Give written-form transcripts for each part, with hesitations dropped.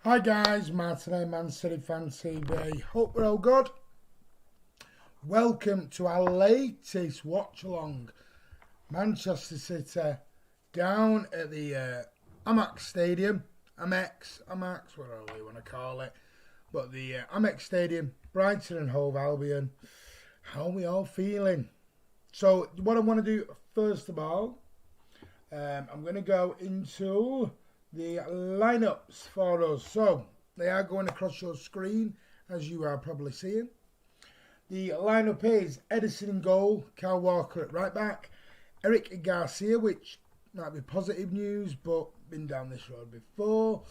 Hi guys, Martin A, mcfcfantv. Hope we're all good. Welcome to our latest watch along. Manchester City down at the Amex Stadium. Amex, whatever you want to call it. But the Amex Stadium, Brighton and Hove Albion. How are we all feeling? So what I want to do first of all, I'm going to go into the lineups for us. So they are going across your screen, as you are probably seeing. The lineup is Edison in goal, Kyle Walker at right back, Eric Garcia, which might be positive news, but been down this road before.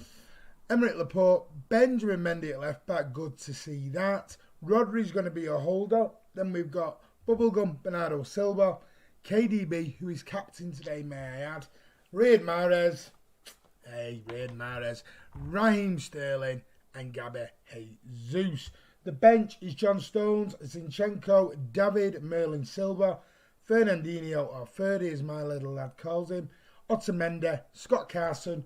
Emerick Laporte, Benjamin Mendy at left back, good to see that. Rodri's going to be a holder. Then we've got Bubblegum Bernardo Silva, KDB, who is captain today, may I add, Riyad Mahrez, Raheem Sterling, and Gabby Jesus. The bench is John Stones, Zinchenko, David Merlin Silva, Fernandinho, or Ferdy as my little lad calls him, Otamendi, Scott Carson,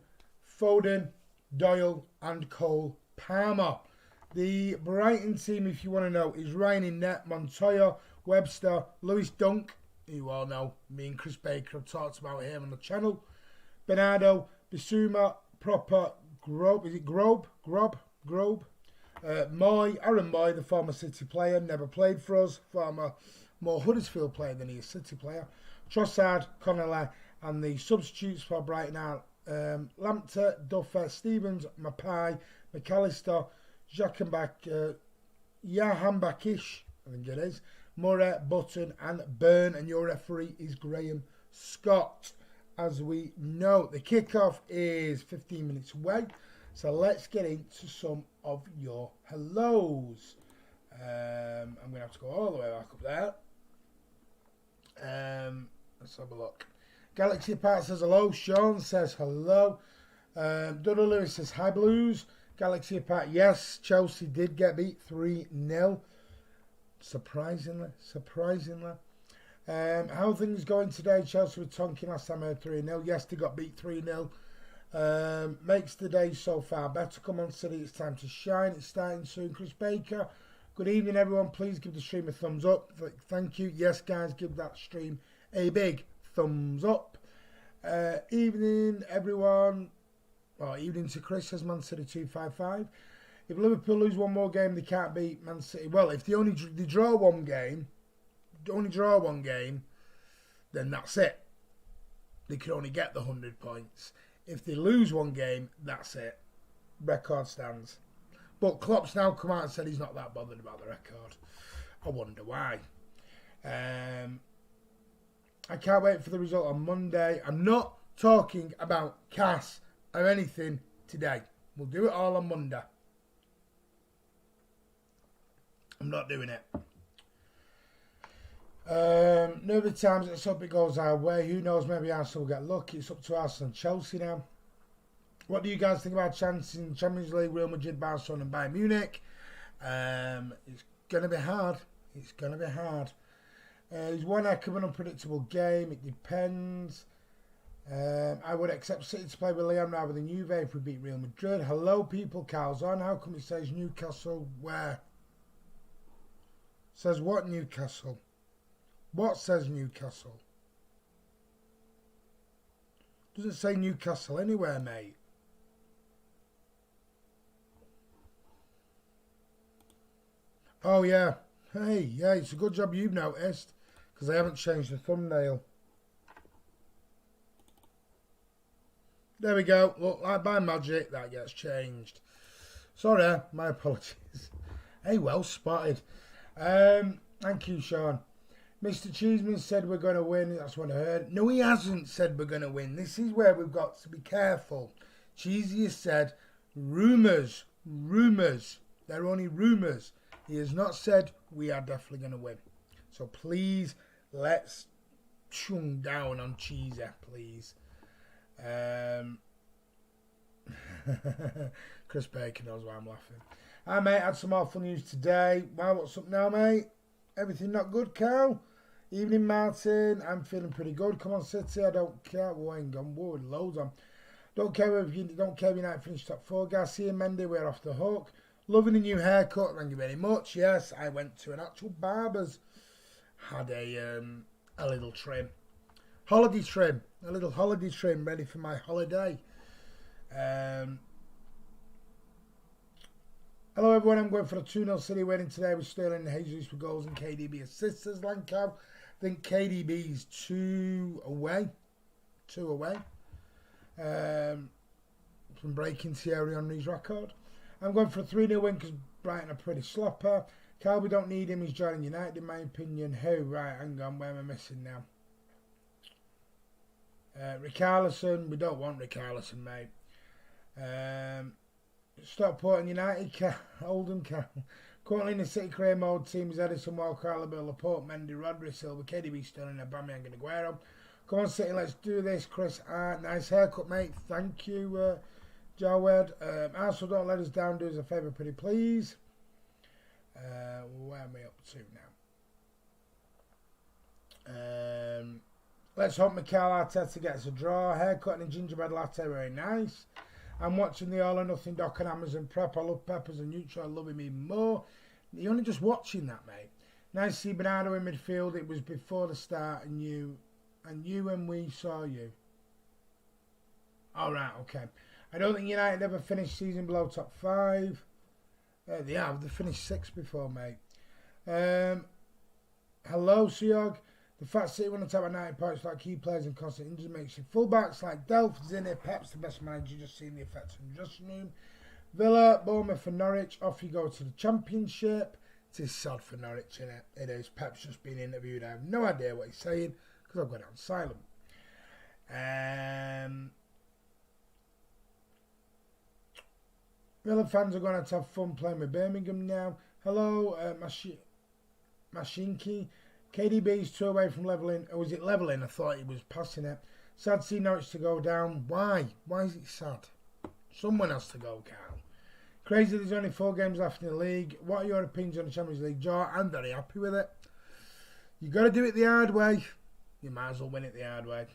Foden, Doyle, and Cole Palmer. The Brighton team, if you want to know, is Ryan in net, Montoya, Webster, Lewis Dunk, who you all know, me and Chris Baker have talked about him on the channel, Bernardo, Bissouma, Proper, Grobe, is it Grobe? Moy, Aaron Moy, the former City player, never played for us, more Huddersfield player than he is City player, Trossard, Connolly, and the substitutes for Brighton are Lamptey, Duffer, Stevens, Mapai, McAllister, Jahanbakish, I think it is, Murray, Button, and Byrne, and your referee is Graham Scott. As we know, the kickoff is 15 minutes away, so let's get into some of your hellos. I'm going to have to go all the way back up there. Let's have a look. Galaxy Apart says hello. Sean says hello. Donald Lewis says hi Blues. Galaxy Apart, yes, Chelsea did get beat 3-0. Surprisingly. How are things going today? Chelsea were tonking last time I heard 3-0. Yes, they got beat 3-0. Makes the day so far better. Come on, City, it's time to shine. It's starting soon. Chris Baker, good evening, everyone. Please give the stream a thumbs up. Thank you. Yes, guys, give that stream a big thumbs up. Evening, everyone. Well, evening to Chris, says Man City 255. If Liverpool lose one more game, they can't beat Man City. Well, if they draw one game, then that's it. They can only get the 100 points. If they lose one game, that's it. Record stands. But Klopp's now come out and said he's not that bothered about the record. I wonder why. I can't wait for the result on Monday. I'm not talking about Cass or anything today. We'll do it all on Monday. I'm not doing it. Nervy times, let's hope it goes our way. Who knows, maybe Arsenal will get lucky. It's up to Arsenal and Chelsea now. What do you guys think about chances in Champions League, Real Madrid, Barcelona and Bayern Munich? It's going to be hard. It's one heck of an unpredictable game. It depends. I would accept City to play with Leon rather than Juve if we beat Real Madrid. Hello, people. Carl's on. How come it says Newcastle? Where? Says what Newcastle? What says Newcastle? Doesn't say Newcastle anywhere, mate. Oh, yeah. Hey, yeah, it's a good job you've noticed, because I haven't changed the thumbnail. There we go. Look, like by magic, that gets changed. Sorry, my apologies. Hey, well spotted. Thank you, Sean. Mr. Cheeseman said we're going to win. That's what I heard. No, he hasn't said we're going to win. This is where we've got to be careful. Cheesy has said rumours. They're only rumours. He has not said we are definitely going to win. So please, let's tune down on Cheesy, please. Chris Baker knows why I'm laughing. Hi, mate. Had some awful news today. Wow, what's up now, mate? Everything not good, Carl? Evening, Martin. I'm feeling pretty good. Come on, City. I don't care. Whoa, hang on. Whoa, loads on. Don't care if United finish top 4. Garcia Mendy, we're off the hook. Loving the new haircut, thank you very much. Yes, I went to an actual barber's. Had a little trim. Holiday trim. A little holiday trim ready for my holiday. Hello everyone, I'm going for a 2-0 City winning today with Sterling and Jesus with goals and KDB assists as Lancav. I think KDB's 2 away. 2 away. From breaking Thierry Henry's record. I'm going for a 3-0 win because Brighton are pretty slopper. Cal, we don't need him, he's joining United in my opinion. Who? Right, hang on, where am I missing now? Richarlison, we don't want Richarlison, mate. Stockport and United, Oldham, Cal. Currently in the City career mode team is Edison, Walker, Alaba, Laporte, Mendy, Rodri, Silva, KDB, Sterling, Aubameyang and Aguero. Come on City, let's do this, Chris. Nice haircut, mate. Thank you, Jawed. Arsenal, don't let us down. Do us a favour, pretty please. Where am I up to now? Let's hope Mikel Arteta gets a draw. Haircut and a gingerbread latte, very nice. I'm watching the All or Nothing doc on Amazon Prep. I love Peppers and Neutral. I love him even more. You're only just watching that, mate. Nice to see Bernardo in midfield. It was before the start and you when we saw you. Alright, okay. I don't think United ever finished season below top 5. They have. They finished 6th before, mate. Hello, Siog. The fact City won the top of 90 points like key players and constant injuries makes you fullbacks like Delph, Zinner, Pep's the best manager. Just seeing the effects from dressing room. Villa, Bournemouth and Norwich. Off you go to the Championship. It is sad for Norwich, isn't it? It is. Pep's just been interviewed. I have no idea what he's saying because I've got it on silent. Villa fans are going to have fun playing with Birmingham now. Hello, Mashinki. KDB's 2 away from levelling. Or was it levelling? I thought he was passing it. Sad to see Norwich to go down. Why? Why is it sad? Someone has to go, Carl. Crazy there's only 4 games left in the league. What are your opinions on the Champions League, Joe? I'm very happy with it. You got to do it the hard way. You might as well win it the hard way.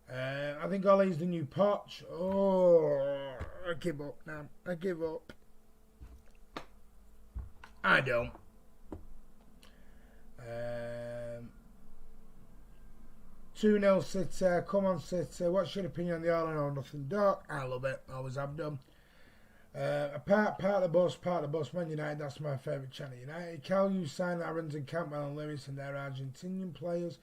I think Ollie's the new Poch. Oh, I give up now. I give up. I don't. 2-0 City. Come on, City. What's your opinion on the All or Nothing doc? I love it. Always have done. Part of the bus. Man United. That's my favourite channel. United. Cal, you signed Aarons and Campbell and Lewis and their Argentinian players.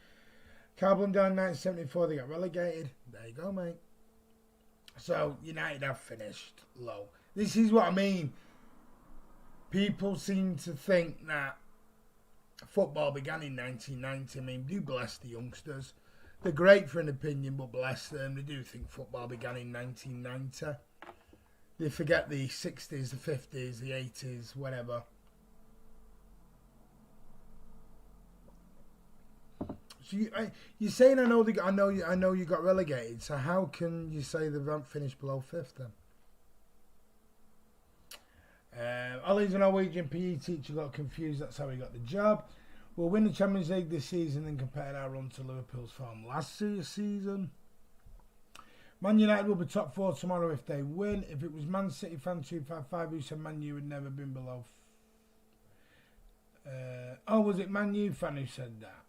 Carbon down 1974. They got relegated. There you go, mate. So United have finished low. This is what I mean. People seem to think that football began in 1990. I mean, do bless the youngsters. They're great for an opinion, but bless them. They do think football began in 1990. They forget the 60s, the 50s, the 80s, whatever. So you're saying I know you got relegated. So how can you say they haven't finished below 5th then? Ollie's a Norwegian PE teacher got confused. That's how he got the job. We'll win the Champions League this season and compare our run to Liverpool's form last season. Man United will be top 4 tomorrow if they win. If it was Man City fan 255 who said Man U had never been below. Was it Man U fan who said that?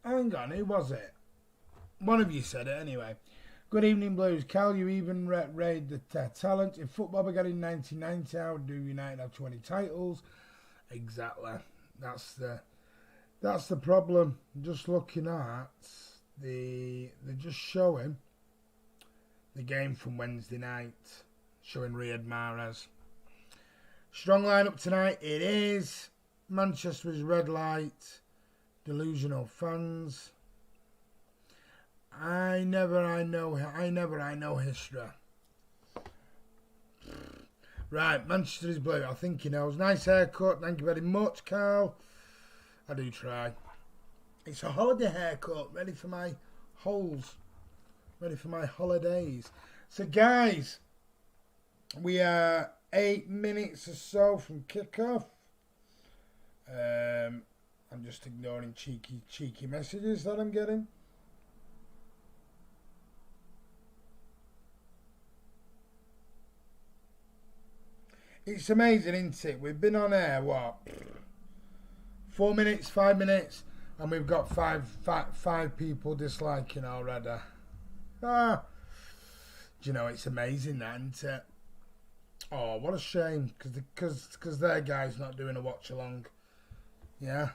Hang on, who was it? One of you said it anyway. Good evening, Blues. Cal, you even raid the talent. If football began in 1990, how do United have 20 titles? Exactly. That's the problem. Just looking at they're just showing the game from Wednesday night, showing Riyad Mahrez. Strong lineup tonight. It is Manchester's red light. Delusional fans. I never know history. Right, Manchester is blue. I think he knows. Nice haircut. Thank you very much, Carl. I do try. It's a holiday haircut. Ready for my holes. Ready for my holidays. So, guys, we are 8 minutes or so from kickoff. I'm just ignoring cheeky messages that I'm getting. It's amazing, isn't it? We've been on air, what? 4 minutes, 5 minutes, and we've got five people disliking already. Do you know, it's amazing that, isn't it? Oh, what a shame, because their guy's not doing a watch along. Yeah.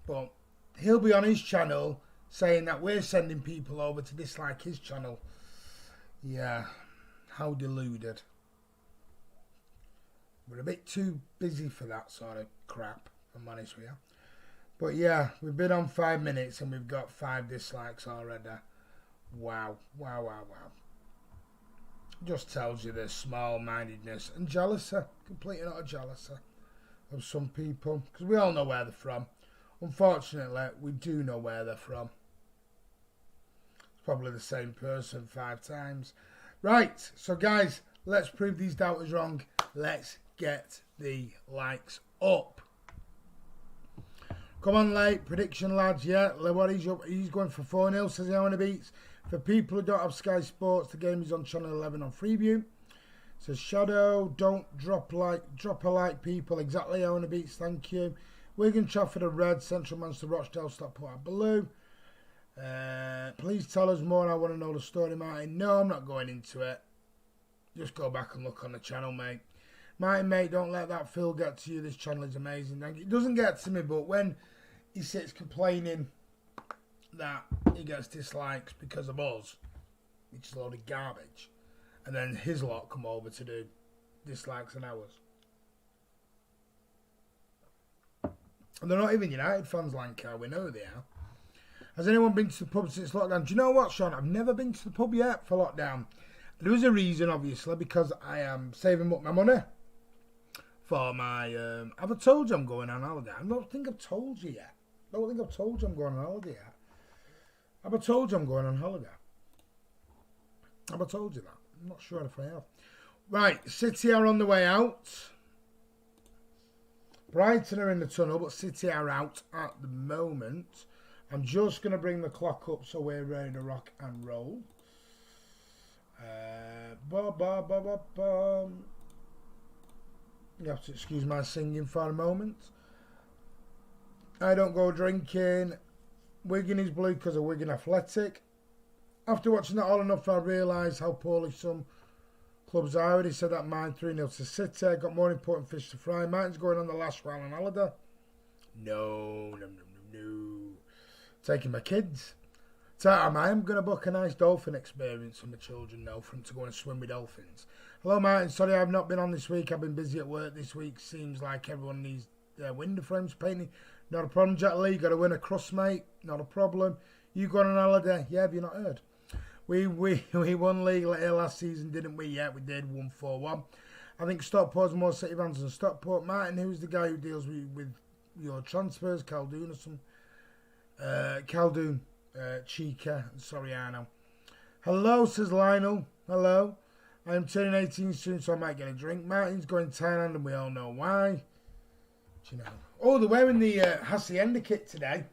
But he'll be on his channel saying that we're sending people over to dislike his channel. Yeah. How deluded. We're a bit too busy for that sort of crap, if I'm honest with you. But yeah, we've been on 5 minutes and we've got 5 dislikes already. Wow. Wow, wow, wow. Just tells you the small-mindedness and jealousy, complete and utter jealousy of some people. Because we all know where they're from. Unfortunately, we do know where they're from. It's probably the same person 5 times. Right, so guys, let's prove these doubters wrong. Let's get the likes up. Come on, late prediction, lads. Yeah, what he's up. He's going for 4-0, says how many beats. For people who don't have Sky Sports, the game is on channel 11 on Freeview. Says Shadow, don't drop a like, people. Exactly how many beats, thank you. Wigan, Trafford are red, Central Manchester, Rochdale, Stockport are blue. Please tell us more. I want to know the story, Martin. No, I'm not going into it. Just go back and look on the channel, mate. Martin, mate, don't let that feel get to you. This channel is amazing. Thank you. It doesn't get to me, but when he sits complaining that he gets dislikes because of us, which is a load of garbage, and then his lot come over to do dislikes and ours. And they're not even United fans, Lancashire. We know they are. Has anyone been to the pub since lockdown? Do you know what, Sean? I've never been to the pub yet for lockdown. There is a reason, obviously, because I am saving up my money for my... have I told you I'm going on holiday? I don't think I've told you yet. I don't think I've told you I'm going on holiday yet. Have I told you I'm going on holiday? Have I told you that? I'm not sure if I have. Right, City are on the way out. Brighton are in the tunnel, but City are out at the moment. I'm just going to bring the clock up so we're ready to rock and roll. You have to excuse my singing for a moment. I don't go drinking. Wigan is blue because of Wigan Athletic. After watching that all enough, I realised how poorly some clubs are. I already said that mine 3-0 to City. Got more important fish to fry. Mine's going on the last round on holiday. No. Taking my kids. I am going to book a nice dolphin experience for my children now for them to go and swim with dolphins. Hello, Martin. Sorry I've not been on this week. I've been busy at work this week. Seems like everyone needs their window frames painting. Not a problem, Jack Lee. Got to win a crust, mate. Not a problem. You going on holiday? Yeah, have you not heard? We won league last season, didn't we? Yeah, we did. 1-4-1. I think Stockport's more City fans than Stockport. Martin, who's the guy who deals with your transfers? Caldoon or some? Caldoon. Chica and Soriano. Hello, says Lionel. Hello. I am turning 18 soon, so I might get a drink. Martin's going to Thailand, and we all know why. Do you know? Oh, they're wearing the Hacienda kit today.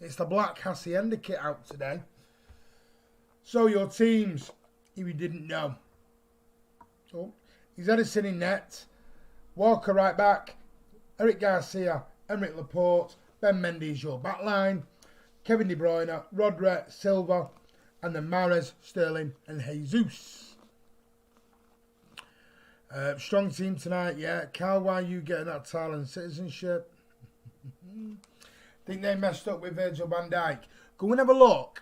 It's the black Hacienda kit out today. So your teams, if you didn't know. Oh, he's Edison in net. Walker right back. Eric Garcia, Emerick Laporte, Ben Mendes your back line. Kevin De Bruyne, Rodri, Silva, and then Mahrez, Sterling, and Jesus. Strong team tonight, yeah. Cal, why are you getting that Thailand citizenship? Think they messed up with Virgil van Dijk. Go and have a look.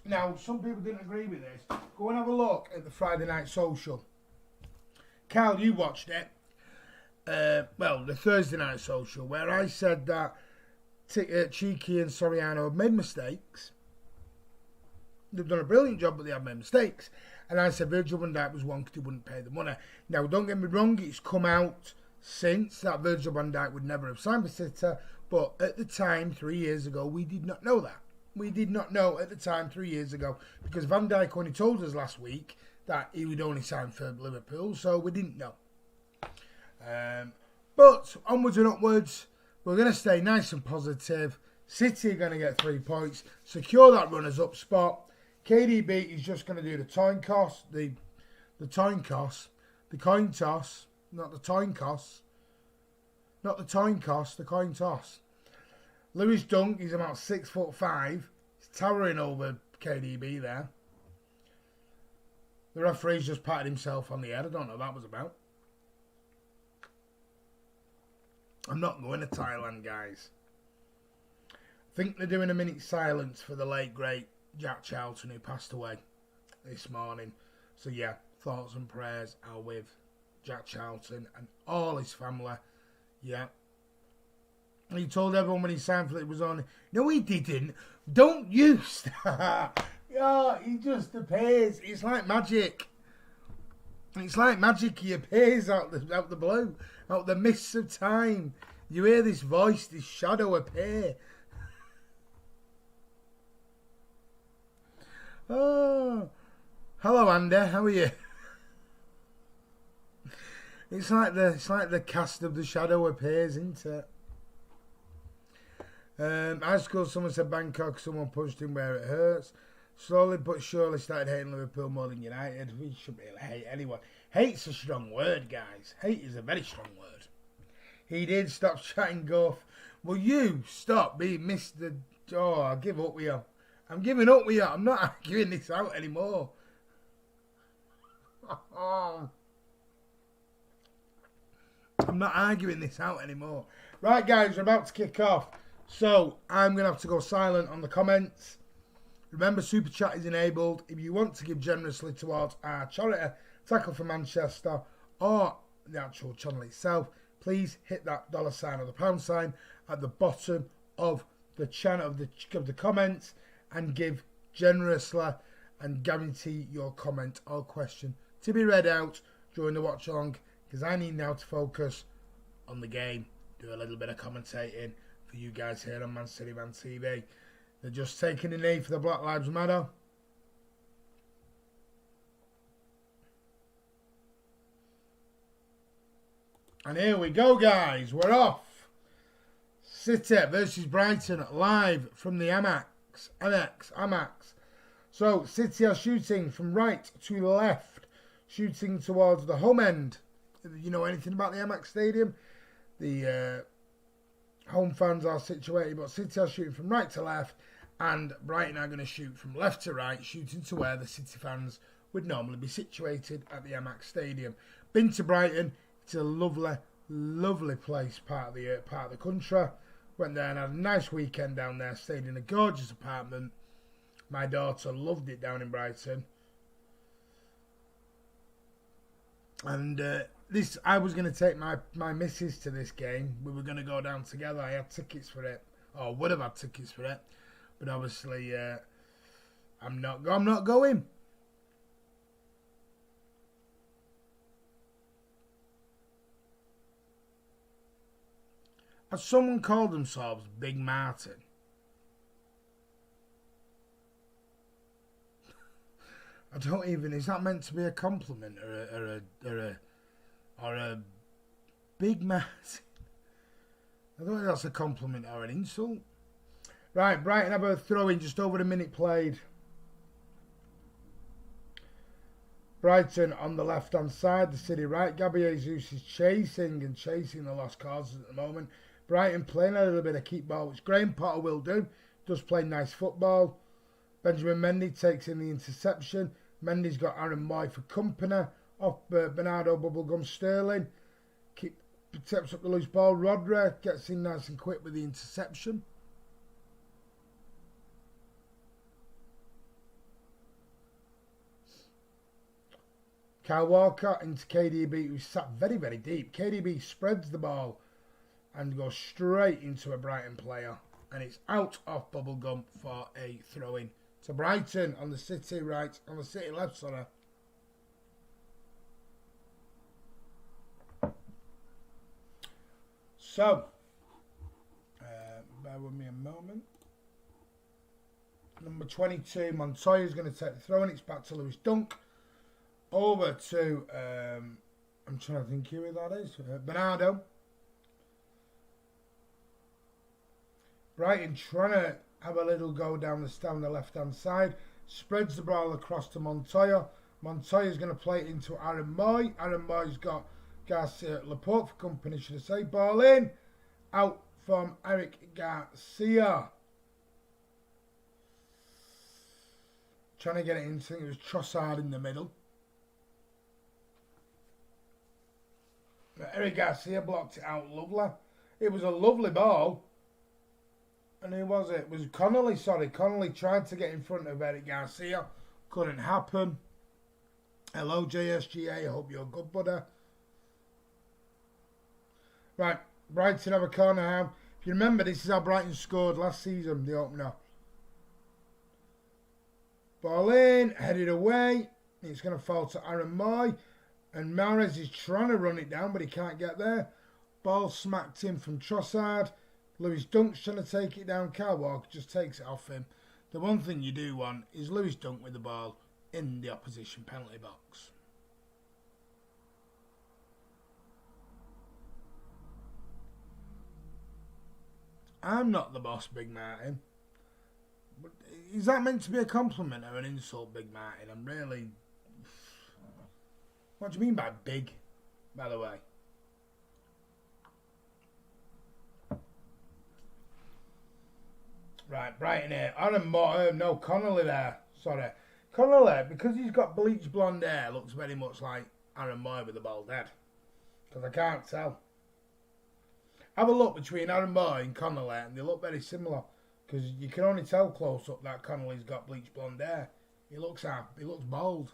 Now, some people didn't agree with this. Go and have a look at the Friday Night Social. Cal, you watched it. Well, the Thursday Night Social, where I said that Cheeky and Soriano have made mistakes. They've done a brilliant job, but they have made mistakes. And I said Virgil van Dijk was one because he wouldn't pay the money. Now, don't get me wrong, it's come out since that Virgil van Dijk would never have signed for City. But at the time, 3 years ago, we did not know that. We did not know at the time 3 years ago because Van Dijk only told us last week that he would only sign for Liverpool, so we didn't know. But onwards and upwards, we're going to stay nice and positive. City are going to get 3 points, secure that runners-up spot. KDB is just going to do the coin toss, not the coin toss. Not the coin toss, the coin toss. Lewis Dunk, he's about 6'5". He's towering over KDB there. The referee's just patted himself on the head. I don't know what that was about. I'm not going to Thailand, guys. I think they're doing a minute's silence for the late, great Jack Charlton, who passed away this morning. So, yeah, thoughts and prayers are with Jack Charlton and all his family. Yeah. And he told everyone when he signed for it was on. No, he didn't. Don't you start. Yeah, he just appears. It's like magic. It's like magic. He appears out the blue, out the mists of time. You hear this voice, this shadow appear. Oh, hello, Andy. How are you? It's like the cast of the shadow appears, isn't it? High school, someone said Bangkok, someone punched him where it hurts. Slowly but surely started hating Liverpool more than United. We shouldn't really hate anyone. Hate's a strong word, guys. Hate is a very strong word. He did stop chatting guff. Will you stop being Mr. Oh, I'll give up with you. I'm giving up with you. I'm not arguing this out anymore. I'm not arguing this out anymore. Right, guys, we're about to kick off. So, I'm going to have to go silent on the comments. Remember, Super Chat is enabled. If you want to give generously towards our charity, Tackle for Manchester, or the actual channel itself, please hit that $sign or the £sign at the bottom of the channel of the comments and give generously and guarantee your comment or question to be read out during the watch along, because I need now to focus on the game, do a little bit of commentating for you guys here on mcfcfantv. They're just taking a knee for the Black Lives Matter. And here we go, guys. We're off. City versus Brighton live from the Amex. So, City are shooting from right to left, shooting towards the home end. You know anything about the Amex Stadium? The home fans are situated, but City are shooting from right to left, and Brighton are going to shoot from left to right, shooting to where the City fans would normally be situated at the Amex Stadium. Been to Brighton. It's a lovely, lovely place, part of the country. Went there and had a nice weekend down there. Stayed in a gorgeous apartment. My daughter loved it down in Brighton. And I was going to take my missus to this game. We were going to go down together. I had tickets for it, or would have had tickets for it, but obviously I'm not going. Has someone called themselves Big Martin? I don't even. Is that meant to be a compliment or a Big Martin? I don't think that's a compliment or an insult. Right, Brighton have a throw in, just over a minute played. Brighton on the left-hand side, the City right. Gabby Jesus is chasing the lost causes at the moment. Brighton playing a little bit of keep ball, which Graham Potter will do. Does play nice football. Benjamin Mendy takes in the interception. Mendy's got Aaron Moy for company. Off Bernardo Bubblegum Sterling. Steps up the loose ball. Rodri gets in nice and quick with the interception. Kyle Walker into KDB, who's sat very, very deep. KDB spreads the ball and goes straight into a Brighton player. And it's out of Bubblegum for a throw-in to Brighton on the City right, on the City left, sorry. So, bear with me a moment. Number 22, Montoya is going to take the throw-in. It's back to Lewis Dunk. Over to, I'm trying to think who that is. Bernardo. Brighton trying to have a little go down the left-hand side. Spreads the ball across to Montoya. Montoya's going to play it into Aaron Moy. Aaron Moy's got Garcia, Laporte for company, should I say. Ball in. Out from Eric Garcia. Trying to get it in. I think it was Trossard in the middle. But Eric Garcia blocked it out lovely. It was a lovely ball. And who was it? It was Connolly, sorry. Connolly tried to get in front of Eric Garcia. Couldn't happen. Hello, JSGA. I hope you're good, buddy. Right, Brighton have a corner now. If you remember, this is how Brighton scored last season, the opener. Ball in, headed away. It's going to fall to Aaron Moy. And Mahrez is trying to run it down, but he can't get there. Ball smacked in from Trossard. Lewis Dunk's trying to take it down. Kyle Walker just takes it off him. The one thing you do want is Lewis Dunk with the ball in the opposition penalty box. I'm not the boss, Big Martin. Is that meant to be a compliment or an insult, Big Martin? I'm really... What do you mean by big, by the way? Right, Brighton here. Aaron Moore, no, Connolly there. Sorry. Connolly, because he's got bleached blonde hair, looks very much like Aaron Moore with the bald head. Because I can't tell. Have a look between Aaron Moore and Connolly, and they look very similar. Because you can only tell close up that Connolly's got bleached blonde hair. He looks bald.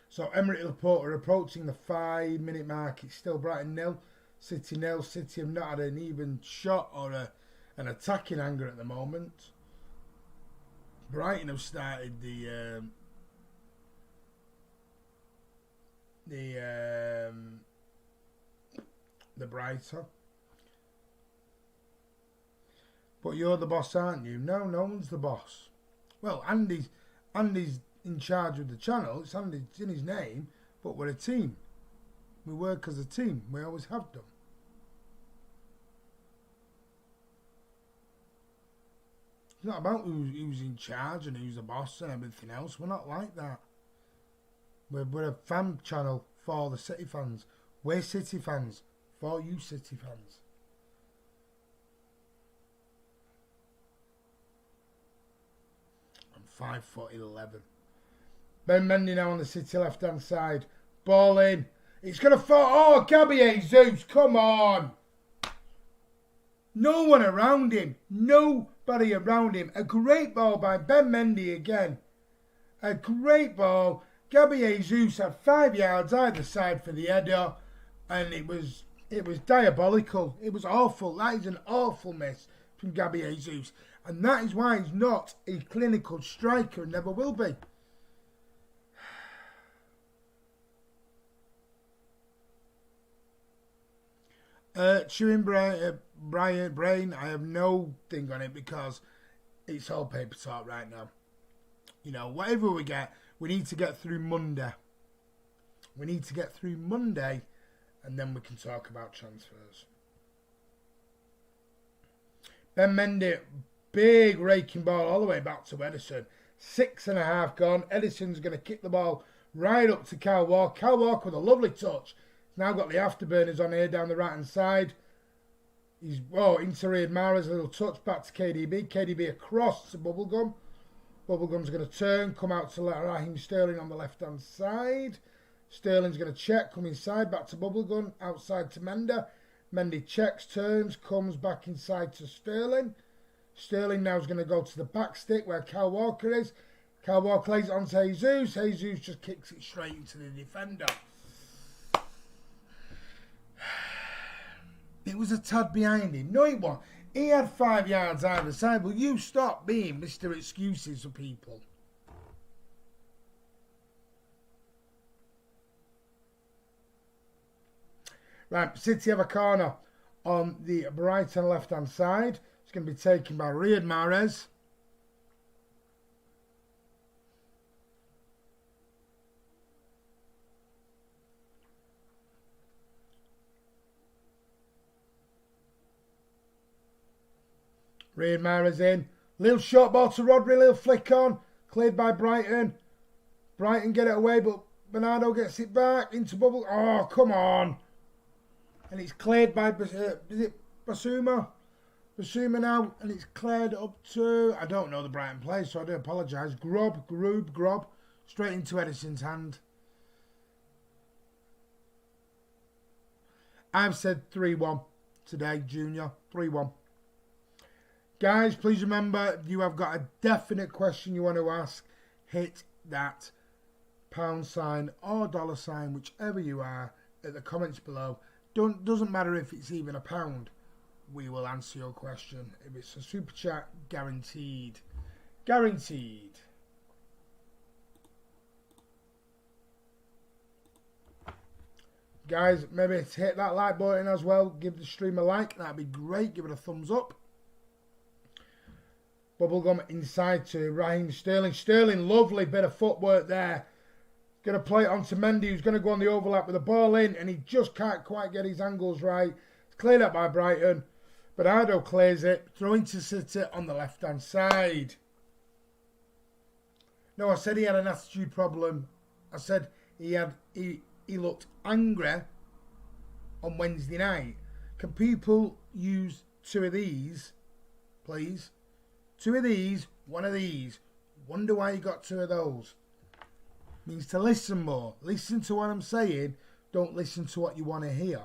So Emery Laporte are approaching the 5-minute mark. It's still Brighton 0, City 0. City have not had an even shot or an attacking anger at the moment. Brighton have started the brighter. But you're the boss, aren't you? No, no one's the boss. Well, Andy's in charge of the channel. It's in his name, but we're a team. We work as a team. We always have done. It's not about who's in charge and who's the boss and everything else. We're not like that. We're a fan channel for the City fans. We're City fans for you City fans. I'm 5'11". Ben Mendy now on the City left-hand side. Ball in. It's going to fall. Oh, Gabby Jesus, come on. No one around him. Nobody around him. A great ball by Ben Mendy again. A great ball. Gabby Jesus had 5 yards either side for the header. And it was diabolical. It was awful. That is an awful miss from Gabby Jesus. And that is why he's not a clinical striker and never will be. Chewing brain, I have no thing on it because it's all paper talk right now. You know, whatever we get, we need to get through Monday. We need to get through Monday and then we can talk about transfers. Ben Mendy, big raking ball all the way back to Edison. 6.5 gone. Edison's going to kick the ball right up to Kyle Walker. Kyle Walker with a lovely touch. Now got the afterburners on here down the right hand side. He's interred Mahrez, a little touch back to KDB. KDB across to Bubblegum. Bubblegum's going to turn, come out to Raheem Sterling on the left hand side. Sterling's going to check, come inside, back to Bubblegum, outside to Mendy. Mendy checks, turns, comes back inside to Sterling. Sterling now is going to go to the back stick where Kyle Walker is. Kyle Walker lays it on to Jesus. Jesus just kicks it straight into the defender. It was a tad behind him. No, it wasn't. He had 5 yards either side. Will you stop being Mr. Excuses for people? Right, City have a corner on the Brighton left-hand side. It's going to be taken by Riyad Mahrez. Riyad Mahrez in. Little short ball to Rodri, little flick on. Cleared by Brighton. Brighton get it away, but Bernardo gets it back into bubble. Oh, come on. And it's cleared by, is it Basuma? Basuma now, and it's cleared up to, I don't know the Brighton play, so I do apologise. Grob, straight into Edison's hand. I've said 3-1 today, Junior, 3-1. Guys, please remember, if you have got a definite question you want to ask, hit that £sign or $sign, whichever you are, at the comments below. Doesn't matter if it's even £1. We will answer your question. If it's a super chat, guaranteed. Guaranteed. Guys, maybe hit that like button as well. Give the stream a like. That'd be great. Give it a thumbs up. Bubblegum inside to Raheem Sterling. Sterling, lovely bit of footwork there. Going to play it onto Mendy, who's going to go on the overlap with the ball in, and he just can't quite get his angles right. It's cleared up by Brighton. Bernardo clears it. Throwing to City on the left-hand side. No, I said he had an attitude problem. I said he looked angry on Wednesday night. Can people use 2 of these, please? 2 of these, 1 of these. Wonder why you got 2 of those. Means to listen more. Listen to what I'm saying. Don't listen to what you want to hear.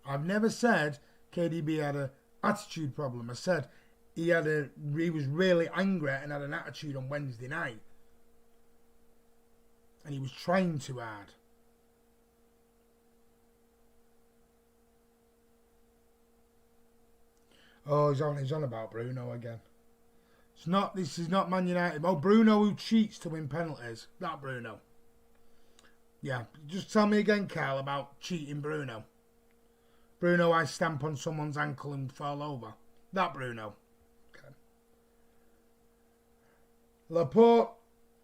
I've never said KDB had an attitude problem. I said he was really angry and had an attitude on Wednesday night. And he was trying too hard. Oh, he's on about Bruno again. This is not Man United. Oh, Bruno who cheats to win penalties. That Bruno. Yeah, just tell me again, Carl, about cheating Bruno. Bruno, I stamp on someone's ankle and fall over. That Bruno. Okay. Laporte.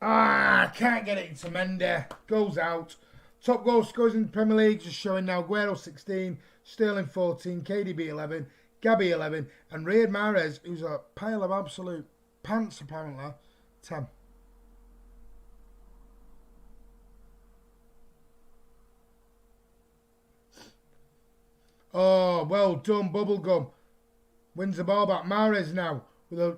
Can't get it into Mendy. Goes out. Top goal scorers in the Premier League just showing now. Aguero 16, Sterling 14, KDB 11, Gabby 11, and Riyad Mahrez, who's a pile of absolute pants apparently, 10. Oh, well done, Bubblegum. Wins the ball back. Mahrez now with a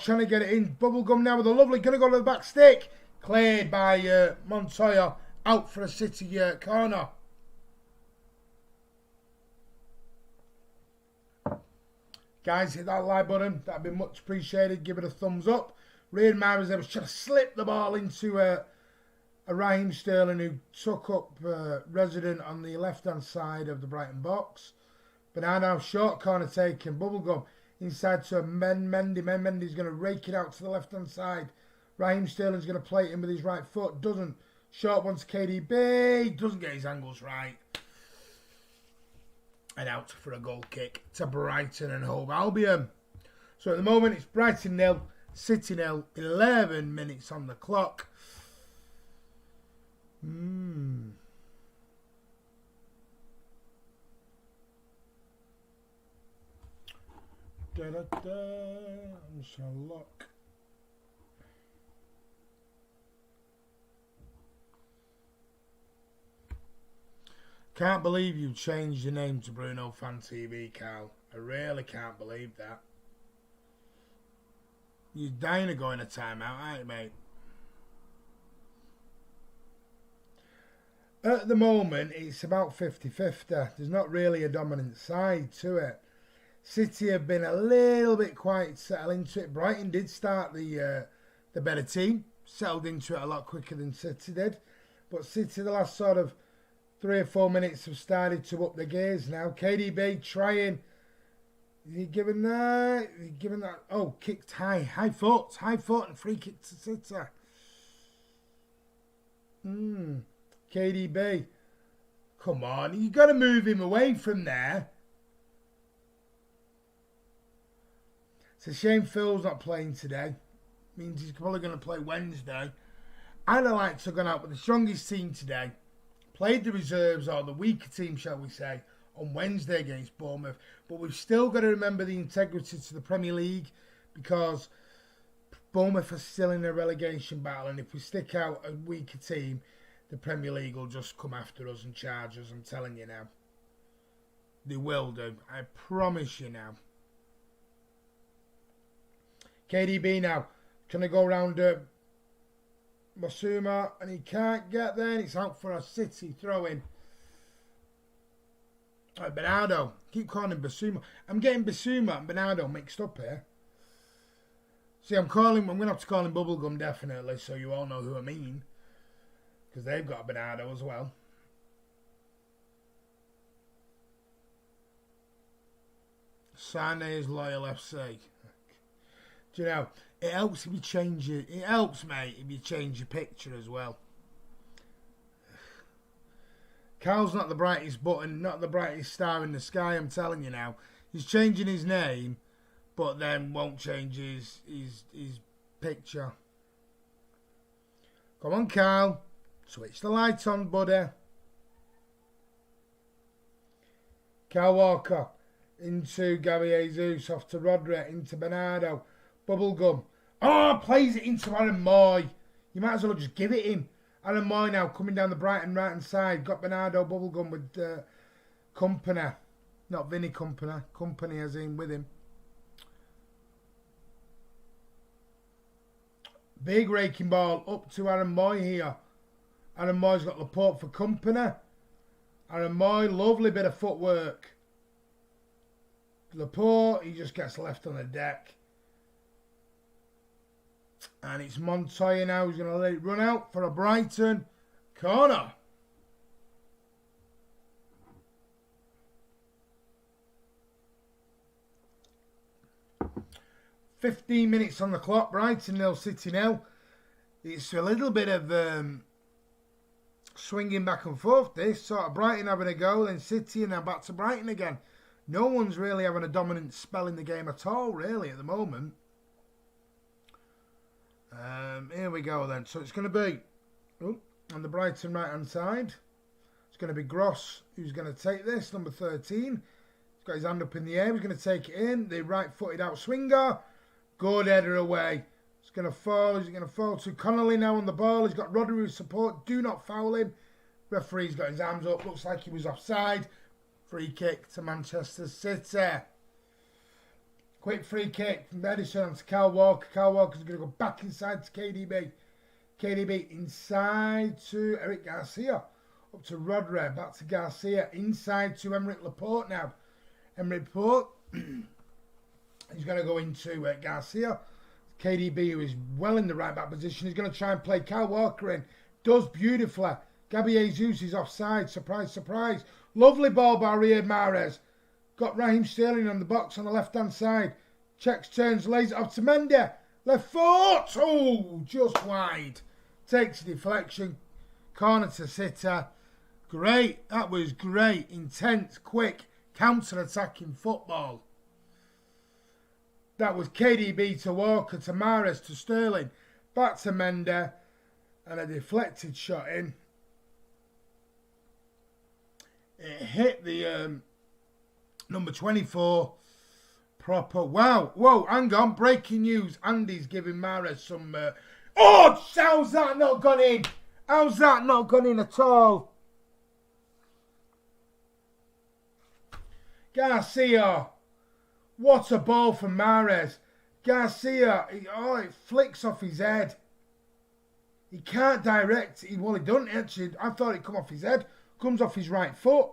trying to get it in. Bubblegum now with a lovely, going to go to the back stick. Cleared by Montoya, out for a City corner. Guys, hit that like button. That'd be much appreciated. Give it a thumbs up. Riyad Mahrez was trying to slip the ball into a Raheem Sterling, who took up resident on the left-hand side of the Brighton box. But now short corner taken. Bubblegum inside to Mendy. Mendy's going to rake it out to the left-hand side. Raheem Sterling's going to play it in with his right foot. Doesn't. Short one to KDB. Doesn't get his angles right. And out for a goal kick to Brighton and Hove Albion. So at the moment it's Brighton 0, City 0, 11 minutes on the clock. I'm just going to look. Can't believe you changed your name to Bruno Fan TV, Carl. I really can't believe that. You're dying to go in a timeout, aren't you, mate? At the moment, it's about 50-50. There's not really a dominant side to it. City have been a little bit quiet to settle into it. Brighton did start the better team. Settled into it a lot quicker than City did. But City, the last sort of 3 or 4 minutes, have started to up the gears now. KDB trying. Is he giving that? Is he giving that? Oh, kicked high. High foot and free kick to City. KDB. Come on. You've got to move him away from there. It's a shame Phil's not playing today. Means he's probably going to play Wednesday. I'd have liked to have gone out with the strongest team today. Played the reserves, or the weaker team, shall we say, on Wednesday against Bournemouth. But we've still got to remember the integrity to the Premier League, because Bournemouth are still in a relegation battle, and if we stick out a weaker team, the Premier League will just come after us and charge us. I'm telling you now. They will do. I promise you now. KDB now. Trying to go around Basuma, and he can't get there, and it's out for a City throw-in. Right, Bernardo. Keep calling him Basuma. I'm getting Basuma and Bernardo mixed up here. See, I'm going to have to call him Bubblegum, definitely, so you all know who I mean. Because they've got a Bernardo as well. Sane is Loyal FC. Do you know, it helps if you change it. It helps, mate, if you change your picture as well. Carl's not the brightest button, not the brightest star in the sky, I'm telling you now. He's changing his name, but then won't change his picture. Come on, Carl. Switch the lights on, buddy. Carl Walker into Gary Jesus, off to Rodri, into Bernardo. Bubblegum. Oh, plays it into Aaron Moy. You might as well just give it him. Aaron Moy now coming down the Brighton right-hand side. Got Bernardo Bubblegum with Company. Not Vinny Company. Company as in with him. Big raking ball up to Aaron Moy here. Aaron Moy's got Laporte for Company. Aaron Moy, lovely bit of footwork. Laporte, he just gets left on the deck. And it's Montoya now who's going to let it run out for a Brighton corner. "15 minutes on the clock. Brighton 0, City 0. It's a little bit of swinging back and forth. This sort of Brighton having a go, then City, and now back to Brighton again. No one's really having a dominant spell in the game at all, really, at the moment. Here we go then. So it's going to be on the Brighton right-hand side. It's going to be Gross who's going to take this, number 13. He's got his hand up in the air. He's going to take it in. The right-footed out swinger. Good header away. It's going to fall. Is it going to fall to Connolly now on the ball? He's got Rodri's support. Do not foul him. Referee's got his arms up. Looks like he was offside. Free kick to Manchester City. Quick free kick from Edison to Kyle Walker. Kyle Walker's going to go back inside to KDB. KDB inside to Eric Garcia. Up to Rodri. Back to Garcia. Inside to Emerick Laporte now. Emerick Laporte. He's going to go into Garcia. KDB, who is well in the right back position, is going to try and play Kyle Walker in. Does beautifully. Gabby Jesus is offside. Surprise, surprise. Lovely ball by Riyad Mahrez. Got Raheem Sterling on the box on the left-hand side. Checks, turns, lays it off to Mendy. Left foot. Oh, just wide. Takes a deflection. Corner to City. Great. That was great. Intense, quick, counter-attacking football. That was KDB to Walker to Mahrez to Sterling. Back to Mendy. And a deflected shot in. It hit the number 24 proper. Wow. Whoa, hang on. Breaking news. Andy's giving Mahrez some... Oh, how's that not gone in? How's that not gone in at all? Garcia. What a ball from Mahrez. Garcia. It flicks off his head. He can't direct. Well, he doesn't actually. I thought it come off his head. Comes off his right foot.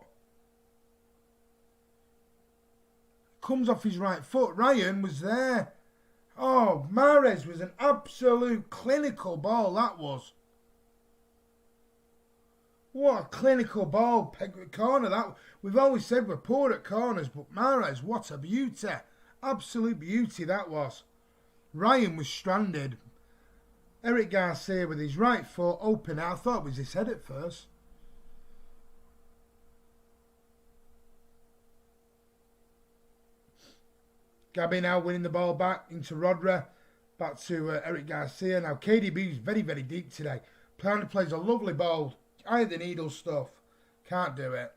Comes off his right foot. Ryan was there. Oh, Mahrez was an absolute clinical ball, that was. What a clinical ball. Peg corner. That we've always said we're poor at corners, but Mahrez, what a beauty. Absolute beauty that was. Ryan was stranded. Eric Garcia with his right foot open. I thought it was his head at first. Gabby now winning the ball back into Rodri. Back to Eric Garcia. Now KDB is very, very deep today. Plays a lovely ball. Eye of the needle stuff. Can't do it.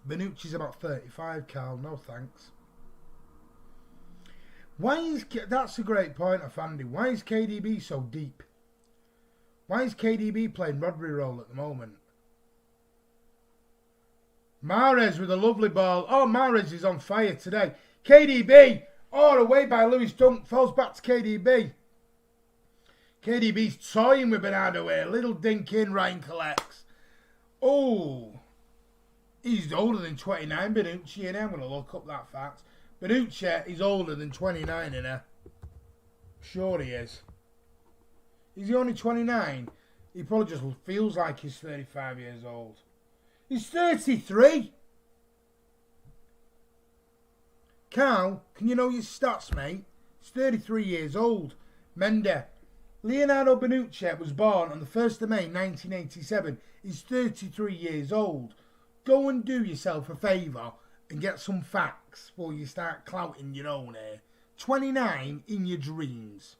Bonucci's about 35, Carl. No thanks. Why is... That's a great point of Andy. Why is KDB so deep? Why is KDB playing Rodri role at the moment? Mahrez with a lovely ball. Oh, Mahrez is on fire today. KDB. Oh, away by Lewis Dunk. Falls back to KDB. KDB's toying with Bernardo here. Little dink in. Ryan collects. Oh. He's older than 29, Bonucci, and I'm going to look up that fact. Bonucci is older than 29, innit? Sure he is. Is he only 29? He probably just feels like he's 35 years old. He's 33. Carl, can you know your stats, mate? He's 33 years old. Mende. Leonardo Bonucci was born on the 1st of May 1987. He's 33 years old. Go and do yourself a favour and get some facts before you start clouting your own here. 29 in your dreams.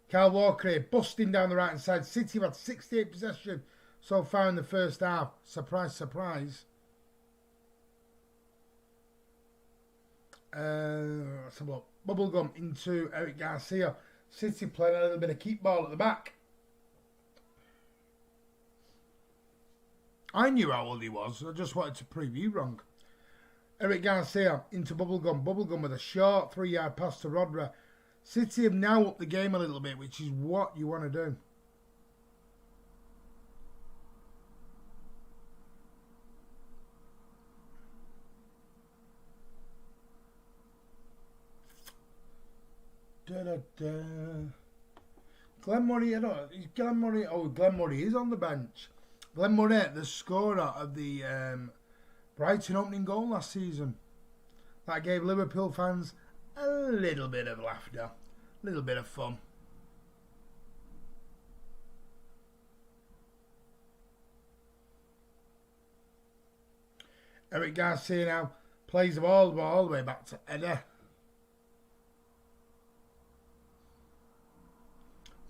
Kyle Walker here, busting down the right hand side. City have had 68 possession so far in the first half. Surprise, surprise. Let's have a look. Bubblegum into Eric Garcia. City playing a little bit of keep ball at the back. I knew how old he was. I just wanted to prove you wrong. Eric Garcia into Bubblegum. Bubblegum with a short 3-yard pass to Rodri. City have now upped the game a little bit, which is what you want to do. Glenn Murray, Glenn Murray is on the bench. Glenn Murray, the scorer of the Brighton opening goal last season. That gave Liverpool fans a little bit of laughter, a little bit of fun. Eric Garcia now plays the ball all the way back to Eder.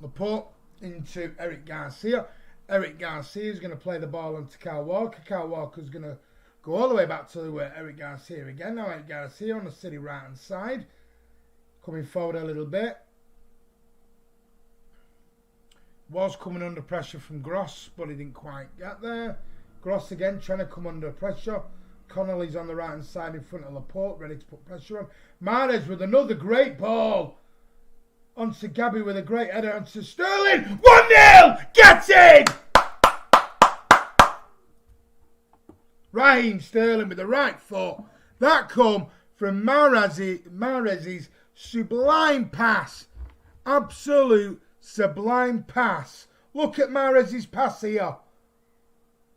Laporte into Eric Garcia. Eric Garcia is going to play the ball onto Kyle Walker. Kyle Walker is going to go all the way back to Eric Garcia again. Now Eric Garcia on the City right hand side. Coming forward a little bit. Was coming under pressure from Gross, but he didn't quite get there. Gross again trying to come under pressure. Connolly's on the right hand side in front of Laporte, ready to put pressure on. Mahrez with another great ball. Onto Gabby with a great header onto Sterling. 1-0! Get in! Raheem Sterling with the right foot. That come from Mahrez's sublime pass. Absolute sublime pass. Look at Mahrez's pass here.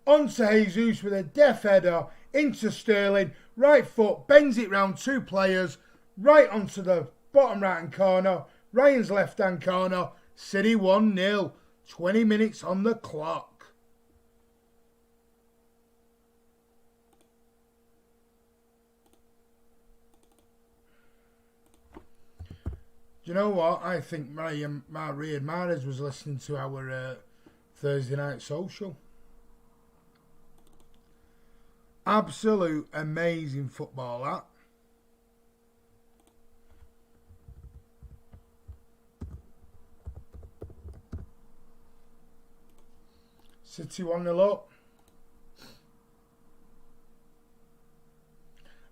Onto Jesus with a deft header. Into Sterling. Right foot. Bends it round two players. Right onto the bottom right hand corner. Ryan's left hand corner. City 1-0. 20 minutes on the clock. Do you know what? I think Riyad Mahrez was listening to our Thursday night social. Absolute amazing football, that. City 1-0 up.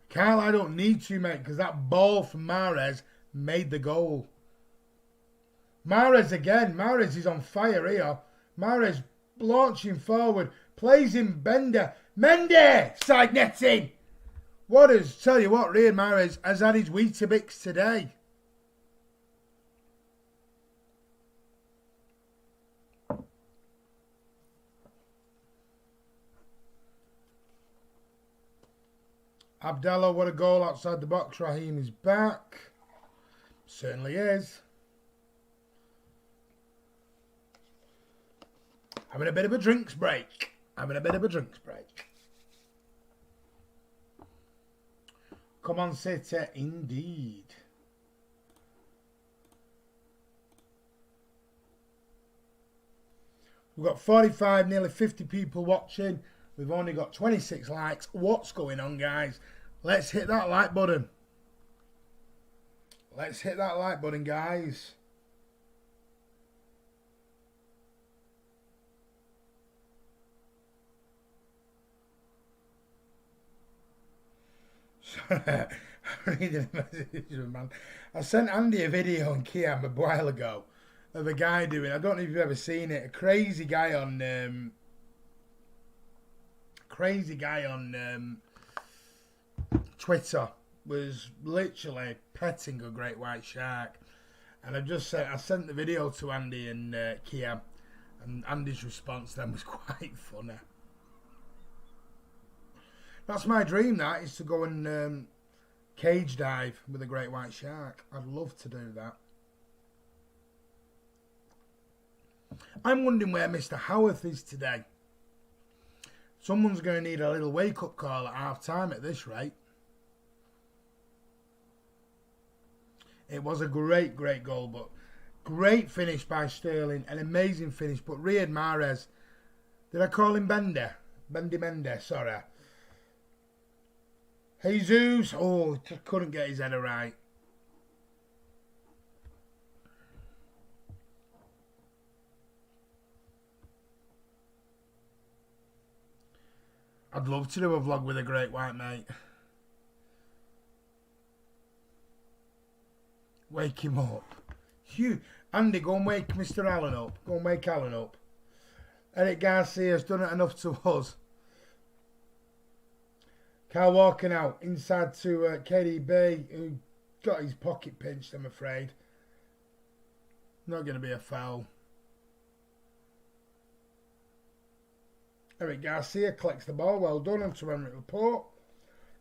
Kyle, I don't need to, mate, because that ball from Mahrez made the goal. Mahrez again. Mahrez is on fire here. Mahrez launching forward. Plays in Bender. Mendy! Side netting. Tell you what, Riyad Mahrez has had his Weetabix today. Abdallah, what a goal outside the box. Raheem is back. Certainly is. Having a bit of a drinks break. Come on, City, indeed. We've got 45, nearly 50 people watching. We've only got 26 likes. What's going on, guys? Let's hit that like button. Let's hit that like button, guys. Reading a message, man. I sent Andy a video on Kiam a while ago of a guy doing, I don't know if you've ever seen it, a crazy guy on Twitter was literally petting a great white shark, and I sent the video to Andy and Kiam, and Andy's response then was quite funny. That's my dream, that is to go and cage dive with a great white shark. I'd love to do that. I'm wondering where Mr. Howarth is today. Someone's going to need a little wake-up call at half-time at this rate. It was a great, great goal, but great finish by Sterling. An amazing finish, but Riyad Mahrez, did I call him Bender? Bendy Mendes, sorry. Jesus, oh, just couldn't get his head right. I'd love to do a vlog with a great white, mate. Wake him up. Hugh, Andy, go and wake Mr. Allen up. Go and wake Allen up. Eric Garcia's done it enough to us. Kyle Walker now, inside to KDB, who got his pocket pinched, I'm afraid. Not going to be a foul. Eric Garcia collects the ball. Well done onto Henrik Laporte.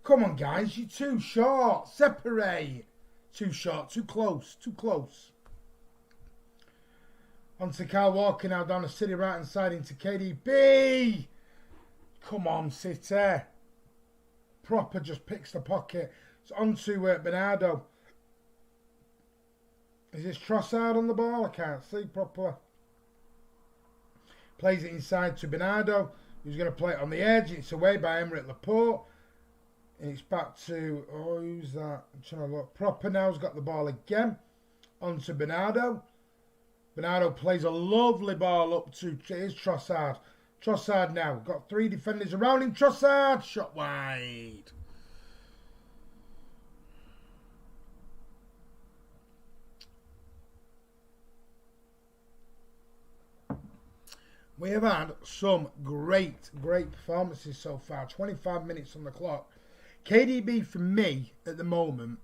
Come on, guys. You're too short. Separate. Too short. Too close. Too close. Onto Kyle Walker now down the City right hand side into KDB. Come on, City. Proper just picks the pocket. It's onto Bernardo. Is this Trossard on the ball? I can't see properly. Plays it inside to Bernardo, who's going to play it on the edge. It's away by Henrik Laporte. And it's back to, oh, who's that? I'm trying to look. Proper now's got the ball again. On to Bernardo. Bernardo plays a lovely ball up to, here's Trossard. Trossard now. Got three defenders around him. Trossard, shot wide. We have had some great, great performances so far. 25 minutes on the clock. KDB for me at the moment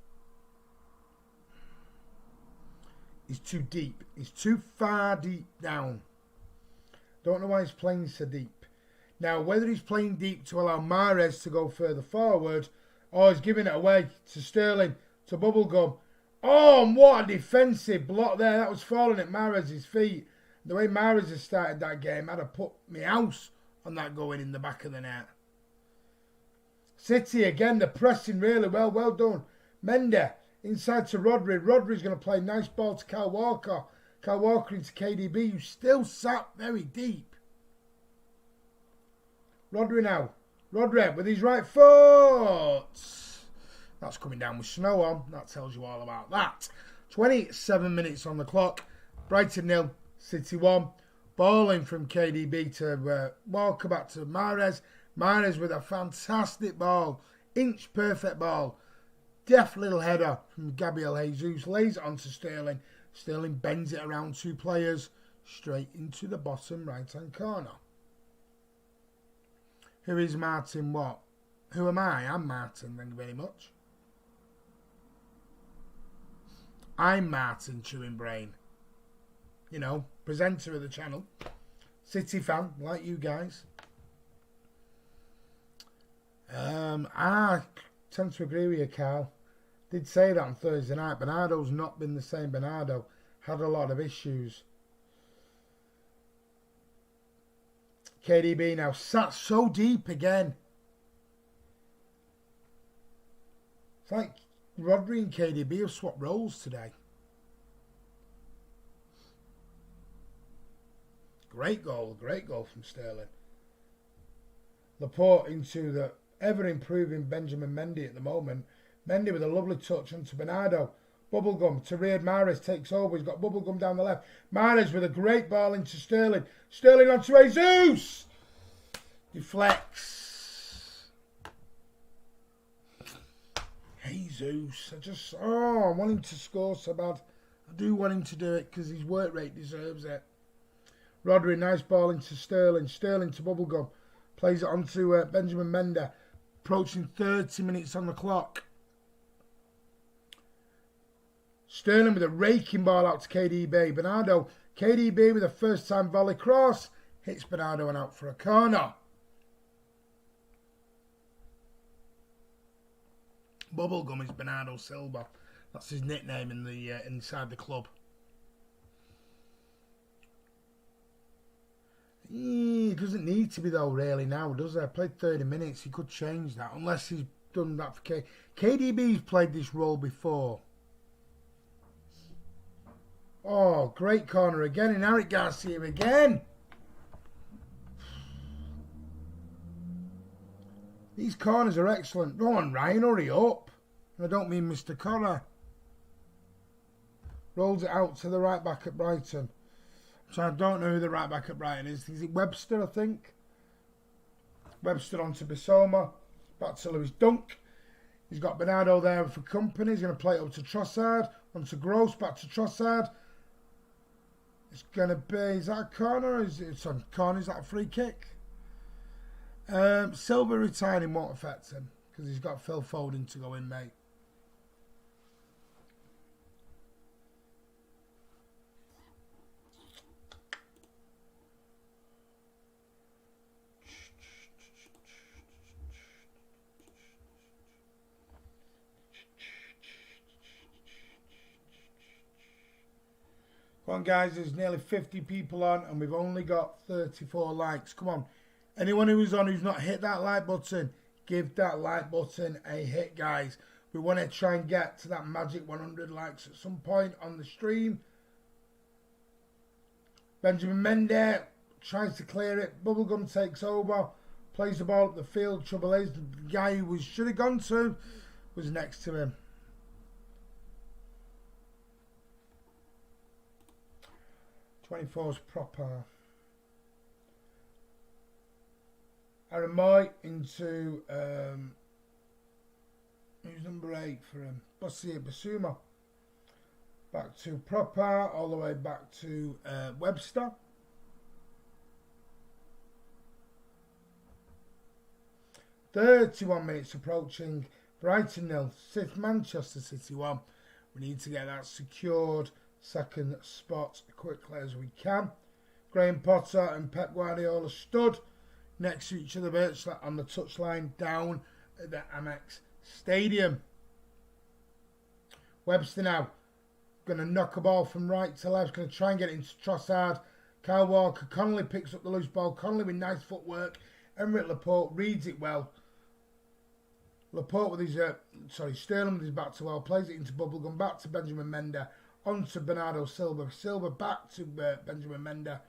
is too deep. He's too far deep down. Don't know why he's playing so deep. Now, whether he's playing deep to allow Mahrez to go further forward, or he's giving it away to Sterling, to Bubblegum. Oh, and what a defensive block there. That was falling at Mahrez's feet. The way Mahrez has started that game, I'd have put my house on that going in the back of the net. City again, they're pressing really well. Well done. Mendy inside to Rodri. Rodri's going to play nice ball to Kyle Walker. Kyle Walker into KDB, who still sat very deep. Rodri now. Rodri with his right foot. That's coming down with snow on. That tells you all about that. 27 minutes on the clock. Brighton 0, City 1. Balling from KDB to Walker, back to Mahrez. Mahrez with a fantastic ball. Inch perfect ball. Deft little header from Gabriel Jesus. Lays it onto Sterling. Sterling bends it around two players. Straight into the bottom right hand corner. Who is Martin what? Who am I? I'm Martin, thank you very much. I'm Martin Chewing Brain. You know, presenter of the channel. City fan, like you guys. I tend to agree with you, Carl. Did say that on Thursday night. Bernardo's not been the same. Bernardo had a lot of issues. KDB now sat so deep again. It's like Rodri and KDB have swapped roles today. Great goal from Sterling. Laporte into the ever-improving Benjamin Mendy at the moment. Mendy with a lovely touch onto Bernardo. Bubblegum to Riyad Mahrez, takes over. He's got Bubblegum down the left. Mahrez with a great ball into Sterling. Sterling onto Jesus! Deflects. Jesus. I want him to score so bad. I do want him to do it because his work rate deserves it. Rodri, nice ball into Sterling. Sterling to Bubblegum. Plays it onto Benjamin Mendy. Approaching 30 minutes on the clock. Sterling with a raking ball out to KDB. Bernardo. KDB with a first time volley cross. Hits Bernardo and out for a corner. Bubblegum is Bernardo Silva. That's his nickname in the inside the club. He doesn't need to be though really now, does he? I played 30 minutes. He could change that unless he's done that for KDB's played this role before. Oh, great corner again, and Eric Garcia again. These corners are excellent. Go on, Ryan, hurry up. I don't mean Mr. Connor. Rolls it out to the right back at Brighton. So I don't know who the right back at Brighton is. Is it Webster, I think? Webster onto Bissouma. Back to Lewis Dunk. He's got Bernardo there for company. He's going to play it up to Trossard. Onto Gross. Back to Trossard. It's going to be... Is that a corner? It's on corner. Is that a free kick? Silva retiring won't affect him because he's got Phil Foden to go in, mate. Come on, guys, there's nearly 50 people on and we've only got 34 likes. Come on. Anyone who is on who's not hit that like button, give that like button a hit, guys. We want to try and get to that magic 100 likes at some point on the stream. Benjamin Mendy tries to clear it. Bubblegum takes over. Plays the ball up the field. Trouble is, the guy who should have gone to was next to him. 24's proper. Aaron Moy into who's number 8 for him? Bissouma. Back to proper, all the way back to Webster. .31 minutes approaching. Brighton 0, Manchester City 1. We need to get that secured second spot quickly as we can. Graham Potter and Pep Guardiola stood next to each other virtually on the touchline down at the Amex Stadium. Webster now going to knock a ball from right to left, going to try and get it into Trossard. Kyle Walker, Connolly picks up the loose ball. Connolly with nice footwork. Emerick Laporte reads it well. Laporte with his, Sterling with his back to well, plays it into Bubblegum, back to Benjamin Mendy, on to Bernardo Silva. Silva back to Benjamin Mendy.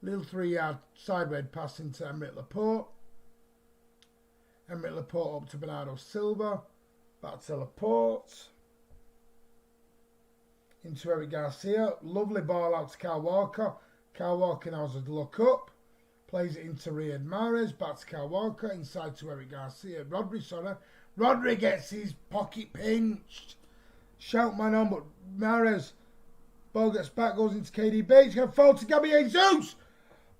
Little 3-yard sideways pass into Emerick Laporte. Emerick Laporte up to Bernardo Silva. Back to Laporte. Into Eric Garcia. Lovely ball out to Kyle Walker. Kyle Walker now has a look up. Plays it into Riyad Mahrez. Back to Kyle Walker. Inside to Eric Garcia. Rodri gets his pocket pinched. Shout man on, but Mahrez. Ball gets back, goes into KDB. He's going to fall to Gabby Jesus.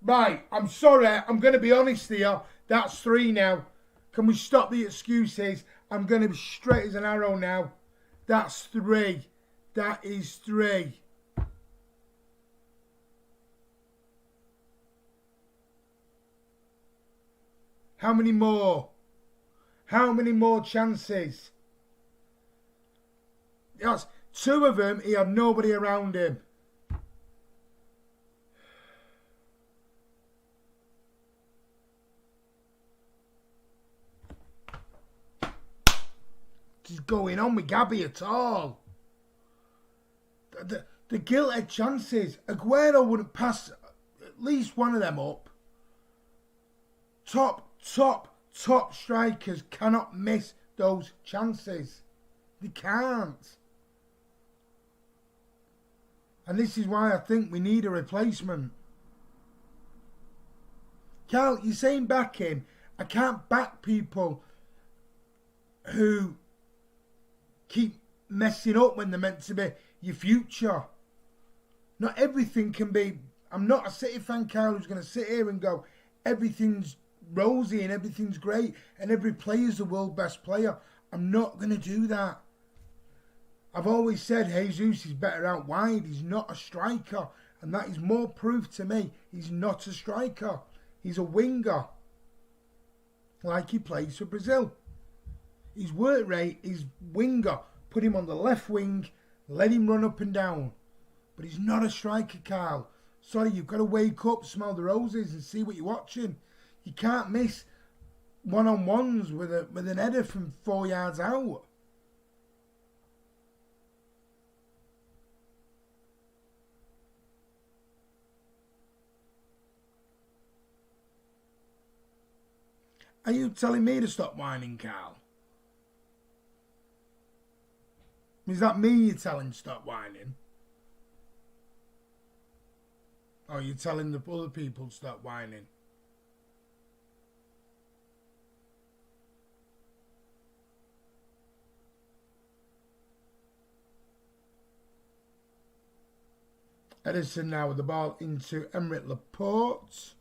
Right, I'm sorry. I'm going to be honest here. That's 3 now. Can we stop the excuses? I'm going to be straight as an arrow now. That's 3. That is 3. How many more? How many more chances? That's 2 of them. He had nobody around him. What is going on with Gabby at all? The gilt-edged chances. Aguero wouldn't pass at least one of them up. Top top strikers cannot miss those chances. They can't. And this is why I think we need a replacement. Carl, you're saying back him. I can't back people who keep messing up when they're meant to be your future. Not everything can be... I'm not a City fan, Carl, who's going to sit here and go, everything's rosy and everything's great and every player's the world best player. I'm not going to do that. I've always said Jesus is better out wide. He's not a striker. And that is more proof to me. He's not a striker. He's a winger. Like he plays for Brazil. His work rate is winger. Put him on the left wing. Let him run up and down. But he's not a striker, Carl. Sorry, you've got to wake up, smell the roses and see what you're watching. You can't miss one-on-ones with an header from 4 yards out. Are you telling me to stop whining, Carl? Is that me you're telling to stop whining? Or are you telling the other people to stop whining? Edison now with the ball into Emerick Laporte.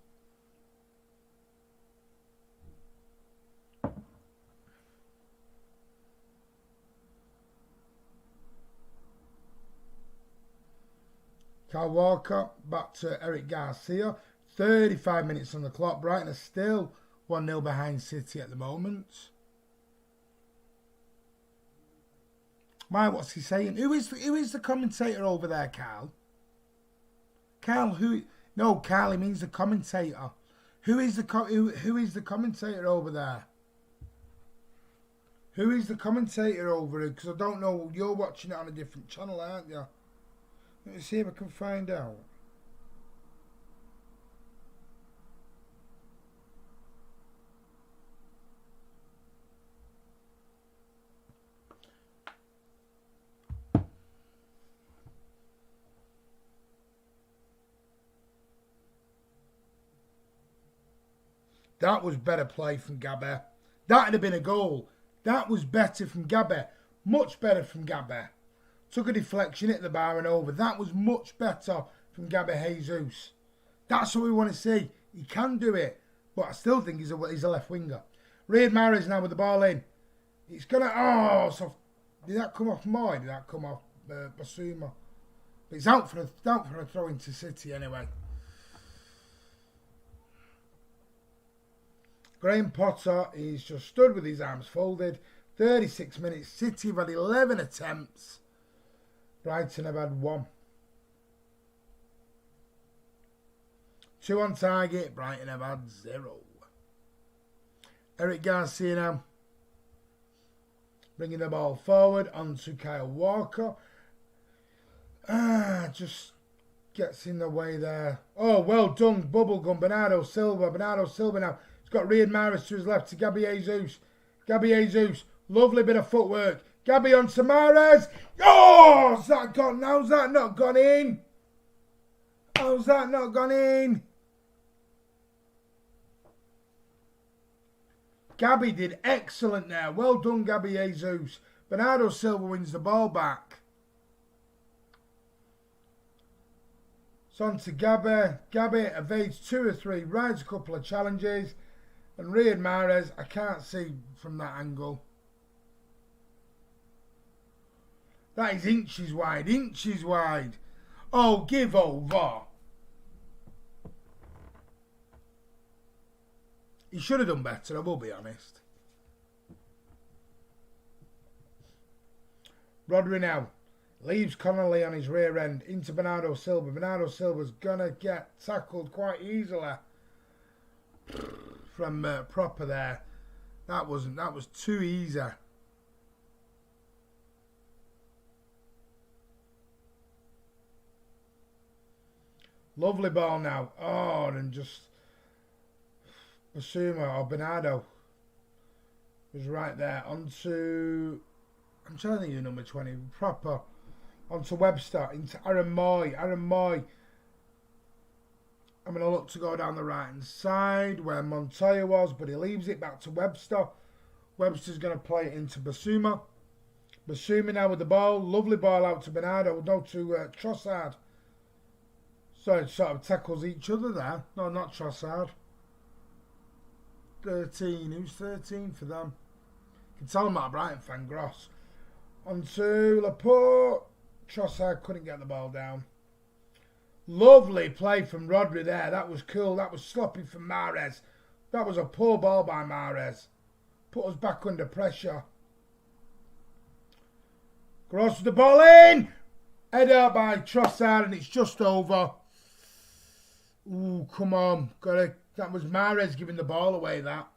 Kyle Walker back to Eric Garcia. 35 minutes on the clock. Brighton are still 1-0 behind City at the moment. What's he saying? Who is the commentator over there, Carl? Carl, who? No, Carl, he means the commentator. Who is the commentator over there? Who is the commentator over it? Because I don't know. You're watching it on a different channel, aren't you? Let me see if I can find out. That was better play from Gabby. That would have been a goal. That was better from Gabby. Much better from Gabby. Took a deflection, hit the bar and over. That was much better from Gabby Jesus. That's what we want to see. He can do it. But I still think he's a left winger. Riyad Mahrez now with the ball in. It's going to... Oh, so did that come off Moy? Did that come off Basuma? But it's out for a throw into City anyway. Graham Potter, he's just stood with his arms folded. 36 minutes. City have had 11 attempts. Brighton have had 1. 2 on target. Brighton have had 0. Eric Garcia now. Bringing the ball forward onto Kyle Walker. Just gets in the way there. Oh, well done. Bubblegum. Bernardo Silva. Bernardo Silva now. He's got Riyad Mahrez to his left to Gabby Jesus. Gabby Jesus. Lovely bit of footwork. Gabby on to Mahrez. Oh, how's that gone? How's that not gone in? How's that not gone in? Gabby did excellent there. Well done, Gabby Jesus. Bernardo Silva wins the ball back. It's on to Gabby. Gabby evades 2 or 3, rides a couple of challenges. And Riyad Mahrez, I can't see from that angle. That is inches wide, inches wide. Oh, give over. He should have done better, I will be honest. Rodri now leaves Connolly on his rear end into Bernardo Silva. Bernardo Silva's going to get tackled quite easily from Proper there. That was too easy. Lovely ball now. Oh, and just Basuma or Bernardo was right there. Onto, I'm trying to think of number 20, proper. Onto Webster, into Aaron Moy. Aaron Moy. I'm going to look to go down the right hand side where Montoya was, but he leaves it back to Webster. Webster's going to play it into Basuma. Basuma now with the ball. Lovely ball out to Bernardo. No, to Trossard. So it sort of tackles each other there. No, not Trossard. 13. Who's 13 for them? You can tell I'm not a Brighton fan, Gross. Onto Laporte. Trossard couldn't get the ball down. Lovely play from Rodri there. That was cool. That was sloppy from Mahrez. That was a poor ball by Mahrez. Put us back under pressure. Gross with the ball in. Header by Trossard and it's just over. Ooh, come on. That was Mahrez giving the ball away, that.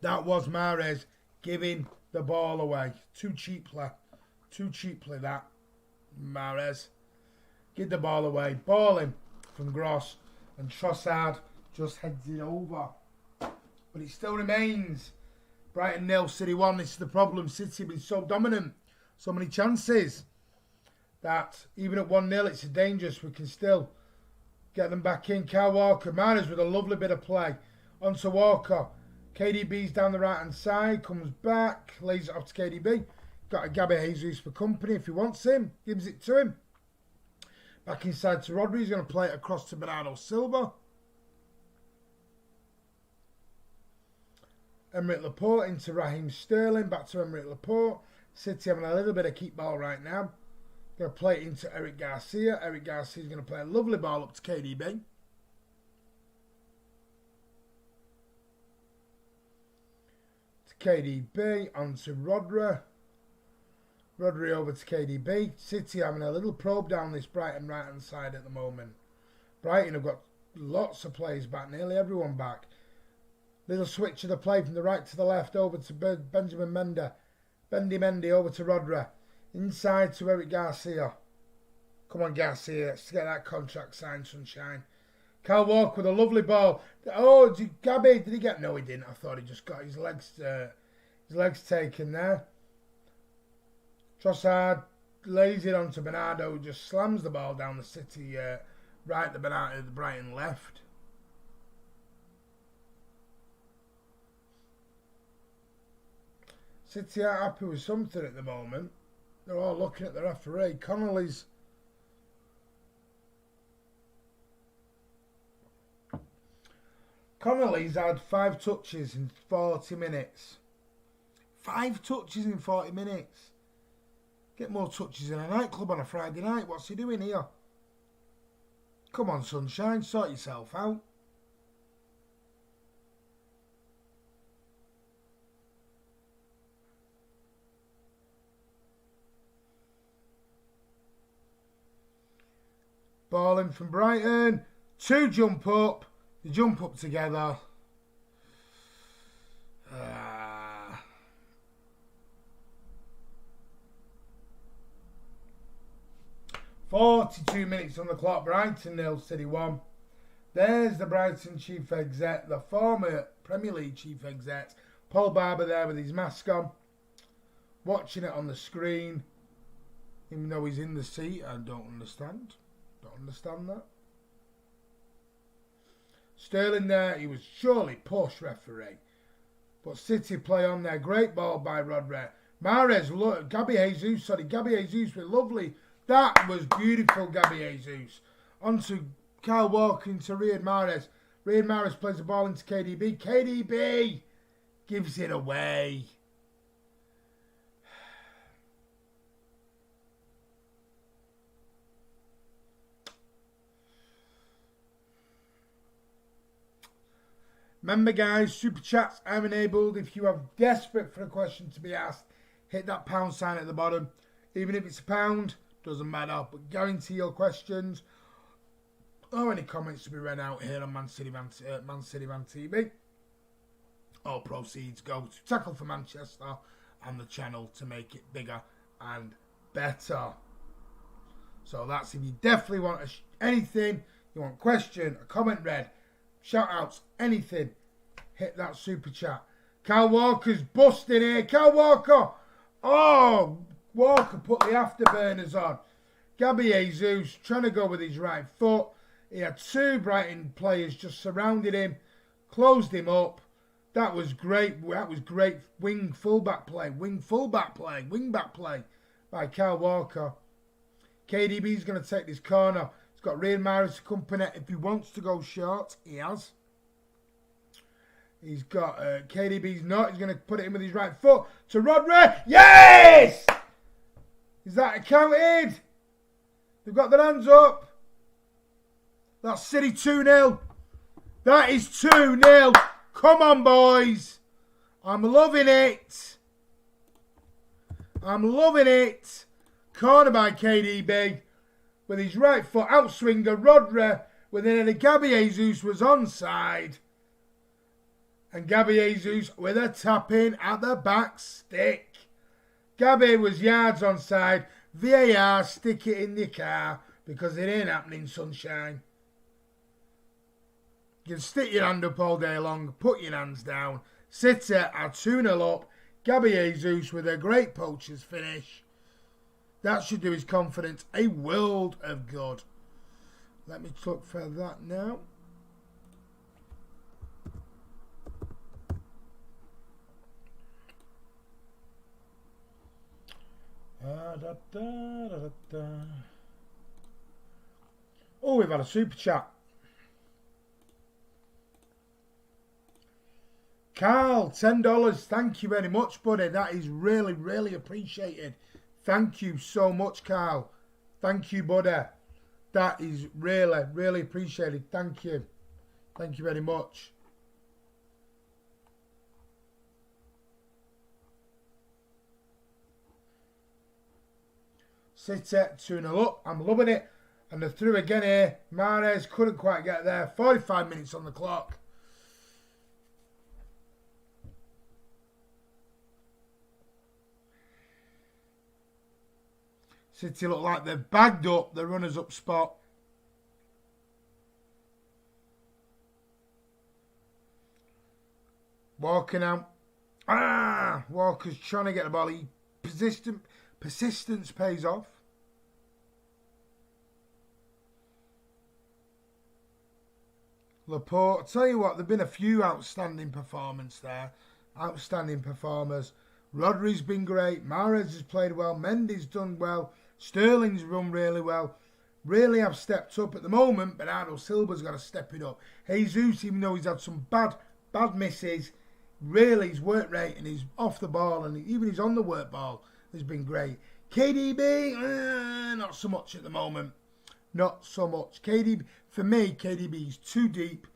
That was Mahrez giving the ball away. Too cheaply. Too cheaply, that. Mahrez. Give the ball away. Ball in from Gross. And Trossard just heads it over. But it still remains. Brighton 0, City 1. This is the problem. City have been so dominant. So many chances. That even at 1-0, it's dangerous. We can still get them back in. Kyle Walker. Mahrez with a lovely bit of play. Onto Walker. KDB's down the right-hand side. Comes back. Lays it off to KDB. Got a Gabby Jesus for company if he wants him. Gives it to him. Back inside to Rodri. He's going to play it across to Bernardo Silva. Emerick Laporte into Raheem Sterling. Back to Emerick Laporte. City having a little bit of keep ball right now. Going to play it into Eric Garcia. Eric Garcia is going to play a lovely ball up to KDB. To KDB. Onto Rodri. Rodri over to KDB. City having a little probe down this Brighton right-hand side at the moment. Brighton have got lots of players back. Nearly everyone back. Little switch of the play from the right to the left over to Benjamin Mendy. Mendy over to Rodri. Inside to Eric Garcia. Come on, Garcia. Let's get that contract signed, sunshine. Kyle Walker with a lovely ball. Oh, Gabby, did he get... No, he didn't. I thought he just got his legs taken there. Trossard lays it onto Bernardo, who just slams the ball down the City right, the Brighton left. City are happy with something at the moment. They're all looking at the referee. Connolly's had 5 touches in 40 minutes. 5 touches in 40 minutes. Get more touches in a nightclub on a Friday night. What's he doing here? Come on, sunshine. Sort yourself out. Ball in from Brighton. 2 jump up. They jump up together. 42 minutes on the clock. Brighton 0, City 1. There's the Brighton chief exec, the former Premier League chief exec, Paul Barber there with his mask on. Watching it on the screen. Even though he's in the seat, I don't understand. Don't understand that. Sterling there, he was surely push referee. But City play on there. Great ball by Rodri. Mahrez, look, Gabby Jesus with lovely. That was beautiful, Gabby Jesus. Onto Kyle Walker into Riyad Mahrez. Riyad Mahrez plays the ball into KDB. KDB gives it away. Remember, guys, super chats are enabled. If you are desperate for a question to be asked, hit that pound sign at the bottom. Even if it's £1, doesn't matter. But guarantee your questions or any comments to be read out here on Man City Van TV. All proceeds go to Tackle for Manchester and the channel to make it bigger and better. So that's if you definitely want anything, You want a question, a comment read, shout outs, anything, hit that super chat. Kyle Walker's busting here. Kyle Walker. Oh, Walker put the afterburners on. Gabby Jesus trying to go with his right foot. He had two Brighton players just surrounded him, closed him up. That was great. That was great wing fullback play. Wing fullback play. Wing back play by Kyle Walker. KDB's going to take this corner. He's got Riyad Mahrez to accompany. If he wants to go short, he has. He's got KDB's not. He's going to put it in with his right foot to Rodri. Yes! Is that counted? They've got their hands up. That's City 2-0. That is 2-0. Come on, boys. I'm loving it. I'm loving it. Corner by KDB with his right foot. Outswinger Rodri with an Gabby Jesus was onside. And Gabby Jesus with a tap in at the back stick. Gabby was yards onside. VAR, stick it in the car because it ain't happening, sunshine. You can stick your hand up all day long, put your hands down. City are 2-0 up. Gabby Jesus with a great poacher's finish. That should do his confidence a world of good. Let me look for that now. Oh, we've had a super chat. Carl, $10. Thank you very much, buddy. That is really, really appreciated. Thank you so much, Carl. Thank you, buddy. That is really, really appreciated. Thank you. Thank you very much. City 2-0 up. I'm loving it. And they're through again here. Mahrez couldn't quite get there. 45 minutes on the clock. City look like they've bagged up the runners-up spot. Walker now. Walker's trying to get the ball. Persistence pays off. Laporte. I'll tell you what, there have been a few outstanding performances there. Outstanding performers. Rodri's been great. Mahrez has played well. Mendy's done well. Sterling's run really well. Really have stepped up at the moment. Bernardo Silva's got to step it up. Jesus, even though he's had some bad misses, really his work rate and he's off the ball and even he's on the work ball has been great. KDB, not so much at the moment. Not so much. KDB, for me, KDB is too deep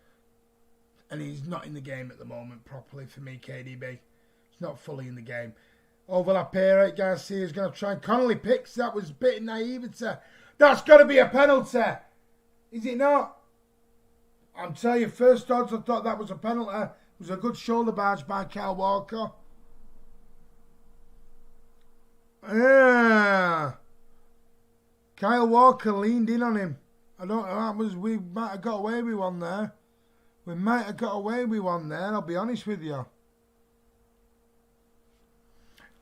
and he's not in the game at the moment properly for me, KDB. He's not fully in the game. Overlap here, Garcia's going to try and Connolly picks. That was a bit of naivety. That's got to be a penalty. Is it not? I'm telling you, first odds, I thought that was a penalty. It was a good shoulder barge by Kyle Walker. Yeah. Kyle Walker leaned in on him. I don't know. We might have got away with one there. We might have got away with one there, I'll be honest with you.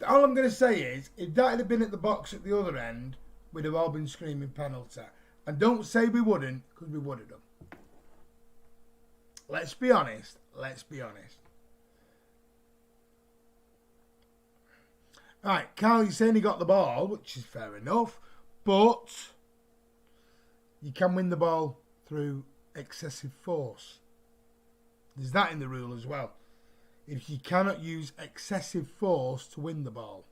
All I'm going to say is, if that had been at the box at the other end, we'd have all been screaming penalty. And don't say we wouldn't, because we would have done. Let's be honest. Let's be honest. Right, Carly's saying he got the ball, which is fair enough. But you can win the ball through excessive force. There's that in the rule as well. If you cannot use excessive force to win the ball.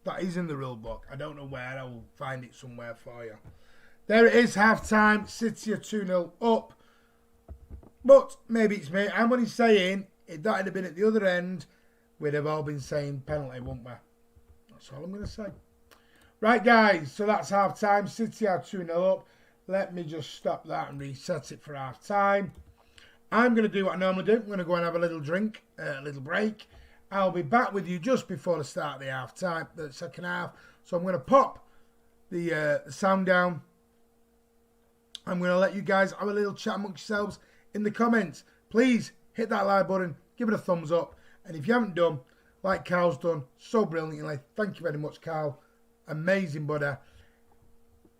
That is in the rule book. I don't know where. I will find it somewhere for you. There it is, half-time. City are 2-0 up. But maybe it's me. I'm only saying, if that had been at the other end, we'd have all been saying penalty, wouldn't we? That's all I'm going to say. Right, guys. So that's half-time. City are 2-0 up. Let me just stop that and reset it for half-time. I'm going to do what I normally do. I'm going to go and have a little drink, a little break. I'll be back with you just before the start of the half-time, the second half. So I'm going to pop the sound down I'm going to let you guys have a little chat amongst yourselves in the comments. Please hit that like button, give it a thumbs up. And if you haven't done, like Carl's done so brilliantly, thank you very much, Carl. Amazing, buddy.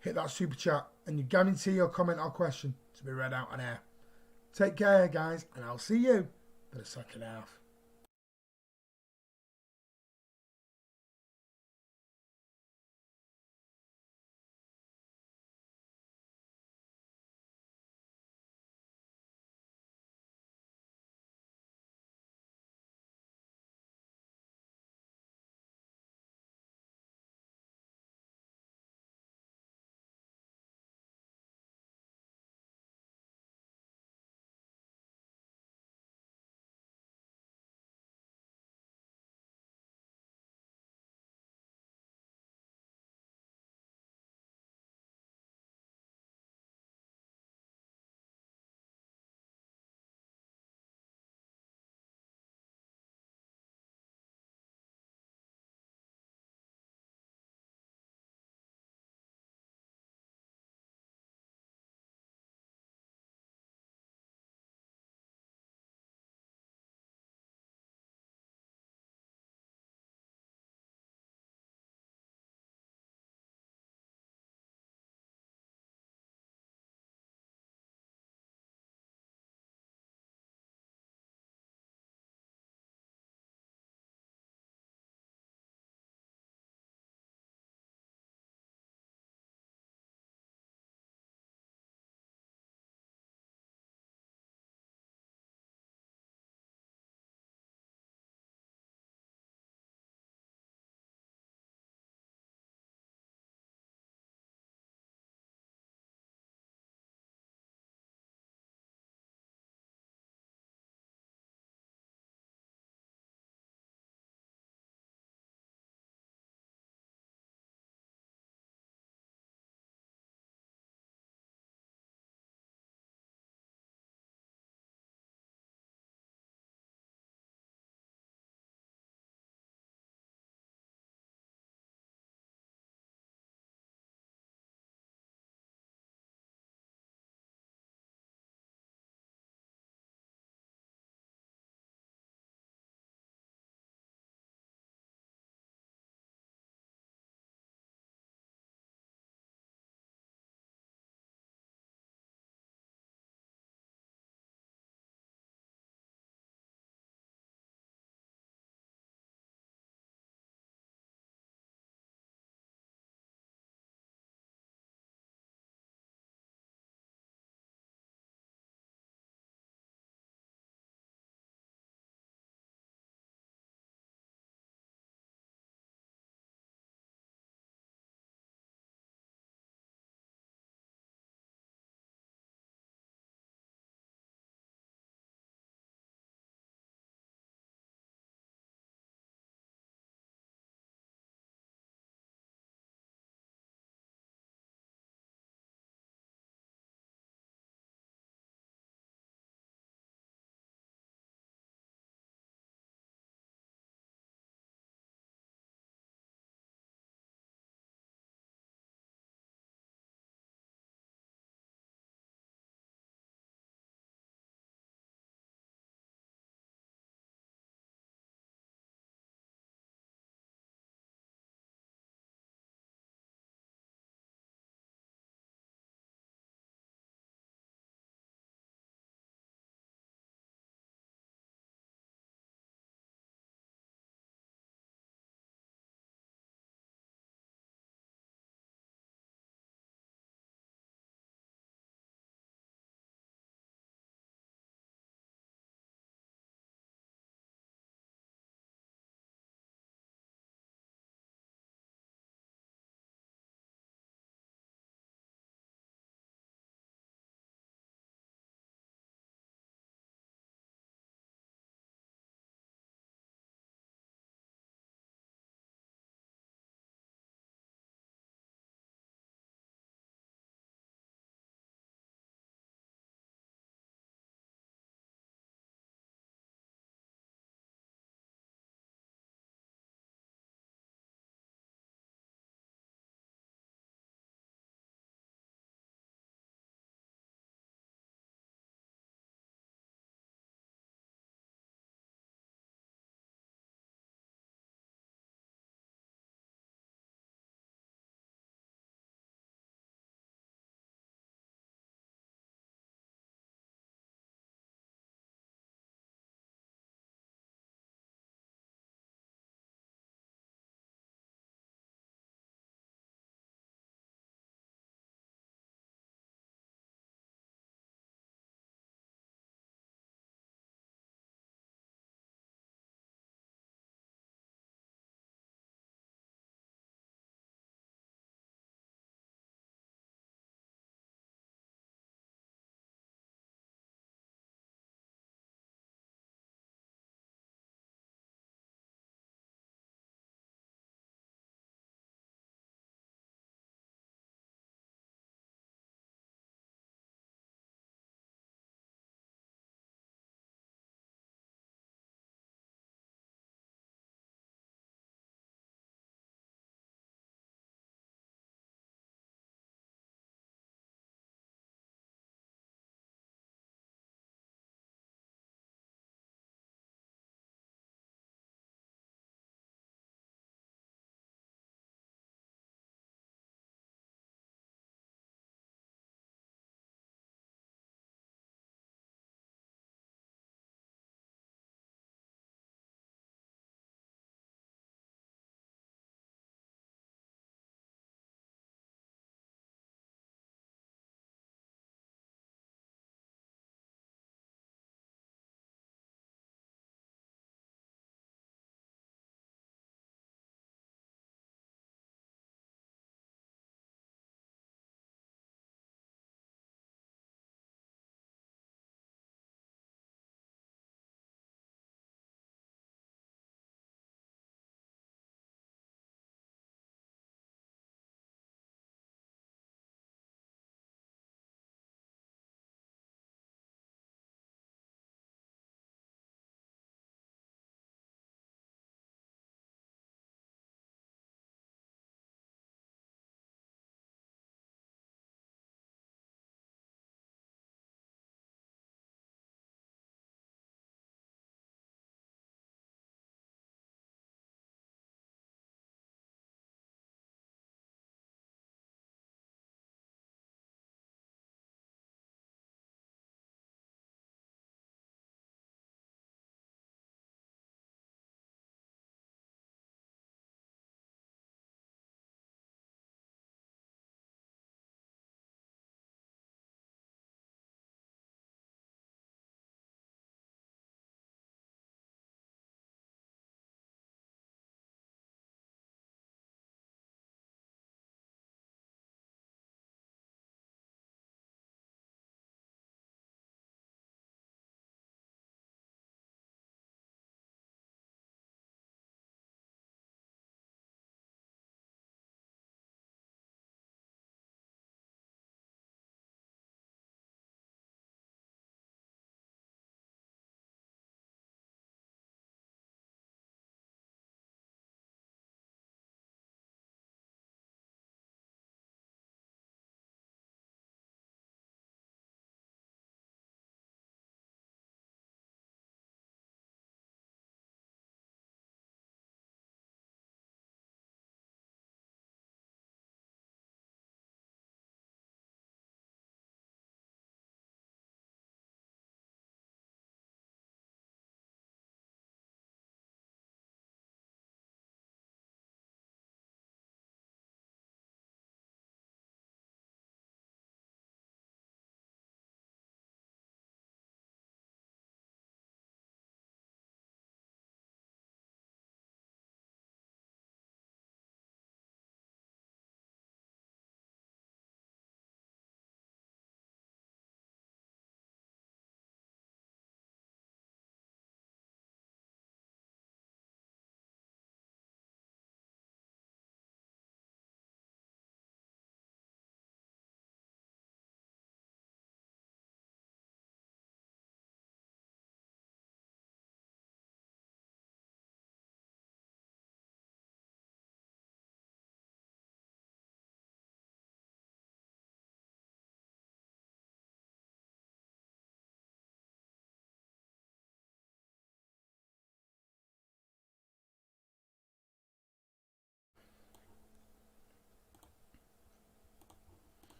Hit that super chat and you guarantee your comment or question to be read out on air. Take care, guys, and I'll see you for the second half.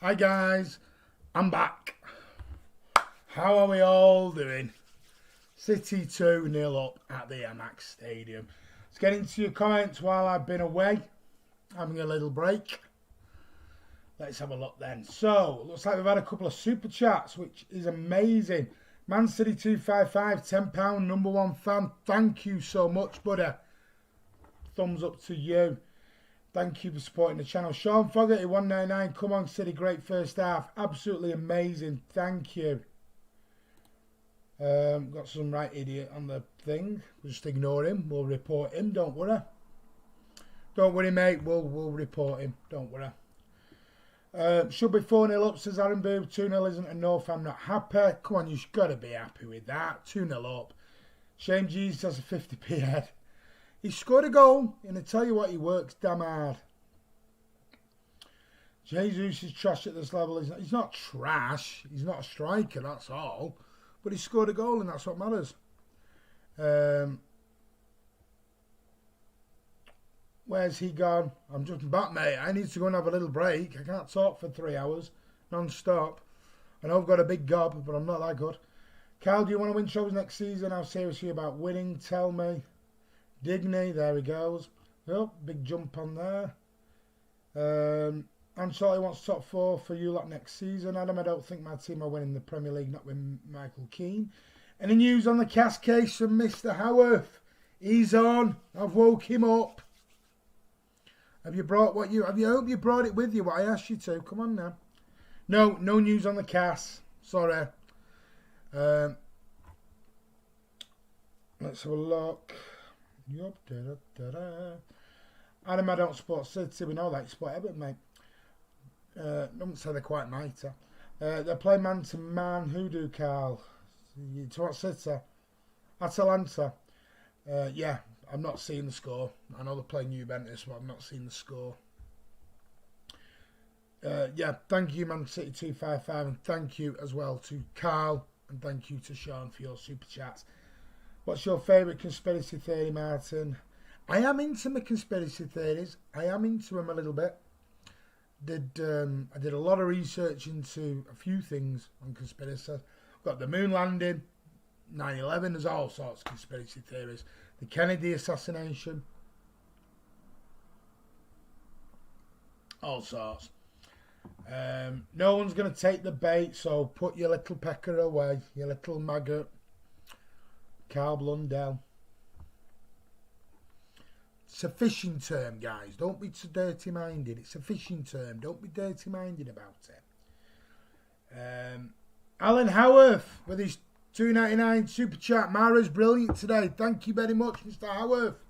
Hi guys, I'm back. How are we all doing? City 2-0 up at the MCFC Stadium. Let's get into your comments while I've been away, having a little break. Let's have a look then. So, looks like we've had a couple of super chats, which is amazing. Man City 255, £10, number one fan. Thank you so much, buddy. Thumbs up to you. Thank you for supporting the channel. Sean Fogarty 199. Come on, City. Great first half. Absolutely amazing. Thank you. Got some right idiot on the thing. We'll just ignore him. We'll report him. Don't worry. Don't worry, mate. We'll report him. Don't worry. Should be 4-0 up, says Aaron Boob. 2-0 isn't enough. I'm not happy. Come on, you've got to be happy with that. 2-0 up. Shane Jesus has a 50p head. He scored a goal, and I tell you what, he works damn hard. Jesus is trash at this level. He's not trash. He's not a striker, that's all. But he scored a goal, and that's what matters. Where's he gone? I'm just back, mate. I need to go and have a little break. I can't talk for 3 hours, non-stop. I know I've got a big gob, but I'm not that good. Carl, do you want to win trophies next season? How serious are you about winning? Tell me. Digney, there he goes. Oh, big jump on there. Ancelotti wants top 4 for you lot next season. Adam, I don't think my team are winning the Premier League, not with Michael Keane. Any news on the cast case from Mr. Howarth? He's on. I've woke him up. Have you brought what you... I hope you brought it with you, what I asked you to. Come on now. No news on the cast. Sorry. Let's have a look. Yup, Adam, I don't support City. We know that you support Everton, mate. Don't say they're quite mighty. They play man to man. Who do, Carl? To what City? Atalanta. Yeah, I'm not seeing the score. I know they're playing Juventus, but I'm not seeing the score. Yeah, thank you, Man City 255, and thank you as well to Carl, and thank you to Sean for your super chats. What's your favourite conspiracy theory, Martin? I am into my conspiracy theories. I am into them a little bit. I did a lot of research into a few things on conspiracy. I've got the moon landing, 9/11. There's all sorts of conspiracy theories. The Kennedy assassination, all sorts. No one's going to take the bait, so put your little pecker away, your little maggot. Carl Blundell. It's a fishing term, guys. Don't be too dirty-minded. It's a fishing term. Don't be dirty-minded about it. Alan Howarth with his $2.99 super chat. Mara's brilliant today. Thank you very much, Mr. Howarth.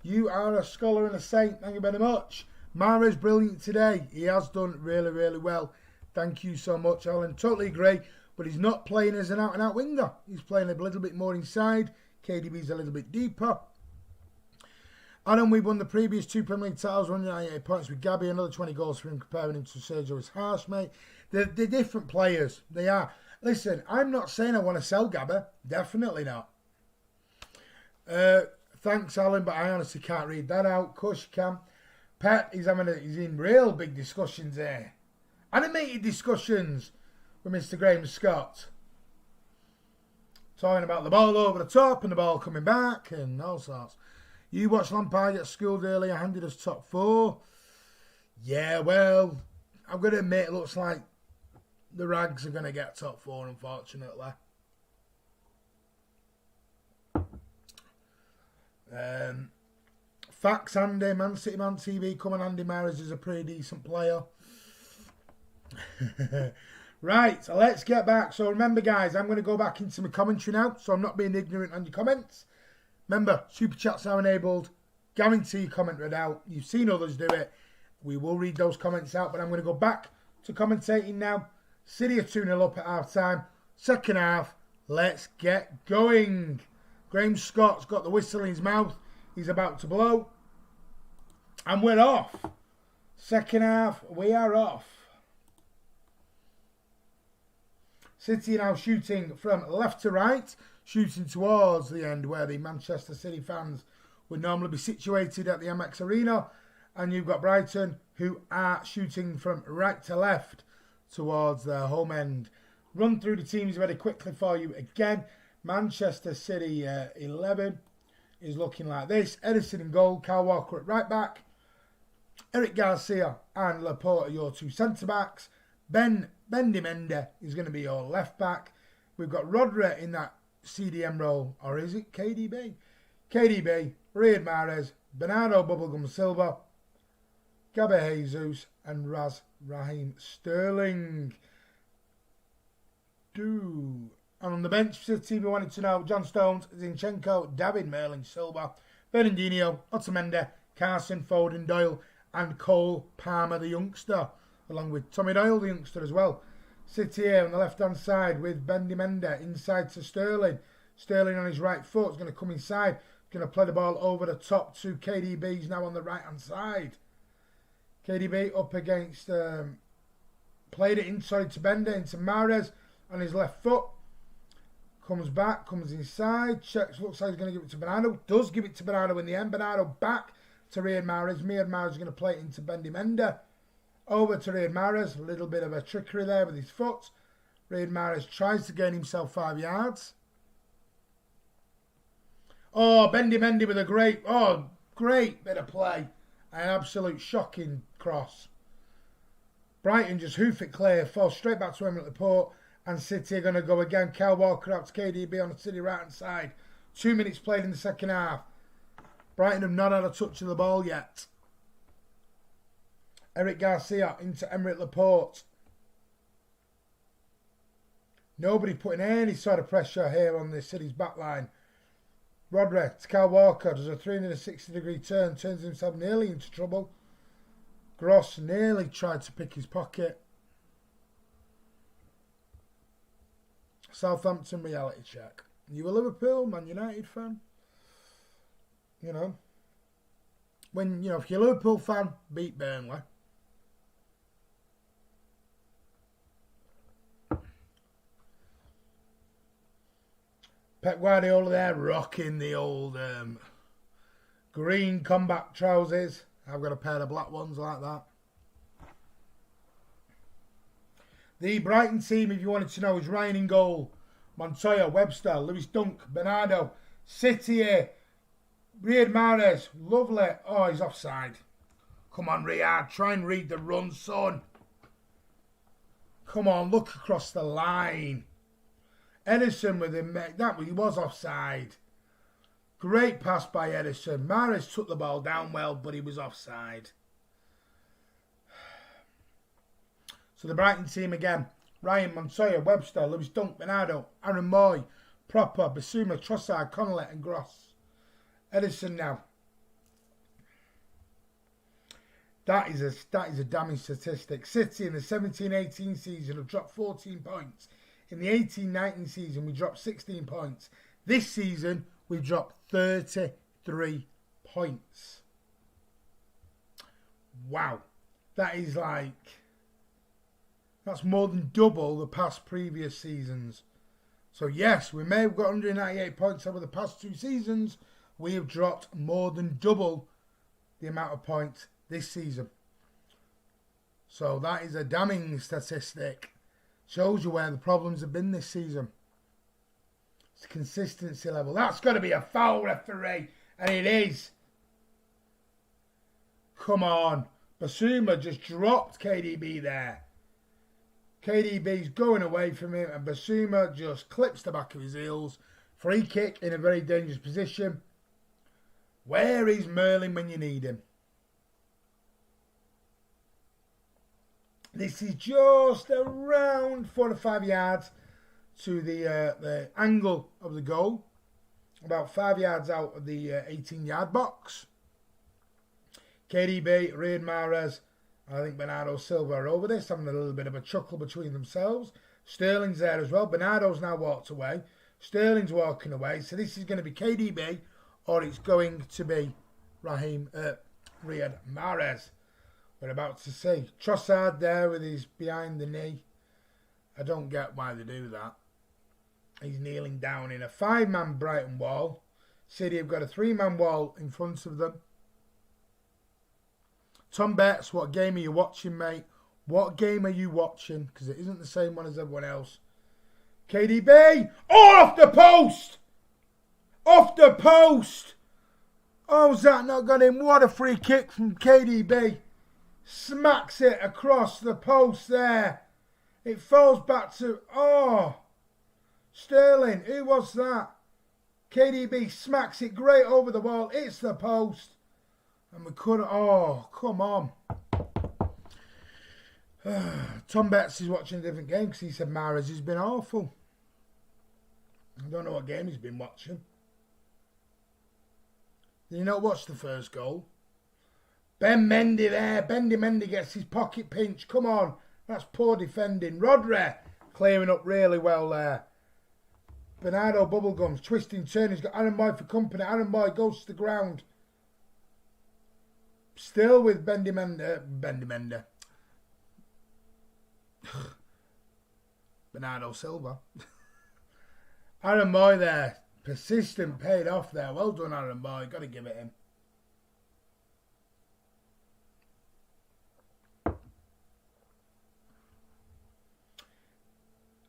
You are a scholar and a saint. Thank you very much. Mara's brilliant today. He has done really, really well. Thank you so much, Alan. Totally agree. But he's not playing as an out-and-out winger. He's playing a little bit more inside. KDB's a little bit deeper. Adam, we won the previous 2 Premier League titles, 198 points with Gabby. Another 20 goals for him. Comparing him to Sergio is harsh, mate. They're different players. They are. Listen, I'm not saying I want to sell Gabby. Definitely not. Thanks, Alan, but I honestly can't read that out. Kush can. Pet, he's in real big discussions there. Animated discussions with Mr. Graham Scott. Talking about the ball over the top and the ball coming back and all sorts. You watched Lampard get schooled earlier, handed us top 4. Yeah, well, I'm going to admit it looks like the Rags are going to get top 4, unfortunately. Facts, Andy, Man City Man TV, come on, Andy Maris is a pretty decent player. Right, so let's get back. So remember, guys, I'm going to go back into my commentary now, so I'm not being ignorant on your comments. Remember, super chats are enabled. Guarantee your comment read out. You've seen others do it. We will read those comments out, but I'm going to go back to commentating now. City are 2-0 up at half time. Second half, let's get going. Graham Scott's got the whistle in his mouth. He's about to blow. And we're off. Second half, we are off. City now shooting from left to right, shooting towards the end where the Manchester City fans would normally be situated at the MX Arena. And you've got Brighton who are shooting from right to left. towards their home end. Run through the teams very quickly for you again. Manchester City 11 is looking like this. Edison in goal, Kyle Walker at right back. Eric Garcia and Laporte are your two centre-backs. Bendy Mendy is going to be your left-back. We've got Rodri in that CDM role, or is it KDB? KDB, Riyad Mahrez, Bernardo Bubblegum Silva, Gabriel Jesus, and Raheem Sterling. And on the bench for the team, we wanted to know John Stones, Zinchenko, David Merlin Silva, Fernandinho, Otamendi, Carson, Foden, Doyle, and Cole Palmer, the youngster, along with Tommy Doyle, the youngster as well. City here on the left-hand side with Bendy Mendy inside to Sterling. Sterling on his right foot is going to come inside. Going to play the ball over the top to KDB. He's now on the right-hand side. KDB up against... played it inside to Bendy, into Mahrez on his left foot. Comes back, comes inside. Checks, looks like he's going to give it to Bernardo. Does give it to Bernardo in the end. Bernardo back to Riyad Mahrez. Riyad Mahrez is going to play it into Bendy Mendy. Over to Riyad Mahrez. A little bit of a trickery there with his foot. Riyad Mahrez tries to gain himself 5 yards. Oh, Bendy Mendy with a great bit of play. An absolute shocking cross. Brighton just hoof it clear. Falls straight back to Emirates Laporte. And City are going to go again. Kyle Walker out to KDB on the City right-hand side. 2 minutes played in the second half. Brighton have not had a touch of the ball yet. Eric Garcia into Emirates Laporte. Nobody putting any sort of pressure here on the City's backline. Rodri to Kyle Walker does a 360-degree turn. Turns himself nearly into trouble. Gross nearly tried to pick his pocket. Southampton reality check. You a Liverpool, Man United fan? You know. If you're a Liverpool fan, beat Burnley. Pep Guardiola there rocking the old green combat trousers. I've got a pair of black ones like that. The Brighton team, if you wanted to know, is Ryan in goal. Montoya, Webster, Lewis Dunk, Bernardo, City here. Riyad Mahrez, lovely. Oh, he's offside. Come on, Riyad, try and read the run, son. Come on, look across the line. Edison with him, he was offside. Great pass by Edison. Mahrez took the ball down well, but he was offside. So the Brighton team again. Ryan, Montoya, Webster, Lewis Dunk, Bernardo, Aaron Moy, Proper, Basuma, Trossard, Connolly and Gross. Edison now. That is a damning statistic. City in the 17-18 season have dropped 14 points. In the 18-19 season, we dropped 16 points. This season, we've dropped 33 points. Wow. That's more than double the past previous seasons. So yes, we may have got 198 points over the past 2 seasons. We have dropped more than double the amount of points this season. So that is a damning statistic. Shows you where the problems have been this season. It's the consistency level. That's got to be a foul, referee. And it is. Come on. Basuma just dropped KDB there. KDB's going away from him. And Basuma just clips the back of his heels. Free kick in a very dangerous position. Where is Merlin when you need him? This is just around 4 to 5 yards to the angle of the goal. About 5 yards out of the 18-yard box. KDB, Riyad Mahrez, I think Bernardo Silva are over this, having a little bit of a chuckle between themselves. Sterling's there as well. Bernardo's now walked away. Sterling's walking away. So this is going to be KDB or it's going to be Riyad Mahrez. We're about to see. Trossard there with his behind the knee. I don't get why they do that. He's kneeling down in a 5-man Brighton wall. City have got a 3-man wall in front of them. Tom Betts, what game are you watching, mate? What game are you watching? Because it isn't the same one as everyone else. KDB. Oh, off the post. Off the post. How's that not got in? What a free kick from KDB. Smacks it across the post there. It falls back to... Oh. Sterling. Who was that? KDB smacks it great over the wall. It's the post. And we could... Oh, come on. Tom Betts is watching a different game because he said Mahrez has been awful. I don't know what game he's been watching. Did you not watch the first goal? Ben Mendy there. Ben Mendy gets his pocket pinch. Come on. That's poor defending. Rodri clearing up really well there. Bernardo Bubblegums twisting, turning. He's got Aaron Boy for company. Aaron Boy goes to the ground. Still with Bendy Mender. Bernardo Silva. Aaron Boy there. Persistent, paid off there. Well done, Aaron Boy. Got to give it him.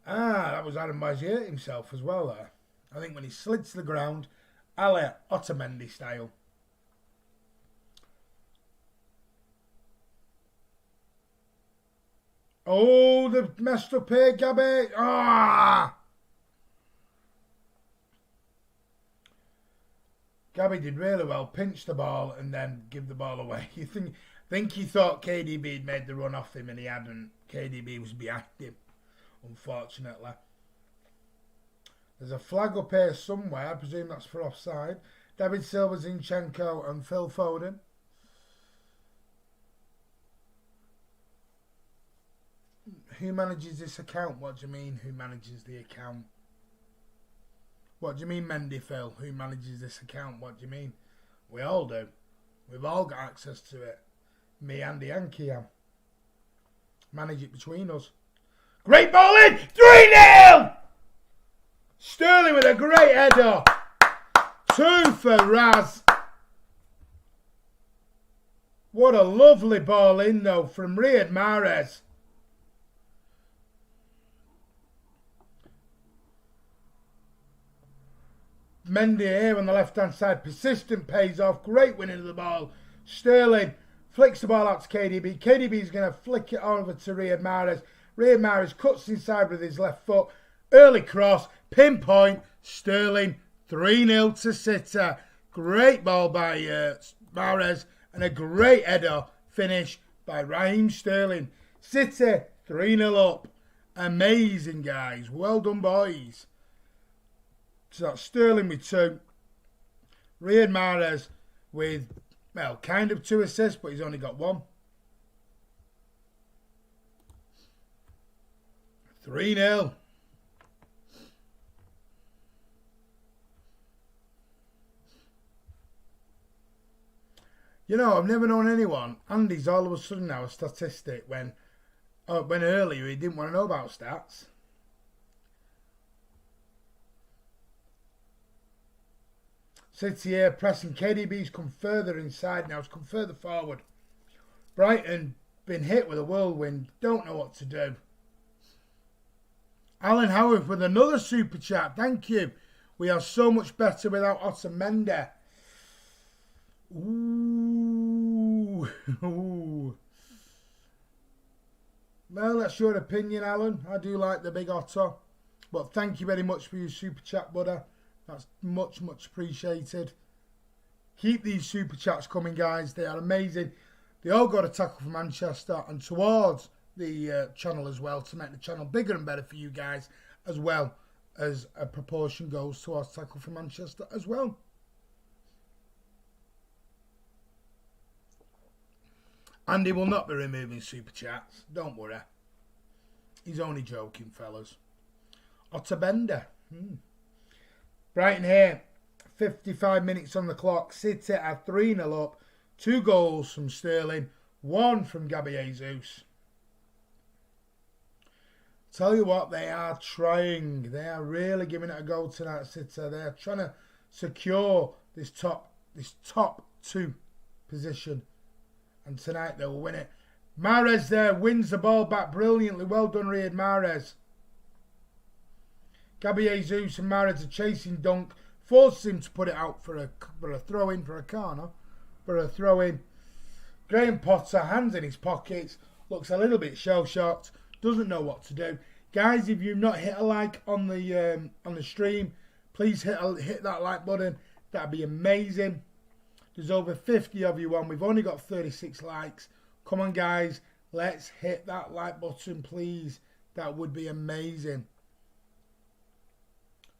That was Aaron Boy. He hurt himself as well there. I think when he slid to the ground, Ale Otamendi style. Oh, the messed up here, Gabby. Gabby did really well. Pinch the ball and then give the ball away. You think he thought KDB had made the run off him and he hadn't. KDB was behind him, unfortunately. There's a flag up here somewhere. I presume that's for offside. David Silva, Zinchenko and Phil Foden. Who manages this account? What do you mean, who manages the account? What do you mean, Mendy Phil? Who manages this account? What do you mean? We all do. We've all got access to it. Me, Andy and Kiam. Manage it between us. Great ball in! 3-0! Sterling with a great header. 2 for Raz. What a lovely ball in though from Riyad Mahrez. Mendy here on the left-hand side. Persistent pays off. Great winning of the ball. Sterling flicks the ball out to KDB. KDB's going to flick it over to Riyad Mahrez. Riyad Mahrez cuts inside with his left foot. Early cross. Pinpoint. Sterling 3-0 to City. Great ball by Mahrez. And a great header finish by Raheem Sterling. City 3-0 up. Amazing, guys. Well done, boys. So that's Sterling with 2. Riyad Mahrez with, well, kind of 2 assists, but he's only got 1. 3-0. You know, I've never known anyone. Andy's all of a sudden now a statistic when earlier he didn't want to know about stats. City here pressing. KDB's come further inside now. It's come further forward. Brighton been hit with a whirlwind. Don't know what to do. Alan Howard with another super chat. Thank you. We are so much better without Otamendi. Ooh. Well, that's your opinion, Alan. I do like the big Otto. But thank you very much for your super chat, buddy. That's much, much appreciated. Keep these super chats coming, guys. They are amazing. They all got a tackle for Manchester and towards the channel as well to make the channel bigger and better for you guys, as well as a proportion goes towards tackle for Manchester as well. Andy will not be removing super chats. Don't worry. He's only joking, fellas. Otamendi. Brighton here. 55 minutes on the clock. City are 3-0 up. 2 goals from Sterling. 1 from Gabby Jesus. Tell you what, they are trying. They are really giving it a go tonight, City. They are trying to secure this top 2 position. And tonight they will win it. Mahrez there wins the ball back brilliantly. Well done, Riyad Mahrez. Gabby Jesus and Mahrez a chasing dunk. Forces him to put it out for a throw-in, for a corner. For a throw-in. Graham Potter, hands in his pockets. Looks a little bit shell-shocked. Doesn't know what to do. Guys, if you've not hit a like on the stream, please hit that like button. That'd be amazing. There's over 50 of you on. We've only got 36 likes. Come on, guys. Let's hit that like button, please. That would be amazing.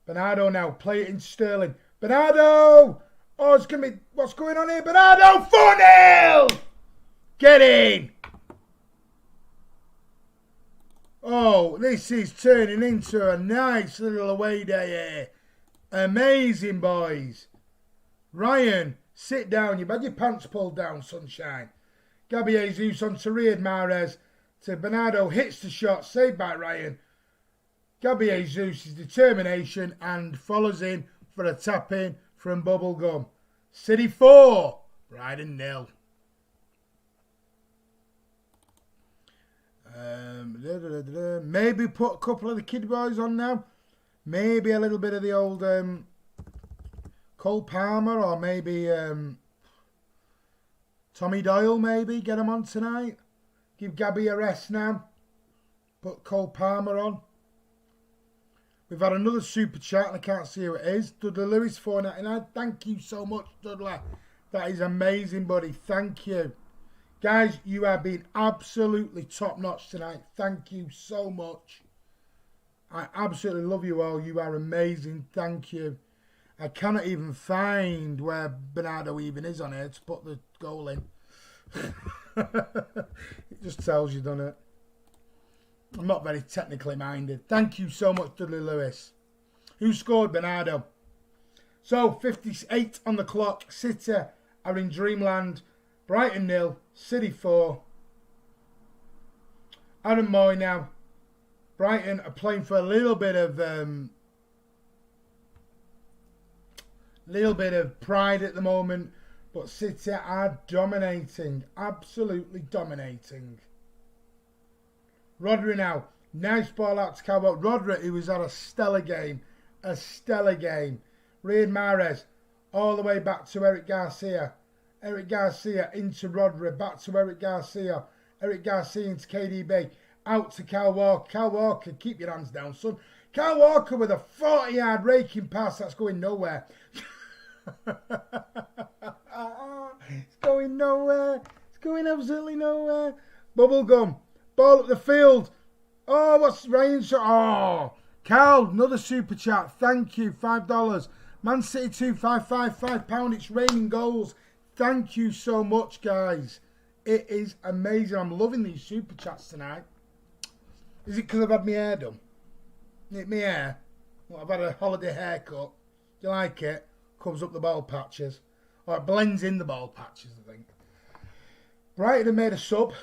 Bernardo now. Play it in Sterling. Bernardo! Oh, it's going to be... What's going on here? Bernardo! 4-0! Get in! Oh, this is turning into a nice little away day here. Amazing, boys. Ryan, sit down. You've had your pants pulled down, sunshine. Gabby Jesus on to Riyad Mahrez. To Bernardo, hits the shot. Saved by Ryan. Gabby Jesus' determination and follows in for a tap-in from Bubblegum. City 4. Brighton 0. Maybe put a couple of the kid boys on now. Maybe a little bit of the old Cole Palmer, or maybe Tommy Doyle, maybe. Get him on tonight. Give Gabby a rest now. Put Cole Palmer on. We've had another super chat and I can't see who it is. Dudley Lewis 4.99. Thank you so much, Dudley. That is amazing, buddy. Thank you. Guys, you have been absolutely top-notch tonight. Thank you so much. I absolutely love you all. You are amazing. Thank you. I cannot even find where Bernardo even is on here to put the goal in. It just tells you, doesn't it? I'm not very technically minded. Thank you so much, Dudley Lewis. Who scored? Bernardo. So, 58 on the clock. City are in dreamland. Brighton 0, City 4. Aaron Moy now. Brighton are playing for a little bit of pride at the moment, but City are dominating, absolutely dominating. Rodri now, nice ball out to Calvert. Rodri, who was at a stellar game, Riyad Mahrez, all the way back to Eric Garcia. Eric Garcia into Rodri, back to Eric Garcia. Eric Garcia into KDB, out to Kyle Walker. Kyle Walker, keep your hands down, son. Kyle Walker with a 40-yard raking pass that's going nowhere. It's going nowhere. It's going absolutely nowhere. Bubblegum, ball up the field. Oh, what's Ryan? Oh, Cal, another super chat. Thank you, $5. Man City 2, £5. It's raining goals. Thank you so much, guys. It is amazing. I'm loving these super chats tonight. Is it because I've had my hair done? My hair? Well, I've had a holiday haircut. Do you like it? Covers up the bald patches. Or it blends in the bald patches, I think. Brighton have made a sub.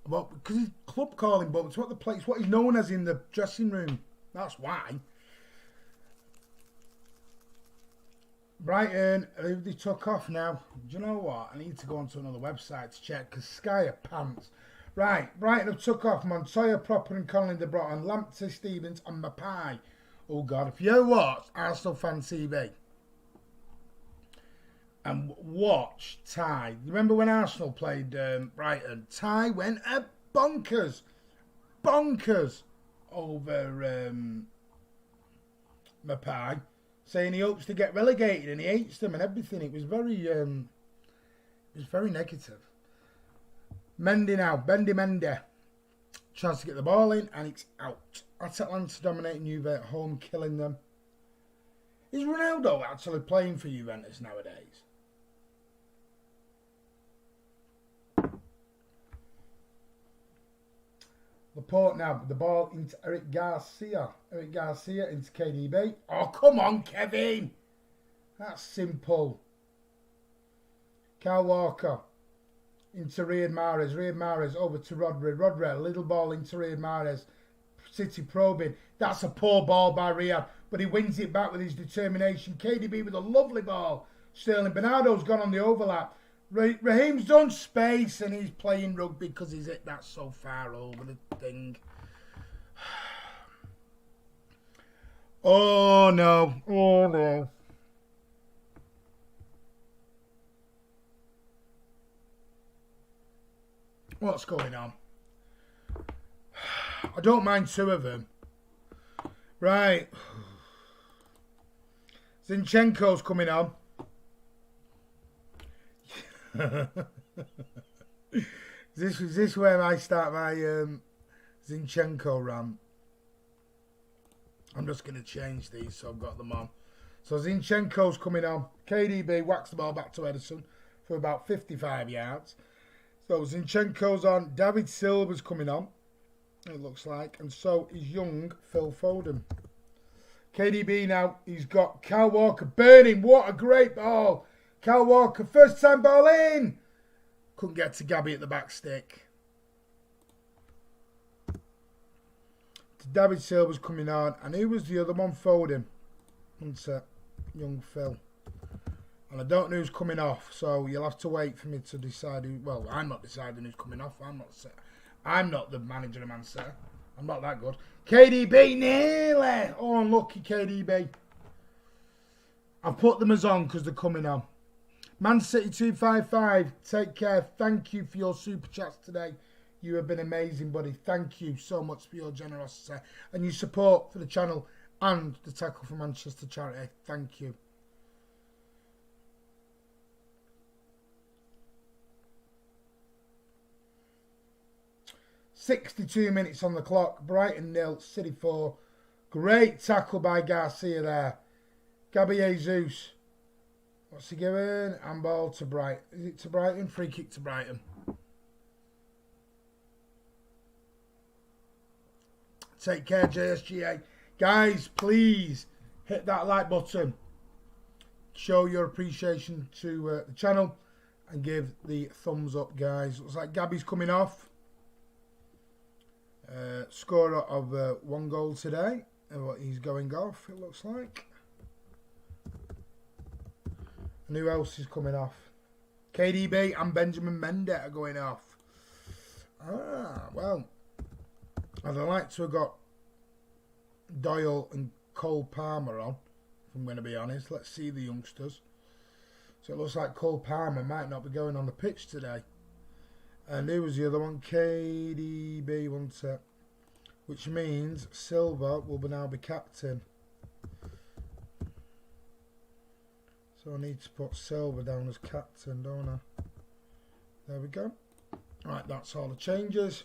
Well, because he's club calling, but it's what the place, what he's known as in the dressing room. That's why. Brighton, they took off now. Do you know what? I need to go onto another website to check because Sky are pants. Right, Brighton have took off. Montoya, Proper and Connolly they brought on Lamptey, Stevens and Mapai. Oh God, if you watch Arsenal Fan TV and watch Ty. Remember when Arsenal played Brighton? Ty went bonkers over Mapai, saying he hopes to get relegated and he hates them and everything. It was very negative. Mendy now, Mendy. Chance to get the ball in and it's out. Atalanta dominating Juve at home, killing them. Is Ronaldo actually playing for Juventus nowadays? Laporte now, the ball into Eric Garcia. Eric Garcia into KDB. Oh, come on, Kevin. That's simple. Kyle Walker into Riyad Mahrez. Riyad Mahrez over to Rodri. Rodri, a little ball into Riyad Mahrez. City probing. That's a poor ball by Riyad. but he wins it back with his determination. KDB with a lovely ball. Sterling Bernardo's gone on the overlap. Raheem's done space and he's playing rugby because he's hit that so far over the thing. Oh no. Oh no. What's going on? I don't mind two of them. Right. Zinchenko's coming on. Is this where I start my Zinchenko rant? I'm just going to change these so I've got them on. So Zinchenko's coming on. KDB whacks the ball back to Edison for about 55 yards. So Zinchenko's on. David Silva's coming on, it looks like. And so is young Phil Foden. KDB now, he's got Kyle Walker burning. What a great ball. Kyle Walker, first time ball in. Couldn't get to Gabby at the back stick. David Silva's coming on. And who was the other one? Foden. Young Phil. And I don't know who's coming off. So you'll have to wait for me to decide who. Well, I'm not deciding who's coming off. I'm not the manager of Man City. I'm not that good. KDB nearly. Oh, unlucky KDB. I've put them as on because they're coming on. Man City 255. Take care. Thank you for your super chats today. You have been amazing, buddy. Thank you so much for your generosity and your support for the channel and the Tackle for Manchester charity. Thank you. "62 minutes on the clock. Brighton 0, City 4. Great tackle by Garcia there. Gabby Jesus. What's he giving? Handball to Brighton. Is it to Brighton? Free kick to Brighton. Take care, JSGA. Guys, please hit that like button. Show your appreciation to the channel and give the thumbs up, guys. Looks like Gabby's coming off. Scorer of 1 goal today. And he's going off, it looks like. And who else is coming off? KDB and Benjamin Mendes are going off. Ah, well. I'd like to have got Doyle and Cole Palmer on, if I'm going to be honest. Let's see the youngsters. So it looks like Cole Palmer might not be going on the pitch today. And who was the other one? KDB, wasn't it? Which means Silva will now be captain. So I need to put Silva down as captain, don't I? There we go. Right, that's all the changes.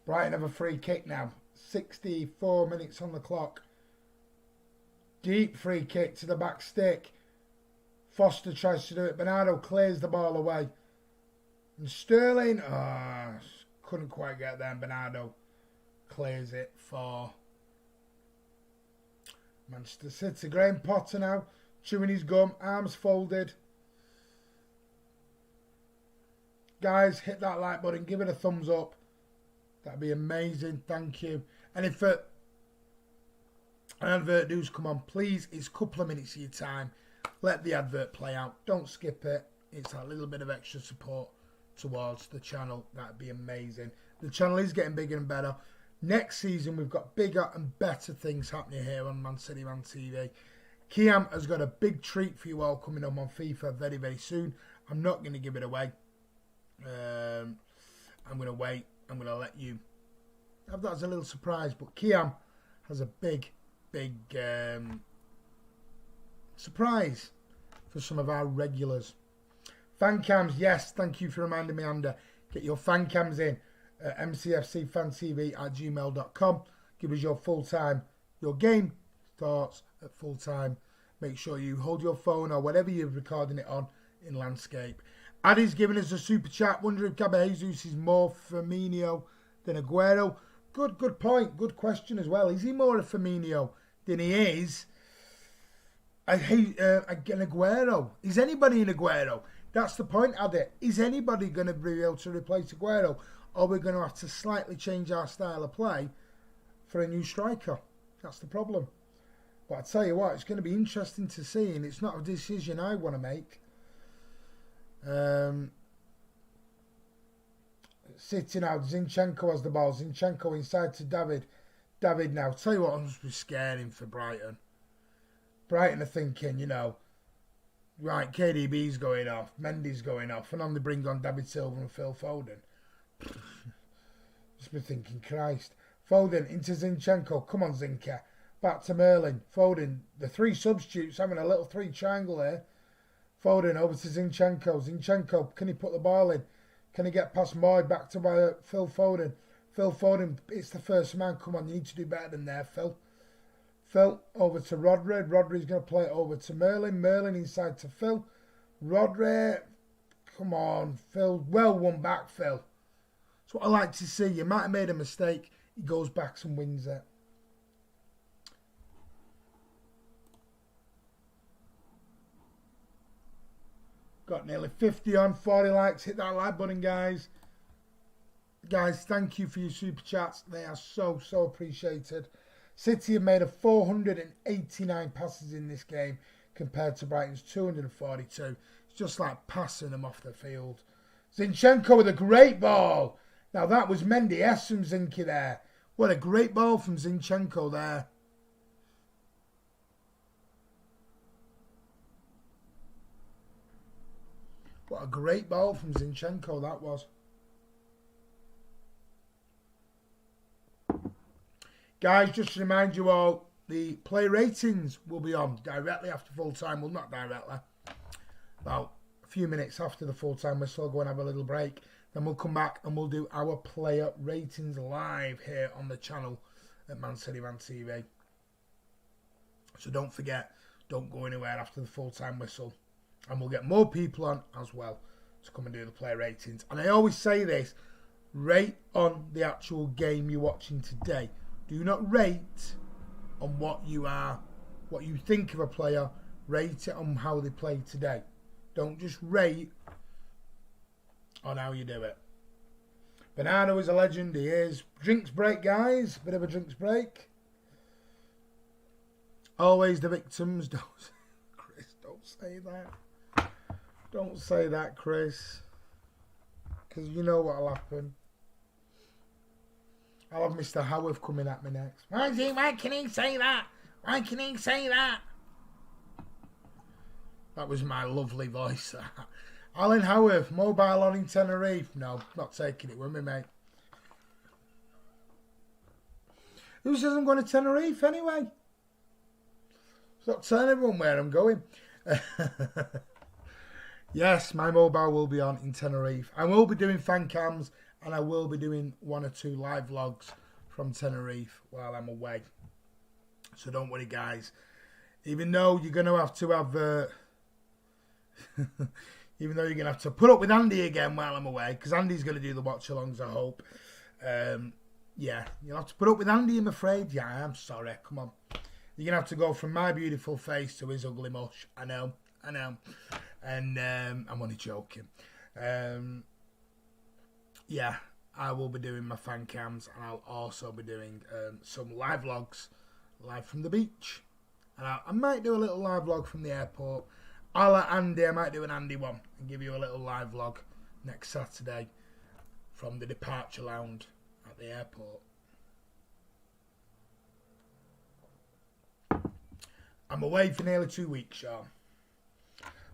Brighton have a free kick now. 64 minutes on the clock. Deep free kick to the back stick. Foster tries to do it. Bernardo clears the ball away. And Sterling, couldn't quite get there. And Bernardo clears it for Manchester City. Graham Potter now chewing his gum, arms folded. Guys, hit that like button, give it a thumbs up. That'd be amazing, thank you. And if an advert does come on, please, it's a couple of minutes of your time. Let the advert play out. Don't skip it. It's a little bit of extra support towards the channel. That'd be amazing. The channel is getting bigger and better. Next season, we've got bigger and better things happening here on Man City Man TV. Kiam has got a big treat for you all coming up on FIFA very, very soon. I'm not going to give it away. I'm going to wait. I'm going to let you have that as a little surprise. But Kiam has a big surprise for some of our regulars. Fan cams, yes, thank you for reminding me, Ander. Get your fan cams in at mcfcfantv@gmail.com. Give us your game thoughts at full time. Make sure you hold your phone or whatever you're recording it on in landscape. Addy's giving us a super chat. Wonder if Gabby Jesus is more Firmino than Aguero. Good point. Good question as well. Is he more a Firmino than he is? I hate Aguero. Is anybody in Aguero? That's the point, Addy. Is anybody going to be able to replace Aguero? Or are we going to have to slightly change our style of play for a new striker? That's the problem. But I tell you what, it's going to be interesting to see, and it's not a decision I want to make. City now, Zinchenko has the ball. Zinchenko inside to David. David now. Tell you what, I'm just scaring for Brighton. Brighton are thinking, you know, right, KDB's going off, Mendy's going off, and then they bring on David Silva and Phil Foden. Just be thinking, Christ. Foden into Zinchenko. Come on, Zinka. Back to Merlin. Foden. The three substitutes having a little three triangle here. Foden over to Zinchenko. Zinchenko, can he put the ball in? Can he get past Moy back to Phil Foden? Phil Foden, it's the first man. Come on, you need to do better than there, Phil. Phil over to Rodri. Rodri's going to play it over to Merlin. Merlin inside to Phil. Rodri, come on, Phil. Well won back, Phil. That's what I like to see. You might have made a mistake. He goes back and wins it. Got nearly 50 on, 40 likes. Hit that like button, guys. Guys, thank you for your super chats. They are so appreciated. City have made 489 passes in this game compared to Brighton's 242. It's just like passing them off the field. Zinchenko with a great ball. Now that was Mendy S from Zinky there. What a great ball from Zinchenko there. What a great ball from Zinchenko that was. Guys, just to remind you all, the play ratings will be on directly after full time. Well, not directly. About a few minutes after the full time whistle, go and have a little break. Then we'll come back and we'll do our player ratings live here on the channel at mcfcfantv. So don't forget, don't go anywhere after the full time whistle. And we'll get more people on as well to come and do the player ratings. And I always say this, rate on the actual game you're watching today. Do not rate on what you think of a player. Rate it on how they play today. Don't just rate on how you do it. Bernardo is a legend. He is. Drinks break, guys. Bit of a drinks break. Always the victims. Chris, don't say that. Don't say that, Chris. Because you know what'll happen. I'll have Mr. Howarth coming at me next. Why can he say that? Why can he say that? That was my lovely voice. Alan Howarth, mobile on in Tenerife. No, not taking it with me, mate. Who says I'm going to Tenerife anyway? Stop telling everyone where I'm going. Yes, my mobile will be on in Tenerife. I will be doing fan cams and I will be doing 1 or 2 live vlogs from Tenerife while I'm away. So don't worry, guys. Even though you're going to have even though you're going to have to put up with Andy again while I'm away, because Andy's going to do the watch-alongs, I hope. Yeah, you'll have to put up with Andy, I'm afraid. Yeah, I'm sorry. Come on. You're going to have to go from my beautiful face to his ugly mush. I know. And I'm only joking. Yeah, I will be doing my fan cams, and I'll also be doing some live vlogs live from the beach. And I might do a little live vlog from the airport. A la Andy, I might do an Andy one and give you a little live vlog next Saturday from the departure lounge at the airport. I'm away for nearly 2 weeks, Sean.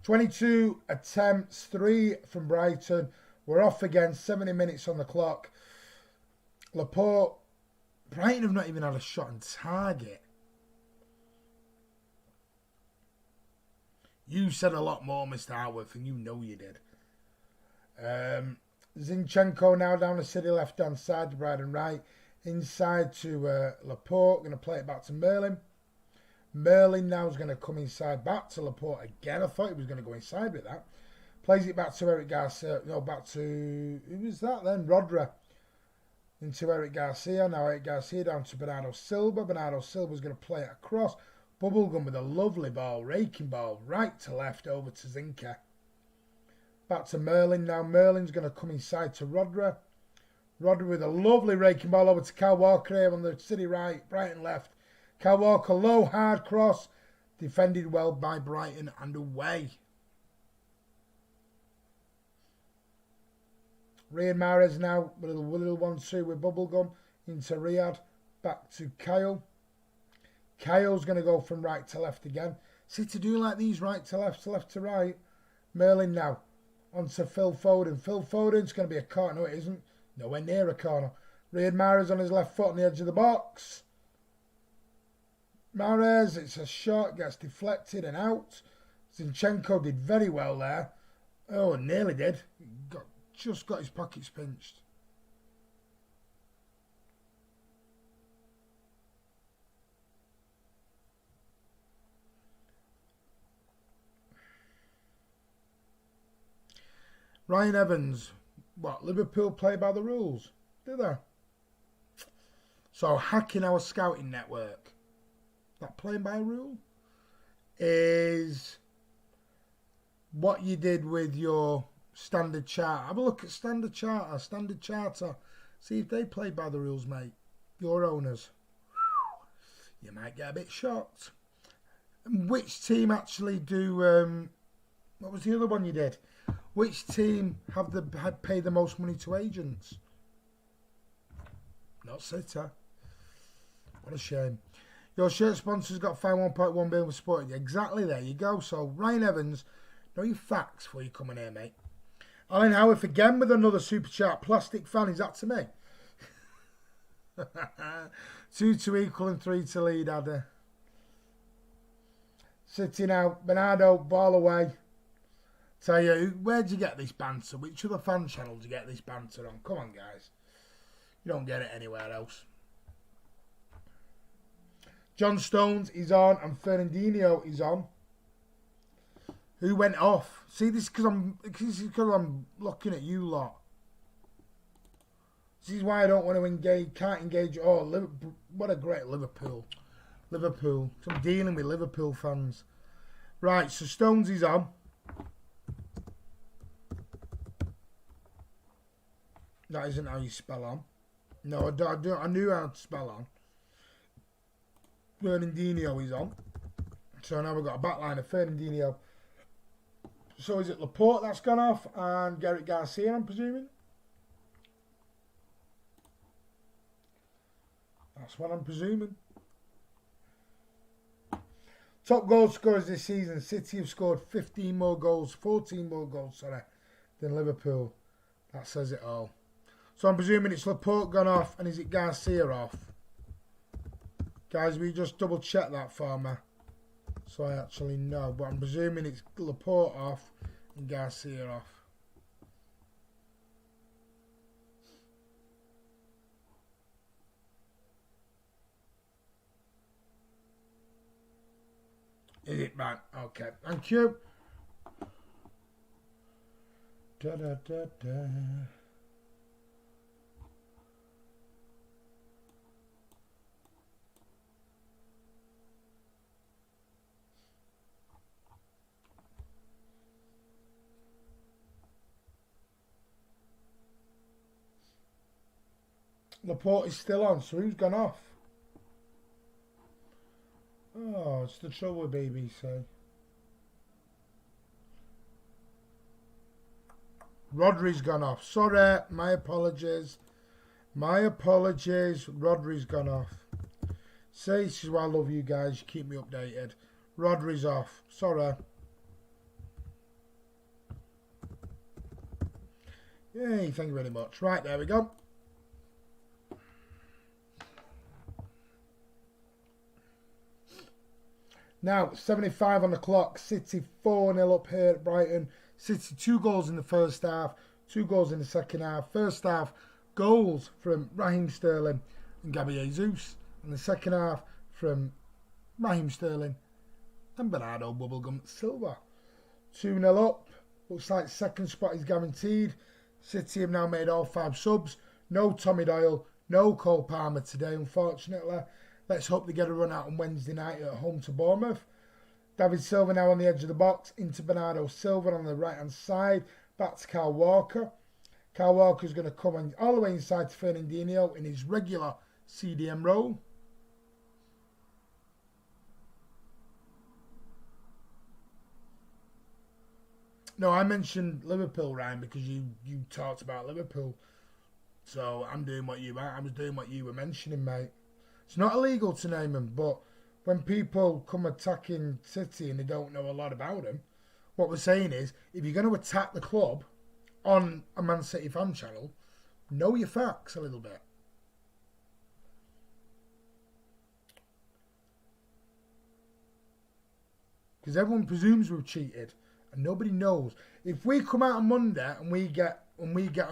22 attempts, 3 from Brighton. We're off again, 70 minutes on the clock. Laporte, Brighton have not even had a shot on target. You said a lot more, Mr. Howarth, and you know you did. Zinchenko now down the City left-hand side to Brighton right. Inside to Laporte. Going to play it back to Merlin. Merlin now is going to come inside back to Laporte again. I thought he was going to go inside with that. Plays it back to Eric Garcia. No, back to... Who was that then? Rodri. Into Eric Garcia. Now Eric Garcia down to Bernardo Silva. Bernardo Silva's going to play it across. Bubblegum with a lovely ball. Raking ball. Right to left over to Zinka. Back to Merlin now. Merlin's going to come inside to Rodri. Rodri with a lovely raking ball over to Kyle Walker here on the City right, Brighton left. Kyle Walker, low, hard cross. Defended well by Brighton and away. Riyad Mahrez now with a little 1-2 with Bubblegum into Riyad. Back to Kyle. Kyle's going to go from right to left again. City do like these right to left to right. Merlin now onto Phil Foden. Phil Foden's going to be a corner. No, it isn't. Nowhere near a corner. Riyad Mahrez on his left foot on the edge of the box. Mahrez, it's a shot, gets deflected and out. Zinchenko did very well there. Oh, nearly did. Just got his pockets pinched. Ryan Evans. What, Liverpool play by the rules? Do they? So hacking our scouting network. That playing by rule is what you did with your standard chart. Have a look at standard charter. See if they play by the rules, mate. Your owners. You might get a bit shocked. And which team actually do? What was the other one you did? Which team had paid the most money to agents? Not City. What a shame. Your shirt sponsor's got fined 1.1 billion for supporting you. Exactly, there you go. So, Ryan Evans, know your facts before you come in here, mate. Alan Howarth again with another super chat. Plastic fan, is that to me? 2 to equal and 3 to lead, Adder. City now. Bernardo, ball away. Tell you, where'd you get this banter? Which other fan channel did you get this banter on? Come on, guys. You don't get it anywhere else. John Stones is on and Fernandinho is on. Who went off? See, this is because I'm looking at you lot. This is why I don't want to engage, can't engage. Oh, Liverpool, what a great Liverpool. So I'm dealing with Liverpool fans. Right, so Stones is on. That isn't how you spell on. No, I knew how to spell on. Fernandinho is on. So now we've got a backline of Fernandinho. So is it Laporte that's gone off and Gareth Garcia, I'm presuming? That's what I'm presuming. Top goal scorers this season. City have scored 14 more goals, than Liverpool. That says it all. So I'm presuming it's Laporte gone off and is it Garcia off? Guys, will you just double check that for me? So I actually know. But I'm presuming it's Laporte off and Garcia off. Is it, man? Okay. Thank you. Da da da da. Laporte is still on, so who's gone off? Oh, it's the trouble with BBC. Rodri's gone off. Sorry, my apologies. Rodri's gone off. See, this is why I love you guys. You keep me updated. Rodri's off. Sorry. Yay, thank you very much. Right, there we go. Now, 75 on the clock. City 4-0 up here at Brighton. City 2 goals in the first half, 2 goals in the second half. First half, goals from Raheem Sterling and Gabby Jesus. And the second half from Raheem Sterling and Bernardo Bubblegum Silva. 2-0 up. Looks like second spot is guaranteed. City have now made all 5 subs. No Tommy Doyle, no Cole Palmer today, unfortunately. Let's hope they get a run out on Wednesday night at home to Bournemouth. David Silva now on the edge of the box. Into Bernardo Silva on the right-hand side. back to Kyle Walker. Kyle Walker's going to come in all the way inside to Fernandinho in his regular CDM role. No, I mentioned Liverpool, Ryan, because you talked about Liverpool. So I'm doing what you I was doing what you were mentioning, mate. It's not illegal to name them, but when people come attacking City and they don't know a lot about them, what we're saying is, if you're going to attack the club on a Man City fan channel, know your facts a little bit. Because everyone presumes we've cheated, and nobody knows. If we come out on Monday and we get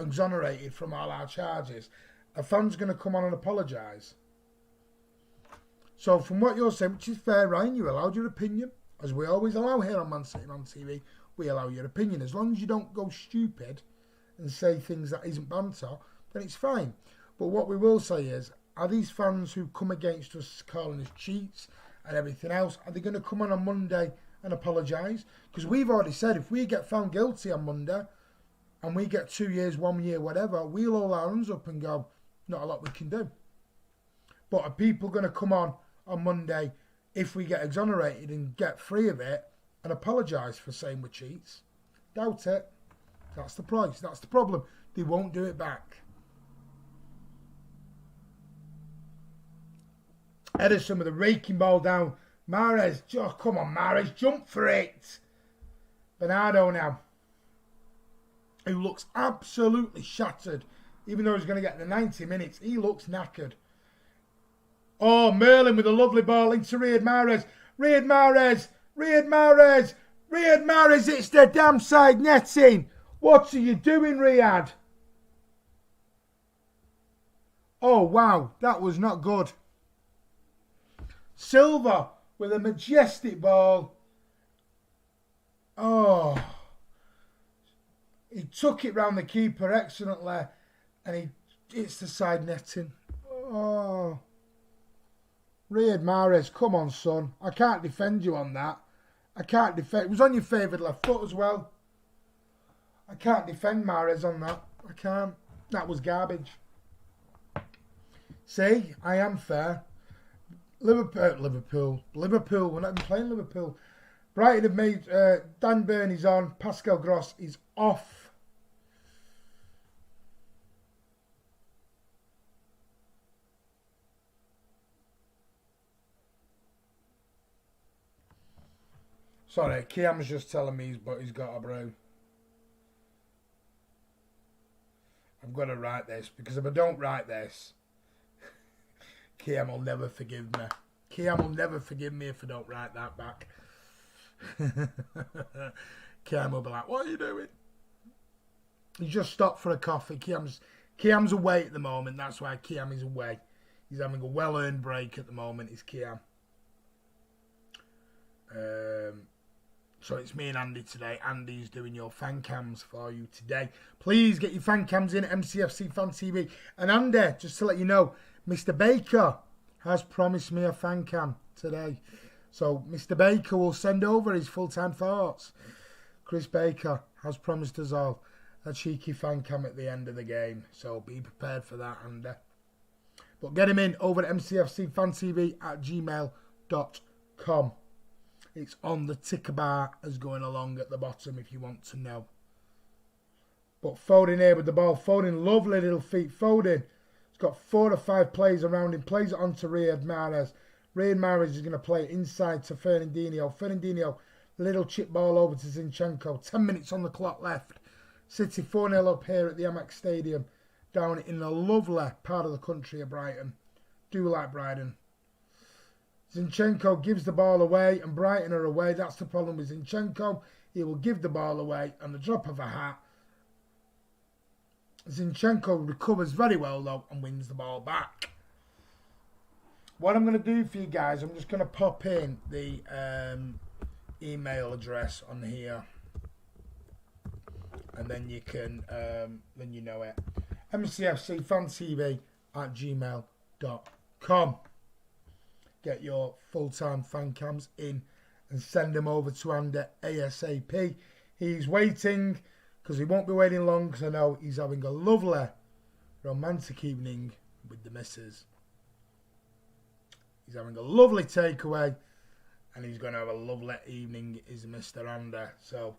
exonerated from all our charges, a fan's going to come on and apologise. So from what you're saying, which is fair, Ryan, you allowed your opinion, as we always allow here on Man City Man TV. We allow your opinion. As long as you don't go stupid and say things that isn't banter, then it's fine. But what we will say is, are these fans who come against us calling us cheats and everything else, are they going to come on Monday and apologise? Because we've already said, if we get found guilty on Monday and we get 2 years, 1 year, whatever, we'll hold our hands up and go, not a lot we can do. But are people going to come on Monday if we get exonerated and get free of it and apologise for saying we're cheats? Doubt it. That's the price. That's the problem. They won't do it back. Ederson with a raking ball down. Mahrez, oh, come on, Mahrez, jump for it. Bernardo now, who looks absolutely shattered. Even though he's going to get the 90 minutes, he looks knackered. Oh, Merlin with a lovely ball into Riyad Mahrez. Riyad Mahrez, Riyad Mahrez, Riyad Mahrez, it's the damn side netting. What are you doing, Riyad? Oh, wow, that was not good. Silva with a majestic ball. Oh, he took it round the keeper excellently, and it's the side netting. Oh, Riyad Mahrez, come on, son. I can't defend you on that. I can't defend. It was on your favoured left foot as well. I can't defend Mahrez on that. I can't. That was garbage. See, I am fair. Liverpool. We're not even playing Liverpool. Brighton have made Dan Burn is on. Pascal Gross is off. Sorry, Kiam's just telling me he's got a brew. I've got to write this, because if I don't write this, Kiam will never forgive me. Kiam will never forgive me if I don't write that back. Kiam will be like, what are you doing? He just stopped for a coffee. Kiam's away at the moment. That's why Kiam is away. He's having a well-earned break at the moment, is Kiam. So it's me and Andy today. Andy's doing your fan cams for you today. Please get your fan cams in at MCFC Fan TV. And Andy, just to let you know, Mr. Baker has promised me a fan cam today. So Mr. Baker will send over his full-time thoughts. Chris Baker has promised us all a cheeky fan cam at the end of the game. So be prepared for that, Andy. But get him in over at mcfcfantv@gmail.com. It's on the ticker bar as going along at the bottom if you want to know. But Foden here with the ball. Foden, lovely little feet. Foden. He's got 4 or 5 players around him. Plays it on to Riyad Mahrez. Riyad Mahrez is going to play it inside to Fernandinho. Fernandinho, little chip ball over to Zinchenko. 10 minutes on the clock left. City 4-0 up here at the Amex Stadium. Down in the lovely part of the country of Brighton. Do like Brighton. Zinchenko gives the ball away, and Brighton are away. That's the problem with Zinchenko. He will give the ball away on the drop of a hat. Zinchenko recovers very well, though, and wins the ball back. What I'm going to do for you guys, I'm just going to pop in the email address on here. And then you can, then you know it. mcfcfantv@gmail.com. Get your full-time fan cams in and send them over to Andy ASAP. He's waiting because he won't be waiting long, because I know he's having a lovely romantic evening with the missus. He's having a lovely takeaway, and he's going to have a lovely evening, is Mr. Andy. So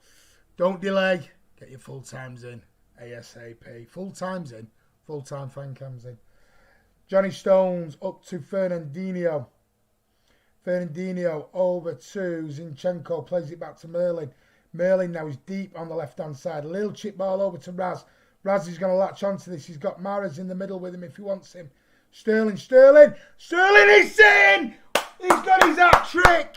don't delay. Get your full times in ASAP. Full times in. Full time fan cams in. Johnny Stones up to Fernandinho. Fernandinho over to Zinchenko. Plays it back to Merlin. Merlin now is deep on the left-hand side. A little chip ball over to Raz. Raz is going to latch onto this. He's got Mahrez in the middle with him if he wants him. Sterling. Sterling is in! He's got his hat-trick!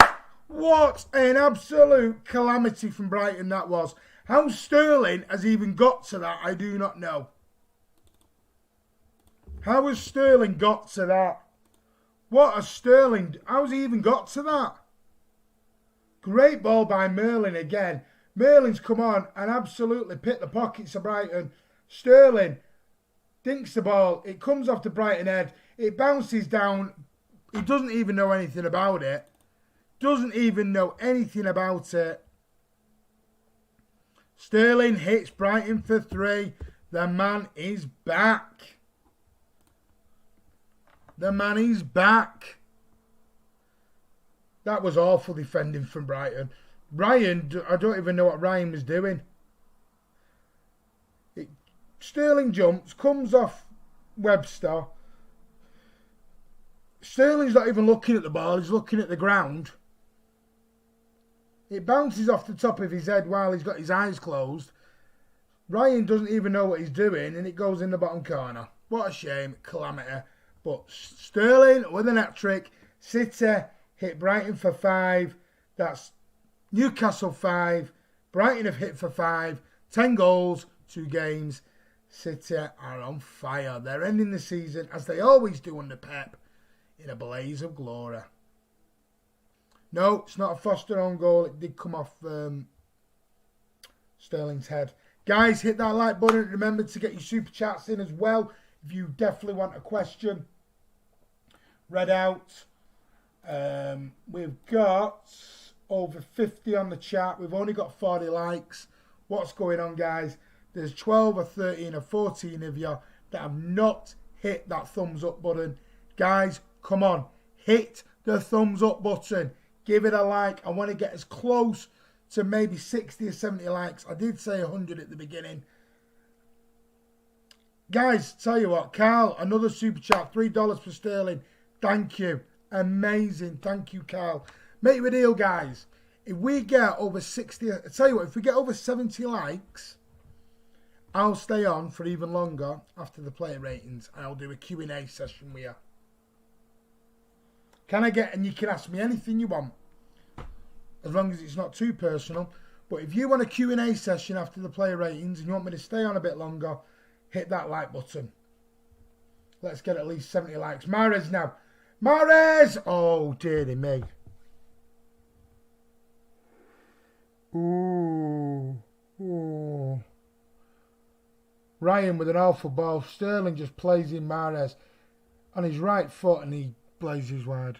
What an absolute calamity from Brighton that was. How Sterling has even got to that, I do not know. How has Sterling got to that? What has Sterling... How's he even got to that? Great ball by Merlin again. Merlin's come on and absolutely picked the pockets of Brighton. Sterling dinks the ball. It comes off the Brighton head. It bounces down. He doesn't even know anything about it. Doesn't even know anything about it. Sterling hits Brighton for 3. The man is back. The man is back. That was awful defending from Brighton. Ryan, I don't even know what Ryan was doing. Sterling jumps, comes off Webster. Sterling's not even looking at the ball, he's looking at the ground. It bounces off the top of his head while he's got his eyes closed. Ryan doesn't even know what he's doing and it goes in the bottom corner. What a shame, calamity. But Sterling with an hat-trick. City hit Brighton for 5. That's Newcastle 5. Brighton have hit for 5. 10 goals, 2 games. City are on fire. They're ending the season, as they always do under Pep, in a blaze of glory. No, it's not a Foster own goal. It did come off Sterling's head. Guys, hit that like button. Remember to get your super chats in as well if you definitely want a question read out. We've got over 50 on the chat. We've only got 40 likes. What's going on, guys? There's 12 or 13 or 14 of you that have not hit that thumbs up button. Guys, come on. Hit the thumbs up button. Give it a like. I want to get as close to maybe 60 or 70 likes. I did say 100 at the beginning. Guys, tell you what. Carl, another super chat. $3 for Sterling. Thank you. Amazing. Thank you, Carl. Make you a deal, guys. If we get over 60... I tell you what, if we get over 70 likes, I'll stay on for even longer after the player ratings and I'll do a Q&A session with you. Can I get... And you can ask me anything you want, as long as it's not too personal. But if you want a Q&A session after the player ratings and you want me to stay on a bit longer, hit that like button. Let's get at least 70 likes. Mahrez now. Mahrez! Oh, dearie me. Ooh. Ooh. Ryan with an awful ball. Sterling just plays in Mahrez on his right foot and he blazes wide.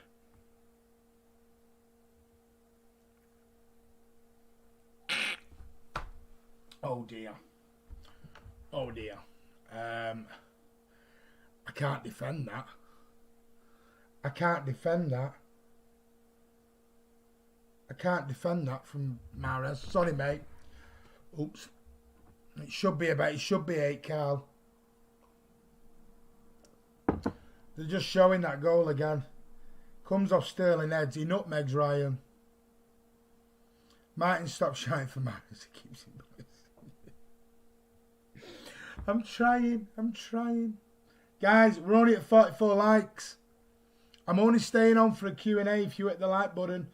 Oh dear. Oh dear. I can't defend that. I can't defend that. I can't defend that from Mahrez. Sorry, mate. Oops. It should be 8, Carl. They're just showing that goal again. Comes off Sterling heads. He nutmegs Ryan. Martin, stop shouting for Mahrez. He keeps him. I'm trying. Guys, we're only at 44 likes. I'm only staying on for a Q&A if you hit the like button.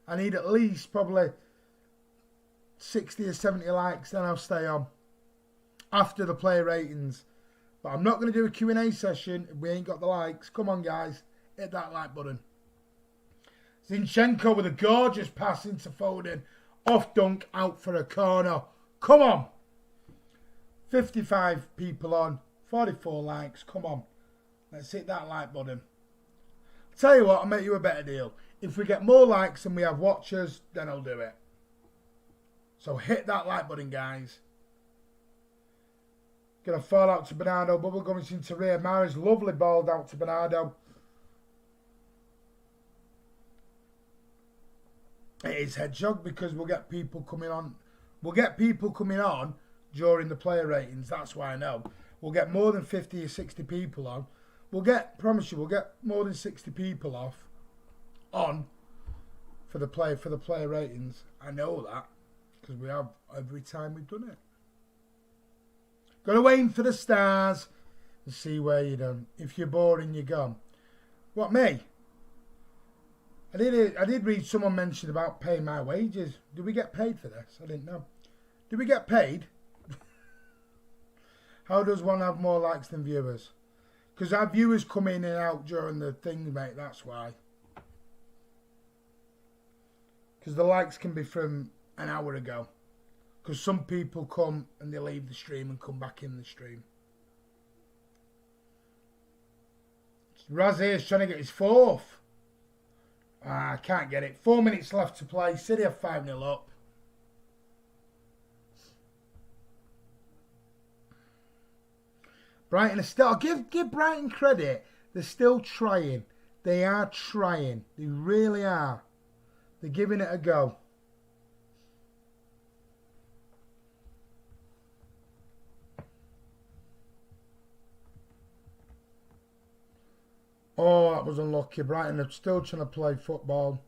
I need at least probably 60 or 70 likes, then I'll stay on after the player ratings. But I'm not going to do a Q&A session if we ain't got the likes. Come on, guys. Hit that like button. Zinchenko with a gorgeous pass into Foden. Off dunk, out for a corner. Come on. 55 people on. 44 likes. Come on. Let's hit that like button. I'll tell you what, I'll make you a better deal. If we get more likes than we have watchers, then I'll do it. So hit that like button, guys. Going to fall out to Bernardo. Bubble going into Riyad Mahrez. Lovely ball down to Bernardo. It is Hedgehog because we'll get people coming on. We'll get people coming on during the player ratings. That's why I know. We'll get more than 50 or 60 people on. We'll get, promise you, we'll get more than 60 people on for the player ratings. I know that because we have every time we've done it. Got to aim for the stars and see where you're done. If you're boring, you're gone. What, me? I did read someone mention about paying my wages. Do we get paid for this? I didn't know. Do we get paid? How does one have more likes than viewers? Because our viewers come in and out during the thing, mate. That's why. Because the likes can be from an hour ago. Because some people come and they leave the stream and come back in the stream. Raz here is trying to get his fourth. I can't get it. 4 minutes left to play. City are 5-0 up. Brighton are still... Give Brighton credit. They're still trying. They are trying. They really are. They're giving it a go. Oh, that was unlucky. Brighton are still trying to play football.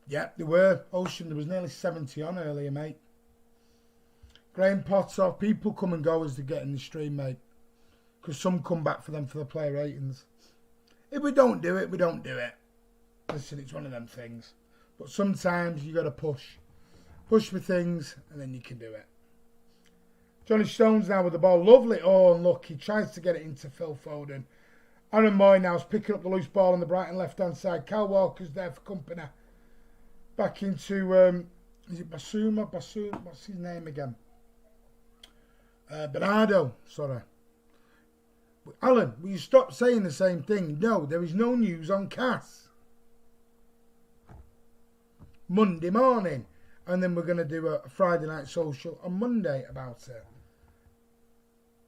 Yeah, they were. Ocean, there was nearly 70 on earlier, mate. Graham Potter, people come and go as they get in the stream, mate. Because some come back for them for the player ratings. If we don't do it, we don't do it. Listen, it's one of them things. But sometimes you got to push. Push for things, and then you can do it. Johnny Stones now with the ball. Lovely. Oh, unlucky. Tries to get it into Phil Foden. Aaron Moy now is picking up the loose ball on the Brighton left-hand side. Kyle Walker's there for company. Back into, is it Basuma? What's his name again? Bernardo, sorry. Alan, will you stop saying the same thing? No, there is no news on Cass. Monday morning. And then we're going to do a Friday night social on Monday about it.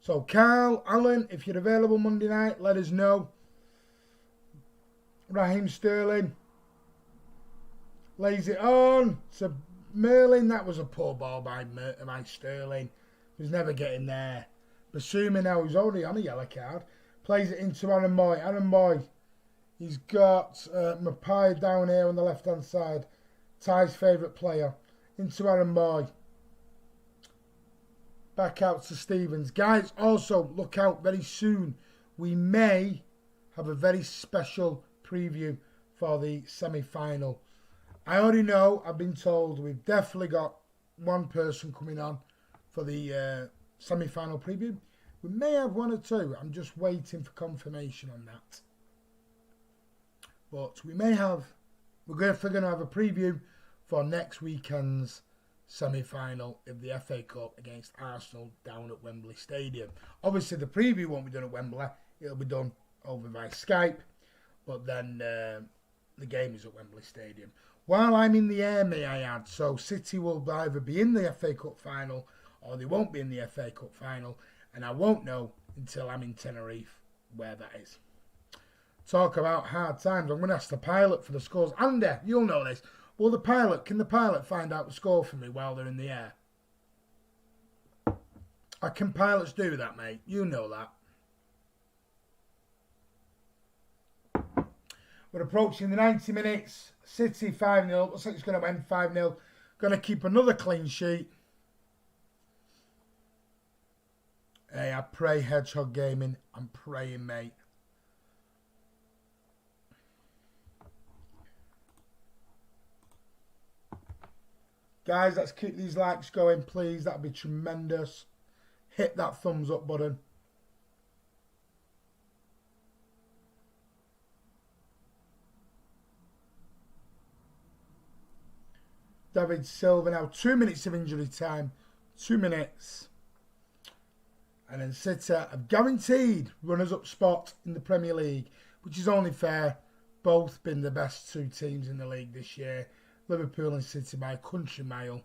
So, Carl, Alan, if you're available Monday night, let us know. Raheem Sterling lays it on. So, Merlin, that was a poor ball by Sterling. He was never getting there. Basuma now, he's already on a yellow card. Plays it into Aaron Moy. Aaron Moy, he's got Mapai down here on the left-hand side. Ty's favourite player. Into Aaron Moy. Back out to Stevens. Guys, also, look out very soon. We may have a very special preview for the semi-final. I already know, I've been told, we've definitely got one person coming on for the semi-final preview. We may have one or two. I'm just waiting for confirmation on that. But we may have, we're going to have a preview for next weekend's semi-final of the FA Cup against Arsenal down at Wembley Stadium. Obviously, the preview won't be done at Wembley. It'll be done over by Skype. But then the game is at Wembley Stadium. While I'm in the air, may I add, so City will either be in the FA Cup final or they won't be in the FA Cup final. And I won't know until I'm in Tenerife where that is. Talk about hard times. I'm going to ask the pilot for the scores. Andy, you'll know this. Can the pilot find out the score for me while they're in the air? Can pilots do that, mate? You know that. We're approaching the 90 minutes. City 5-0. Looks like it's going to end 5-0. Going to keep another clean sheet. Hey, I pray, Hedgehog Gaming. I'm praying, mate. Guys, let's keep these likes going, please. That'd be tremendous. Hit that thumbs up button. David Silva now. 2 minutes of injury time. 2 minutes. And then City have guaranteed runners-up spot in the Premier League, which is only fair. Both been the best two teams in the league this year. Liverpool and City by a country mile.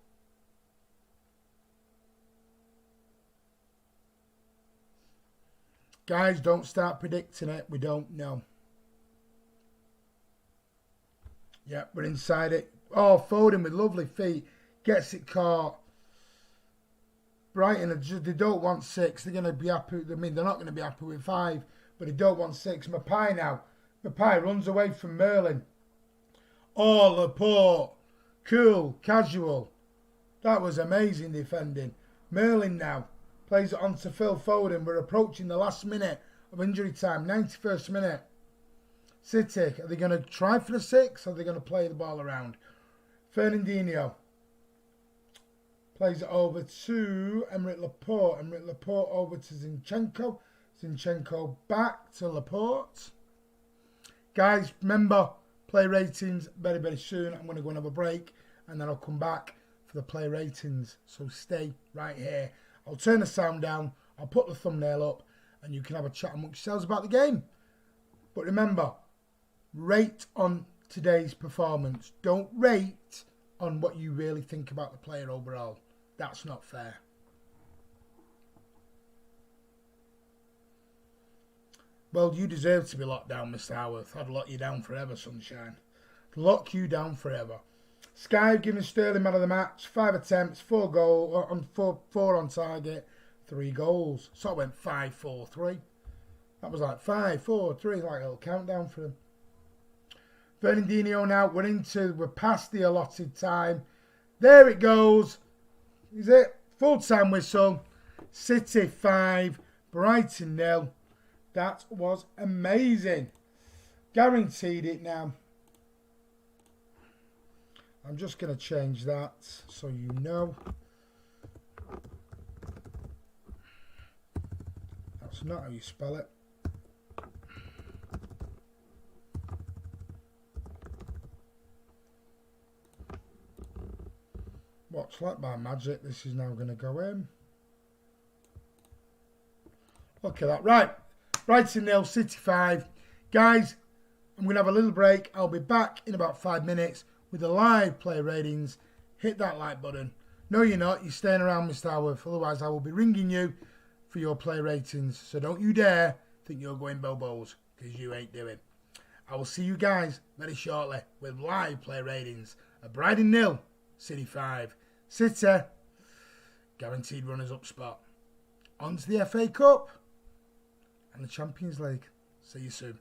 Guys, don't start predicting it. We don't know. Yep, we're inside it. Oh, Foden with lovely feet. Gets it caught. Brighton, they don't want 6. They're going to be happy. I mean, they're not going to be happy with 5. But they don't want 6. Mapai now. Mapai runs away from Merlin. Oh, Laporte. Cool. Casual. That was amazing defending. Merlin now. Plays it on to Phil Foden. We're approaching the last minute of injury time. 91st minute. City, are they going to try for the 6 or are they going to play the ball around? Fernandinho. Plays it over to Emerick Laporte. Emerick Laporte over to Zinchenko. Zinchenko back to Laporte. Guys, remember, play ratings very, very soon. I'm going to go and have a break and then I'll come back for the play ratings. So stay right here. I'll turn the sound down. I'll put the thumbnail up and you can have a chat amongst yourselves about the game. But remember, rate on today's performance. Don't rate on what you really think about the player overall. That's not fair. Well, you deserve to be locked down, Mr. Howarth. I'd lock you down forever, sunshine. Lock you down forever. Sky giving Sterling man of the match. 5 attempts, 4 goals, 4 on target, 3 goals. So it went 5-4-3. That was like 5-4-3, like a little countdown for him. Fernandinho now. We're past the allotted time. There it goes. Is it? Full-time whistle. City 5, Brighton 0. That was amazing. Guaranteed it now. I'm just going to change that so you know. That's not how you spell it. Watch like by magic. This is now going to go in. Look at that. Right. Brighton 0, City 5. Guys, I'm going to have a little break. I'll be back in about 5 minutes with the live play ratings. Hit that like button. No, you're not. You're staying around, Mr. Howarth. Otherwise, I will be ringing you for your play ratings. So don't you dare think you're going Bobos, because you ain't doing. I will see you guys very shortly with live play ratings. At Brighton 0, City 5. City, guaranteed runners-up spot. On to the FA Cup and the Champions League. See you soon.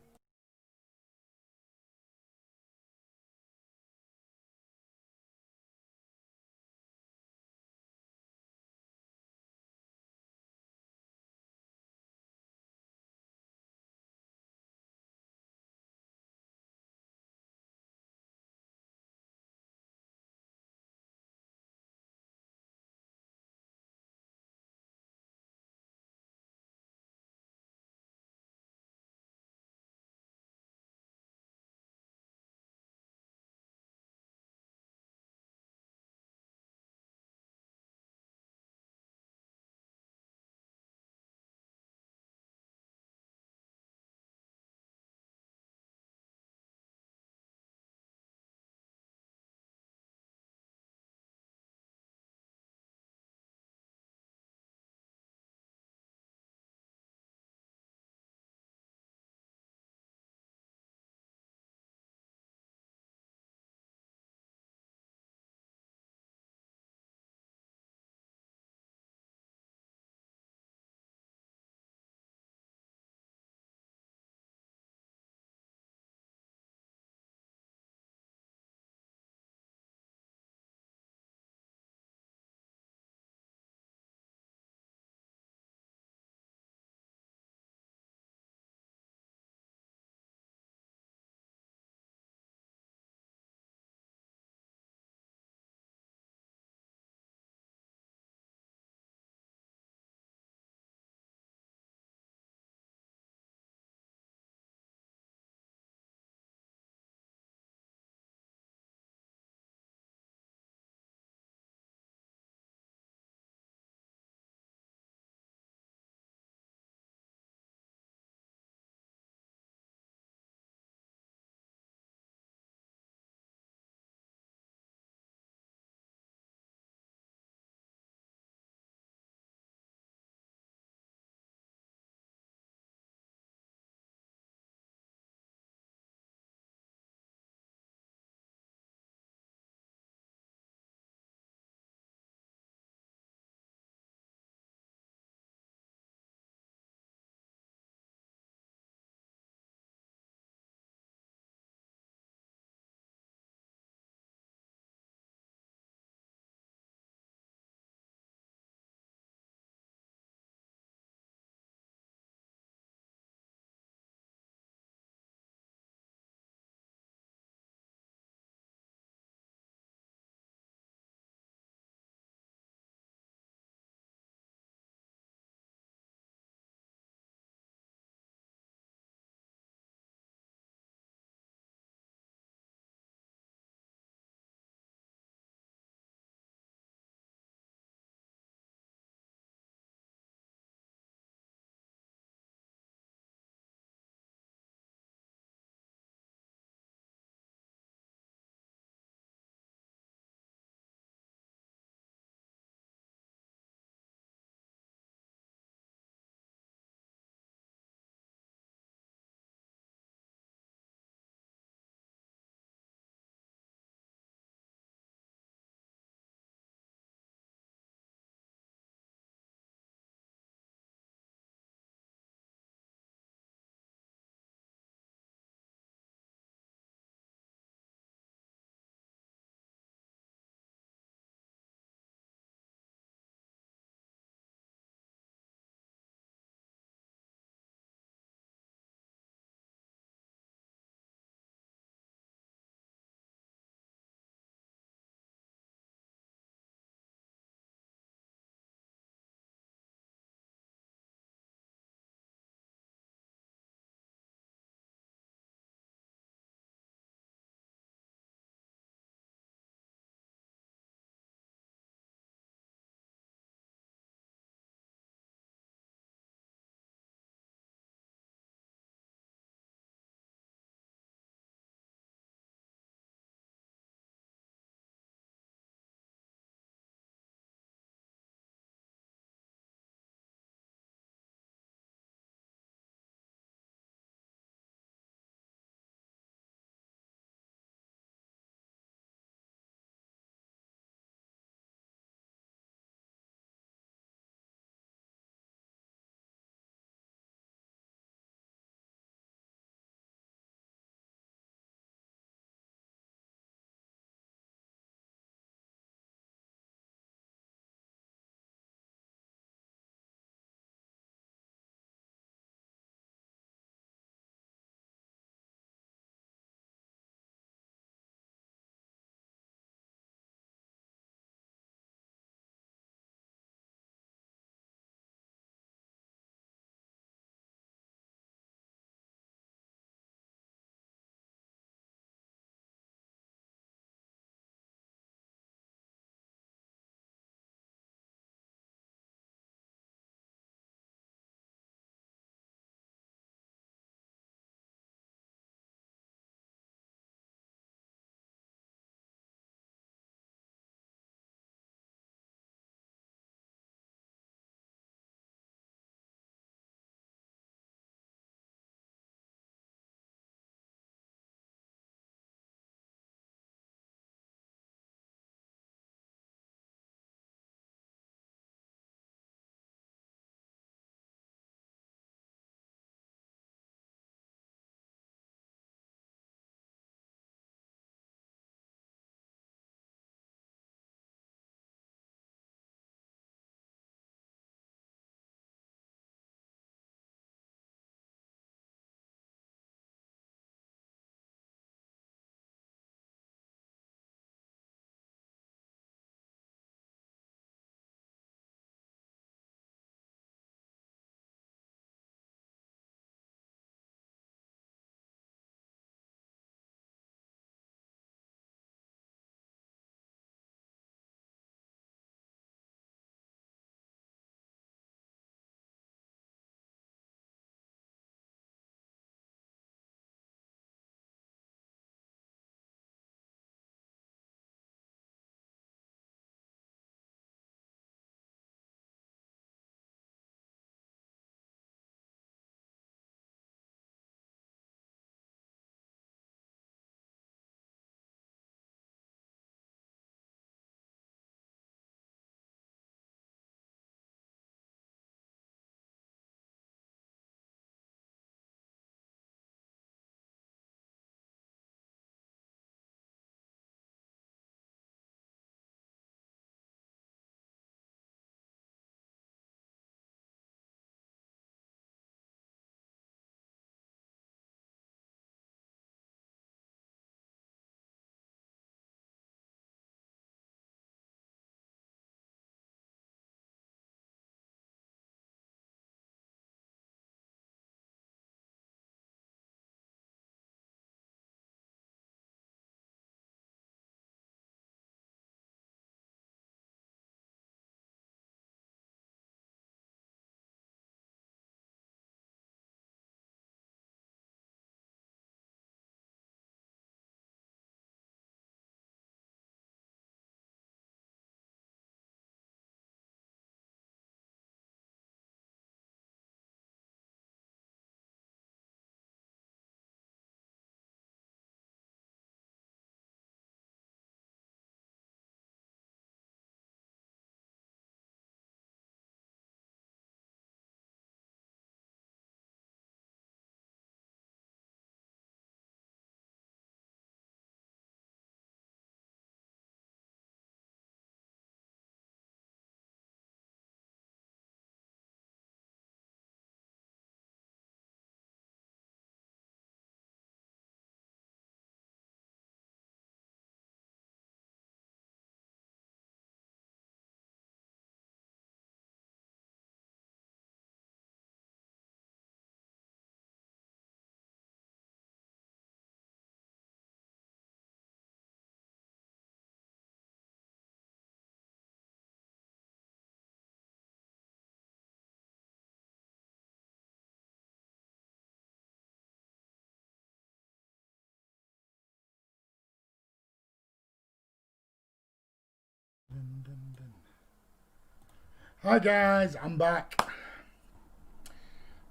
Hi guys, I'm back.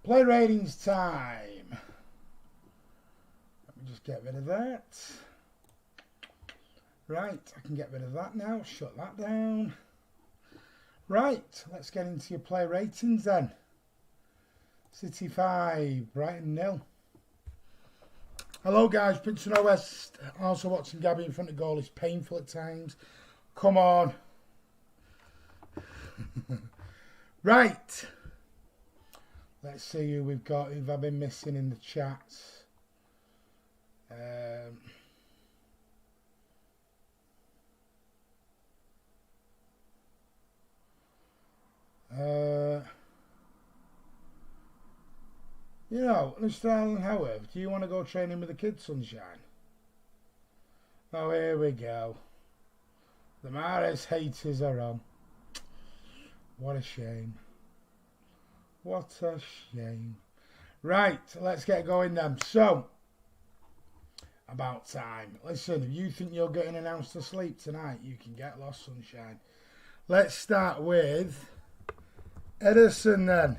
Play ratings time. Let me just get rid of that. Right, I can get rid of that now. Shut that down. Right, let's get into your play ratings then. City 5, Brighton 0. Hello guys, Prince of West. Also watching Gabby in front of goal is painful at times. Come on. Right. Let's see who we've got, who I've been missing in the chats. You know, Mr. Alan Howard, do you want to go training with the kids, sunshine? Oh, here we go. The Mares haters are on. What a shame. What a shame. Right, let's get going then. So, about time. Listen, if you think you're getting announced to sleep tonight, you can get lost, sunshine. Let's start with Edison then.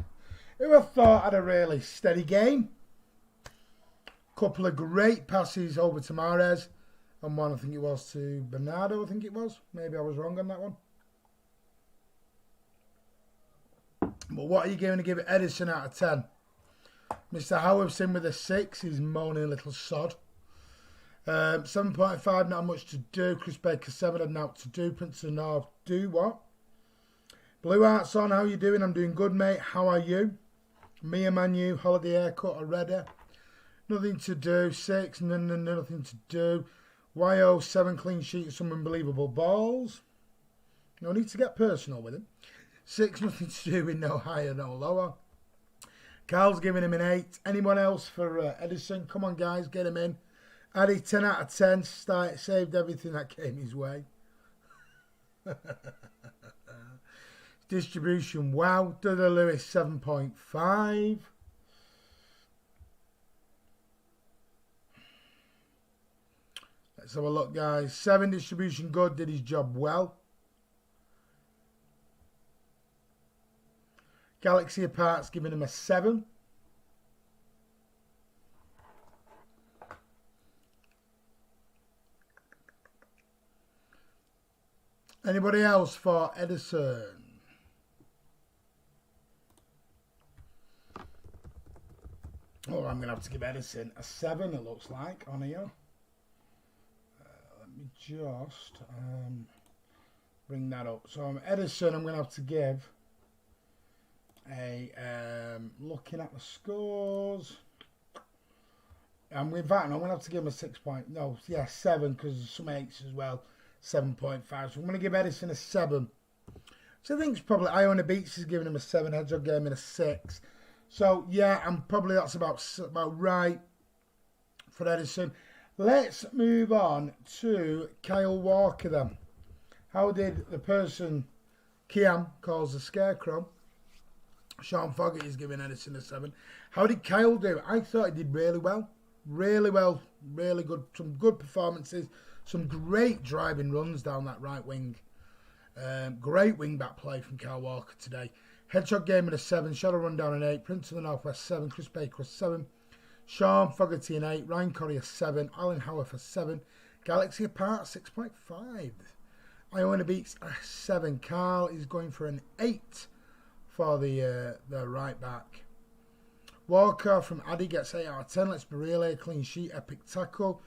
Who I thought had a really steady game. Couple of great passes over to Mahrez. And one, I think it was to Bernardo, I think it was. Maybe I was wrong on that one. But what are you going to give Edison out of 10? Mr. Howardson with a 6. He's moaning little sod. 7.5, not much to do. Chris Baker, 7, had not to do. Prince of the North, do what? Blue Arts on, how you doing? I'm doing good, mate. How are you? Mia Manu, holiday haircut already. Nothing to do. 6, nothing to do. YO, 7 clean sheets, some unbelievable balls. No need to get personal with him. 6, nothing to do with no higher, no lower. Carl's giving him an 8. Anyone else for Edison? Come on, guys, get him in. Addy, 10 out of 10. Saved everything that came his way. Distribution, wow. Dudley Lewis, 7.5. Let's have a look, guys. 7 distribution, good. Did his job well. Galaxy Apart's giving him a 7. Anybody else for Edison? Oh, I'm going to have to give Edison a 7, it looks like, on here. Let me just bring that up. So Edison, I'm going to have to give a, looking at the scores, and with that, I'm going to have to give him a 7, because there's some 8s as well, 7.5. So I'm going to give Edison a 7. So I think it's probably, Iona Beats is giving him a 7, Hedgehog gave him a 6. So, yeah, that's about right for Edison. Let's move on to Kyle Walker then. How did the person Kiam calls the Scarecrow? Sean Fogarty is giving Edison a 7. How did Kyle do? I thought he did really well. Really well. Really good. Some good performances. Some great driving runs down that right wing. Great wing back play from Kyle Walker today. Hedgehog gave him a 7. Shadow Rundown an 8. Prince of the Northwest 7. Chris Baker a 7. Sean Fogarty an 8. Ryan Corrie a 7. Alan Howarth a 7. Galaxy Apart 6.5. Iona Beats a 7. Carl is going for an 8 for the right back. Walker from Addy gets 8 out of 10. Let's be real here. Clean sheet. Epic tackle.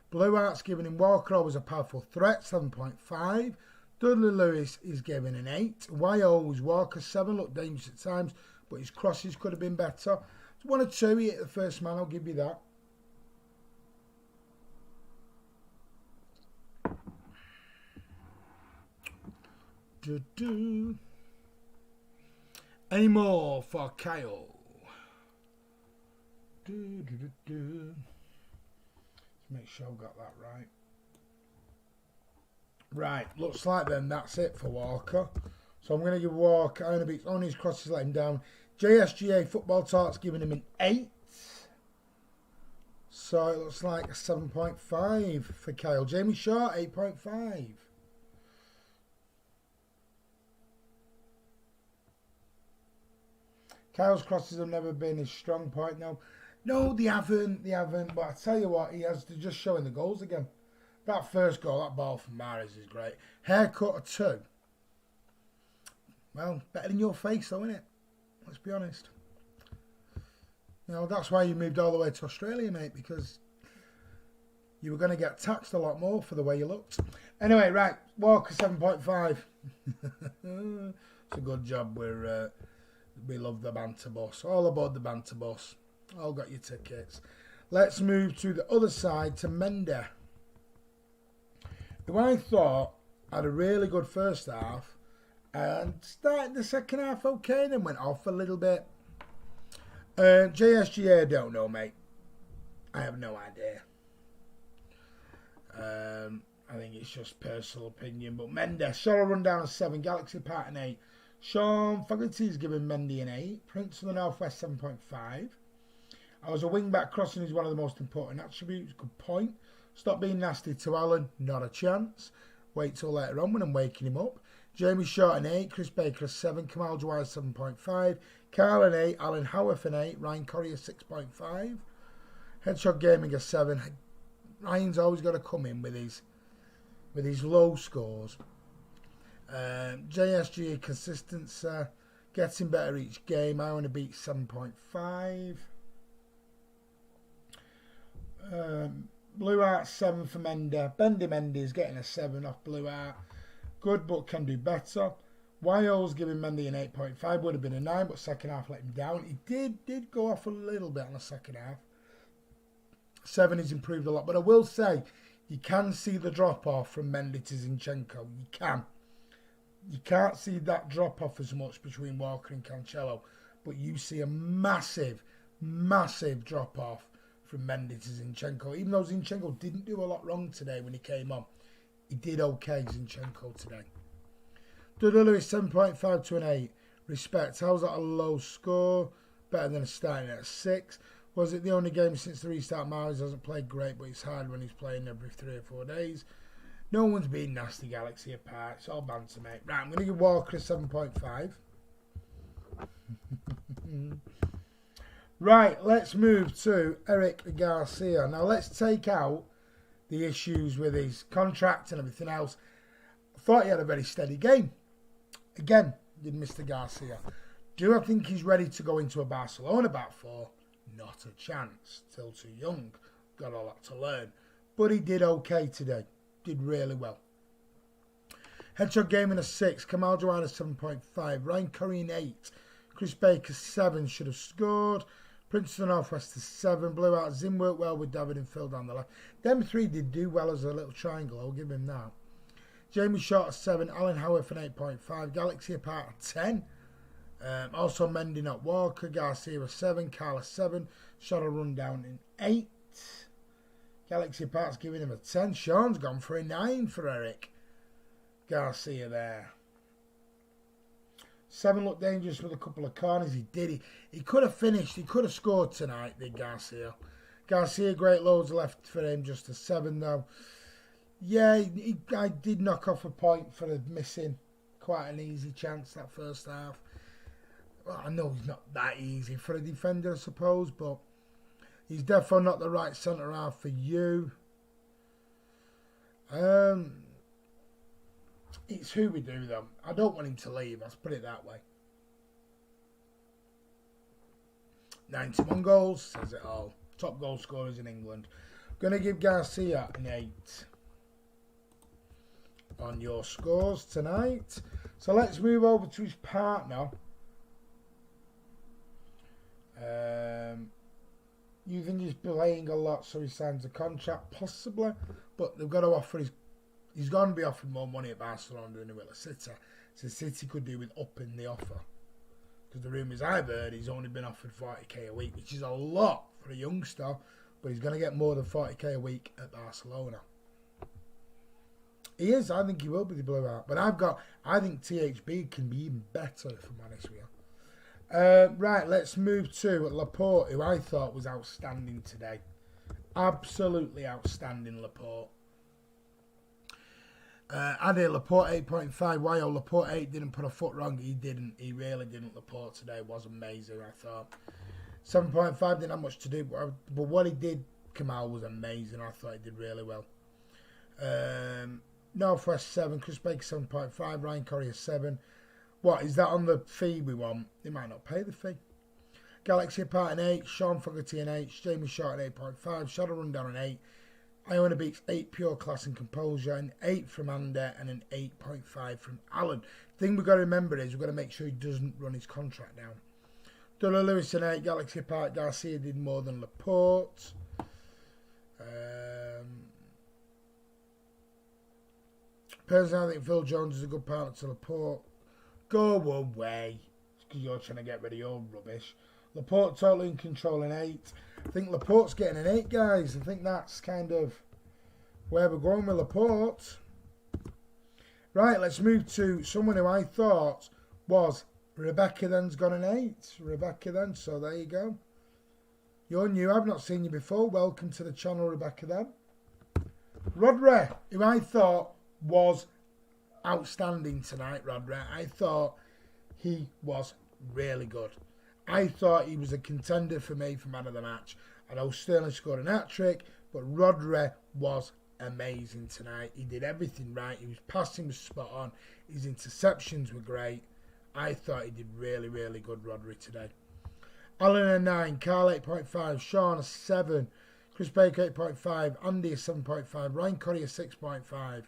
Blue Arts giving him Walker always a powerful threat. 7.5. Dudley Lewis is given an 8. YO's Walker 7. Looked dangerous at times, but his crosses could have been better. 1 or 2, he hit the first man, I'll give you that. Any more for Kyle? Let's make sure I've got that right. Right, looks like then that's it for Walker. So I'm going to give Walker, on his crosses let him down. JSGA Football Talk's giving him an 8. So it looks like a 7.5 for Kyle. Jamie Shaw, 8.5. Kyle's crosses have never been his strong point, no. No, they haven't. But I tell you what, he has to just showing the goals again. That first goal, that ball from Mahrez is great. Haircut or 2. Well, better than your face, though, isn't it? Let's be honest. You know, that's why you moved all the way to Australia, mate, because you were going to get taxed a lot more for the way you looked. Anyway, right, Walker 7.5. It's a good job. We love the banter bus. All aboard the banter bus. All got your tickets. Let's move to the other side to Mendy, who I thought had a really good first half and started the second half okay, then went off a little bit. JSGA, I don't know, mate. I have no idea. I think it's just personal opinion. But Mendy, Sorrow run down a 7, Galaxy Park an 8. Sean Fogarty's giving Mendy an 8. Prince of the Northwest 7.5. I was a wing-back, crossing is one of the most important attributes. Good point. Stop being nasty to Alan. Not a chance. Wait till later on when I'm waking him up. Jamie Short an 8. Chris Baker a 7. Kamal Dwyer 7.5. Carl an 8. Alan Howarth an 8. Ryan Corrie a 6.5. Headshot Gaming a 7. Ryan's always got to come in with his low scores. JSG consistency. Getting better each game. I want to beat 7.5. Blue Art 7 for Mendy. Bendy Mendy is getting a 7 off Blue Art. Good, but can do better. Wyo's giving Mendy an 8.5. Would have been a 9, but second half let him down. He did go off a little bit on the second half. 7 has improved a lot, but I will say you can see the drop off from Mendy to Zinchenko. You can. You can't see that drop off as much between Walker and Cancelo, but you see a massive drop off from Mendy to Zinchenko. Even though Zinchenko didn't do a lot wrong today when he came on, he did okay, Zinchenko, today. Dudley is 7.5 to an 8. Respect. How's that a low score? Better than a starting at a 6. Was it the only game since the restart? Mahrez hasn't played great, but it's hard when he's playing every 3 or 4 days. No one's being nasty, Galaxy apart. It's all banter, mate. Right, I'm going to give Walker a 7.5. Right, let's move to Eric Garcia. Now, let's take out the issues with his contract and everything else. I thought he had a very steady game. Again, did Mr. Garcia. Do I think he's ready to go into a Barcelona back four? Not a chance. Still too young. Got a lot to learn. But he did okay today. Did really well. Headshot Gaming a 6. Kamal Dwyer a 7.5. Ryan Corrie an 8. Chris Baker 7. Should have scored. Prince of the Northwest a 7. Blue Art Zim worked well with David and Phil down the left. Them 3 did do well as a little triangle. I'll give him that. Jamie Short a 7. Alan Howarth an 8.5. Galaxy apart a 10. Also Mendy not Walker. Garcia a 7. Carl a 7. Shot a run down in 8. Galaxy Park's giving him a 10. Sean's gone for a 9 for Eric Garcia there. 7 looked dangerous with a couple of corners. He did. He could have finished. He could have scored tonight, did Garcia. Garcia, great loads left for him. Just a 7 though. Yeah, I did knock off a point for missing quite an easy chance that first half. Well, I know he's not that easy for a defender, I suppose, but he's definitely not the right centre half for you. It's who we do, though. I don't want him to leave, let's put it that way. 91 goals, says it all. Top goal scorers in England. Going to give Garcia an 8 on your scores tonight. So let's move over to his partner. You think he's playing a lot, so he signs a contract, possibly, but they've got to offer he's going to be offered more money at Barcelona than he will at City. So City could do with upping the offer, because the rumours I've heard he's only been offered 40k a week, which is a lot for a youngster, but he's going to get more than 40k a week at Barcelona. He is. I think he will be the Blue Art, but I think THB can be even better, if I'm honest with you. Right, let's move to Laporte, who I thought was outstanding today. Absolutely outstanding, Laporte. Adi Laporte 8.5. Wyo Laporte 8 didn't put a foot wrong. He didn't. He really didn't. Laporte today was amazing, I thought. 7.5 didn't have much to do, but what he did, Kamal, was amazing. I thought he did really well. Northwest 7, Chris Baker 7.5, Ryan Corrier 7. What, is that on the fee we want? They might not pay the fee. Galaxy Apart an 8, Sean Fogarty an 8, Jamie Short an 8.5, Shadow Rundown an 8, Iona Beats 8 Pure Class and Composure, an 8 from Ander and an 8.5 from Alan. The thing we've got to remember is we've got to make sure he doesn't run his contract down. Dudley Lewis an 8, Galaxy Apart, Garcia did more than Laporte. Personally, I think Phil Jones is a good partner to Laporte. Go away, because you're trying to get rid of your rubbish. Laporte totally in control in 8. I think Laporte's getting an 8, guys. I think that's kind of where we're going with Laporte. Right, let's move to someone who I thought was Rebecca then's got an 8. Rebecca then, so there you go. You're new, I've not seen you before. Welcome to the channel, Rebecca then. Rodri, who I thought was outstanding tonight, Rodri. I thought he was really good. I thought he was a contender for me for man of the match. I know Sterling scored an hat-trick, but Rodri was amazing tonight. He did everything right. His passing was spot on. His interceptions were great. I thought he did really, really good, Rodri, today. Alan a 9, Carl 8.5, Sean a 7, Chris Baker 8.5, Andy a 7.5, Ryan Corrie a 6.5.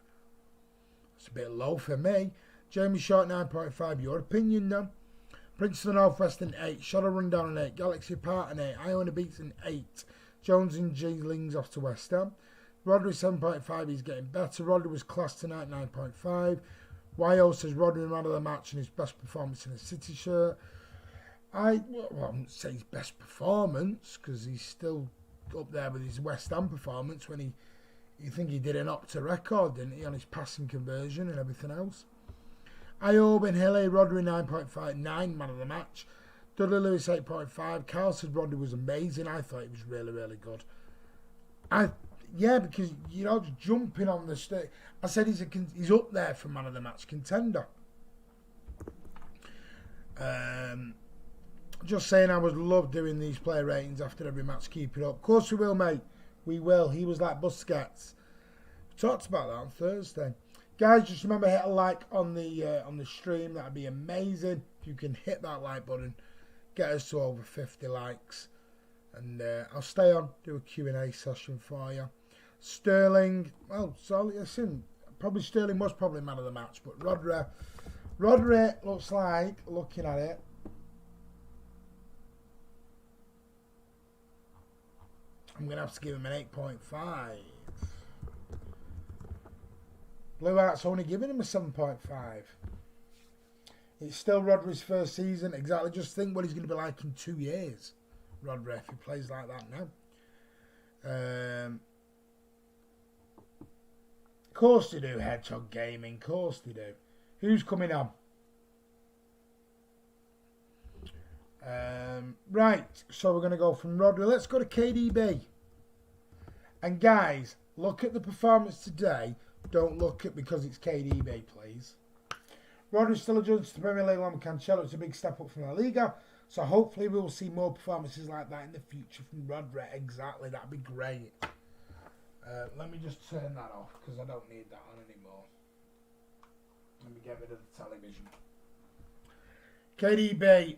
It's a bit low for me. Jamie Short 9.5, your opinion then. Prince of the Northwest an 8, Shadow Rundown an 8, Galaxy Apart an 8, Iona Beats an 8, Jones and G Lings off to West Ham. Rodri 7.5, he's getting better. Rodri was class tonight 9.5. YO says Rodri man of the match and his best performance in a City shirt. I wouldn't say his best performance because he's still up there with his West Ham performance when you think he did an Opta record, didn't he, on his passing conversion and everything else. Io Ben Hilly, Rodri 9.5, 9 man of the match. Dudley Lewis 8.5. Carl said Rodri was amazing. I thought he was really, really good. Yeah, because you're just jumping on the stage. I said he's up there for man of the match contender. Just saying, I would love doing these player ratings after every match. Keep it up. Of course we will, mate. We will. He was like Busquets. We talked about that on Thursday. Guys, just remember, hit a like on the stream. That'd be amazing. If you can hit that like button, get us to over 50 likes. And I'll stay on, do a Q&A session for you. Sterling, well, so listen, probably Sterling was probably man of the match, but Rodri looks like, looking at it, I'm going to have to give him an 8.5. Blue Heart's only giving him a 7.5. It's still Rodri's first season. Exactly. Just think what he's going to be like in 2 years, Rodri, if he plays like that now. Of course they do, Hedgehog Gaming. Of course they do. Who's coming on? Right, so we're going to go from Rodri. Let's go to KDB. And guys, look at the performance today. Don't look at because it's KDB, please. Rodri still adjusts to Premier League along with Cancelo. It's a big step up from La Liga. So hopefully we will see more performances like that in the future from Rodri. Exactly, that'd be great. Let me just turn that off because I don't need that on anymore. Let me get rid of the television. KDB,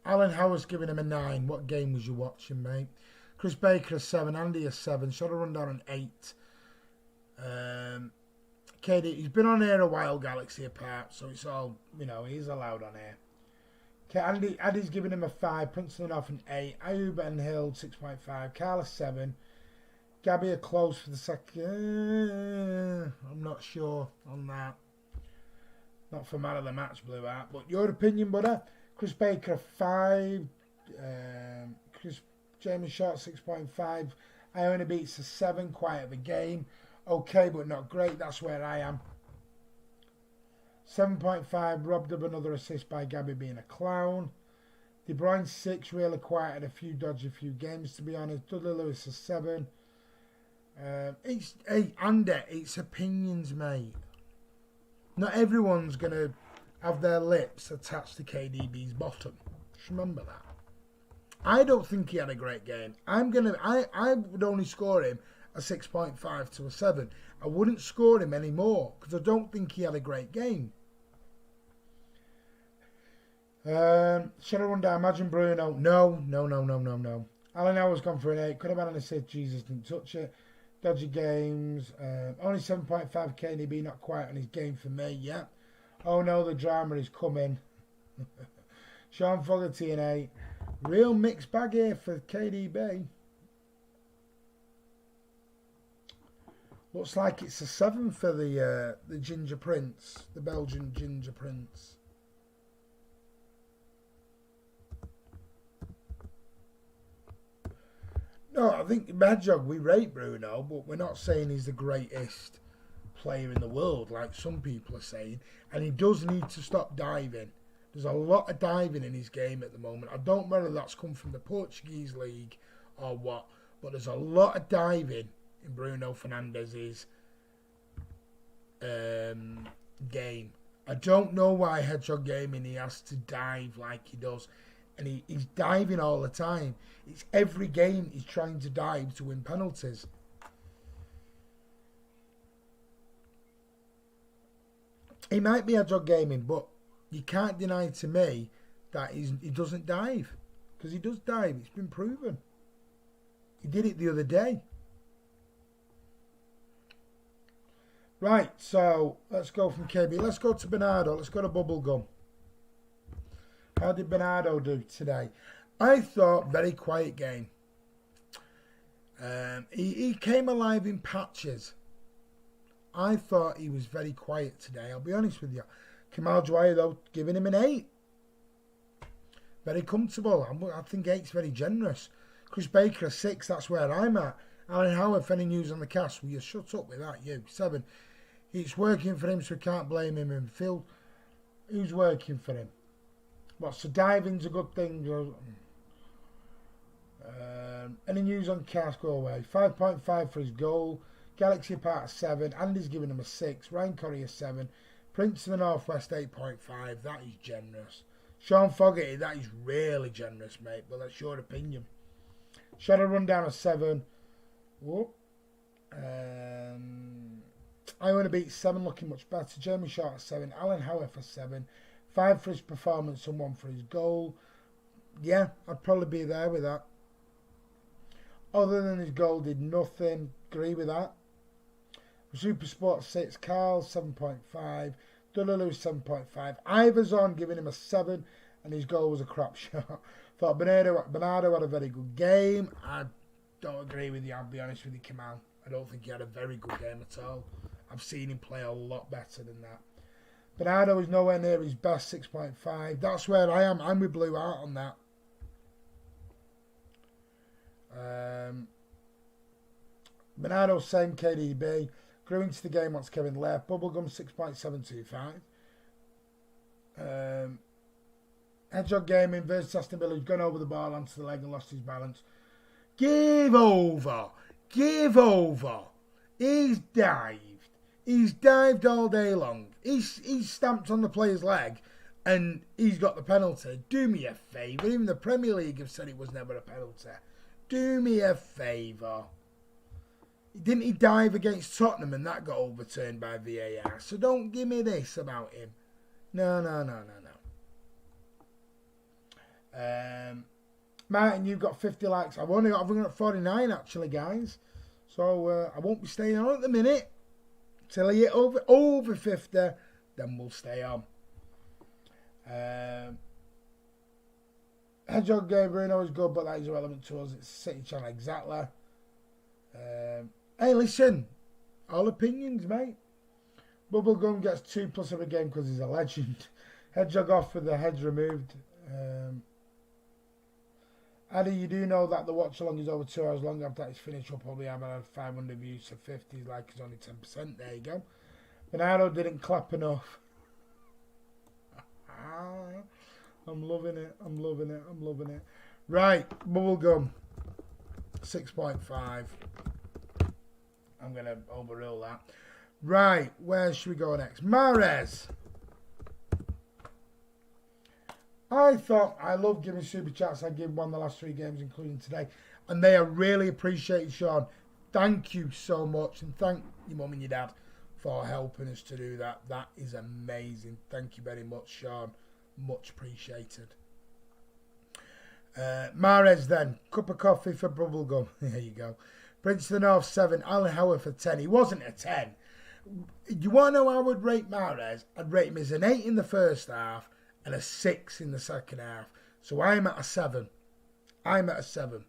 Alan Howard's giving him a 9. What game was you watching, mate? Chris Baker a 7, Andy a 7, Shadow Rundown an 8. KD, he's been on here a while, Galaxy Apart, so it's all, you know, he's allowed on here. Andy's giving him a 5, Prince of the North an 8, Ayub and Hill 6.5, Carl a 7, Gabby a close for the second. I'm not sure on that. Not for man of the match, Blue Heart, but your opinion, buddy. Chris Baker a 5, Jamie Short 6.5, Iona Beats a 7, quiet of a game. Okay, but not great. That's where I am. 7.5, robbed of another assist by Gabby being a clown. De Bruyne 6, really quiet, had a few dodgy few games, to be honest. Dudley Lewis a 7. It's Andy, it's opinions, mate. Not everyone's going to have their lips attached to KDB's bottom. Just remember that. I don't think he had a great game. I would only score him a 6.5 to a 7. I wouldn't score him anymore because I don't think he had a great game. Should I run down? Imagine Bruno. No. Alan Howard's gone for an 8. Could have had an assist. Jesus didn't touch it. Dodgy games. Only 7.5 KDB. Not quite on his game for me. Yeah. Oh no, the drama is coming. Sean Fogarty an 8. Real mixed bag here for KDB. Looks like it's a 7 for the Ginger Prince, the Belgian Ginger Prince. No, I think Hedgehog, we rate Bruno, but we're not saying he's the greatest player in the world, like some people are saying. And he does need to stop diving. There's a lot of diving in his game at the moment. I don't know whether that's come from the Portuguese league or what, but there's a lot of diving in Bruno Fernandes's game. I don't know why Hedgehog Gaming he has to dive like he does. And he's diving all the time. It's every game he's trying to dive to win penalties. He might be Hedgehog Gaming, but you can't deny to me that he doesn't dive. Because he does dive. It's been proven. He did it the other day. Right, so let's go from KB. Let's go to Bernardo. Let's go to Bubblegum. How did Bernardo do today? I thought very quiet game. He came alive in patches. I thought he was very quiet today. I'll be honest with you. Kamal Dwyer, though, giving him an 8. Very comfortable. I think 8's very generous. Chris Baker, a 6. That's where I'm at. Alan Howard, if any news on the cast, will you shut up with that, you? 7. It's working for him, so we can't blame him. And Phil, who's working for him? What, so diving's a good thing? Any news on cast, go away. 5.5 for his goal. Galaxy Park 7. Andy's giving him a 6. Ryan Curry a 7. Prince of the Northwest 8.5. That is generous. Sean Fogarty, that is really generous, mate. But that's your opinion. Shadow run down a 7. Whoop. I want to beat 7, looking much better. Jeremy Short a 7. Alan Howard for 7. 5 for his performance and 1 for his goal. Yeah, I'd probably be there with that. Other than his goal, did nothing. Agree with that. Super Sport 6. Carl 7.5. Dudaloo 7.5. Iverson giving him a 7, and his goal was a crap shot. Thought Bernardo had a very good game. I don't agree with you, I'll be honest with you, Kamal. I don't think he had a very good game at all. I've seen him play a lot better than that. Bernardo is nowhere near his best, 6.5. That's where I am. I'm with Blue Art on that. Bernardo, same KDB. Grew into the game once Kevin left. Bubblegum, 6.725. Hedgehog Gaming versus Aston Villa, who's gone over the ball onto the leg and lost his balance. Give over. Give over. He's dived. He's dived all day long. He's stamped on the player's leg and he's got the penalty. Do me a favour. Even the Premier League have said it was never a penalty. Do me a favour. Didn't he dive against Tottenham and that got overturned by VAR? So don't give me this about him. No. Martin, you've got 50 likes. I've only got 49 actually, guys. So I won't be staying on at the minute. Till I hit over 50, then we'll stay on. Hedgehog game, Bruno is good, but that is irrelevant to us. It's City channel, exactly. Hey, listen. All opinions, mate. Bubblegum gets 2+ every game because he's a legend. Hedgehog off with the heads removed. Addy, you do know that the watch along is over 2 hours long. After it's finished, we'll probably have 500 views to 50. Like it's only 10%. There you go. Bernardo didn't clap enough. I'm loving it. I'm loving it. I'm loving it. Right, Bubblegum 6.5. I'm going to overrule that. Right, where should we go next? Mahrez. I thought I love giving super chats. I give one the last 3 games, including today, and they are really appreciated, Sean. Thank you so much, and thank your mum and your dad for helping us to do that. That is amazing. Thank you very much, Sean. Much appreciated. Mahrez then. Cup of coffee for bubblegum. There you go. Prince of the North 7. Alan Howard for 10. He wasn't a 10. You want to know how I would rate Mahrez? I'd rate him as an 8 in the first half and a 6 in the second half. So I'm at a 7. I'm at a 7.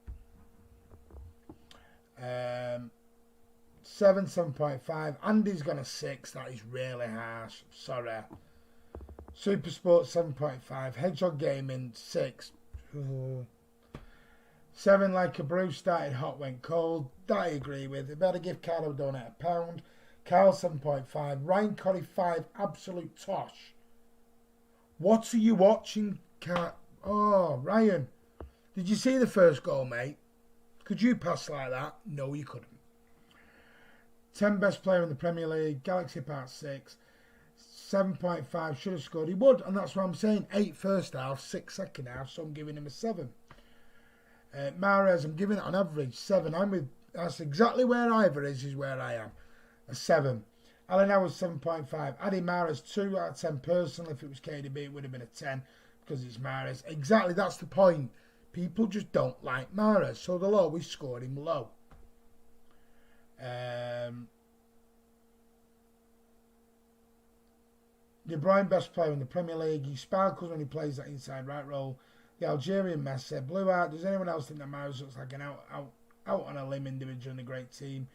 7.5. Andy's got a 6. That is really harsh. Sorry. Super Sports 7.5. Hedgehog Gaming 6. 7 like a brew. Started hot, went cold. That I agree with. Better give Carlo Donut a pound. Carl 7.5. Ryan Corrie 5. Absolute tosh. What are you watching, Cat? Oh, Ryan. Did you see the first goal, mate? Could you pass like that? No, you couldn't. 10 best player in the Premier League. Galaxy Part 6. 7.5. Should have scored. He would, and that's what I'm saying. 8 first half, 6 second half, so I'm giving him a 7. Mahrez, I'm giving it on average 7. That's exactly where Ivor is where I am. A 7. Alan Howard 7.5. Adi Mahrez 2 out of 10 personally. If it was KDB, it would have been a 10 because it's Mahrez. Exactly, that's the point. People just don't like Mahrez, so they'll always score him low. De Bruyne, best player in the Premier League. He sparkles when he plays that inside right role. The Algerian Messi. Blue Art. Does anyone else think that Mahrez looks like an out on a limb individual in a great team?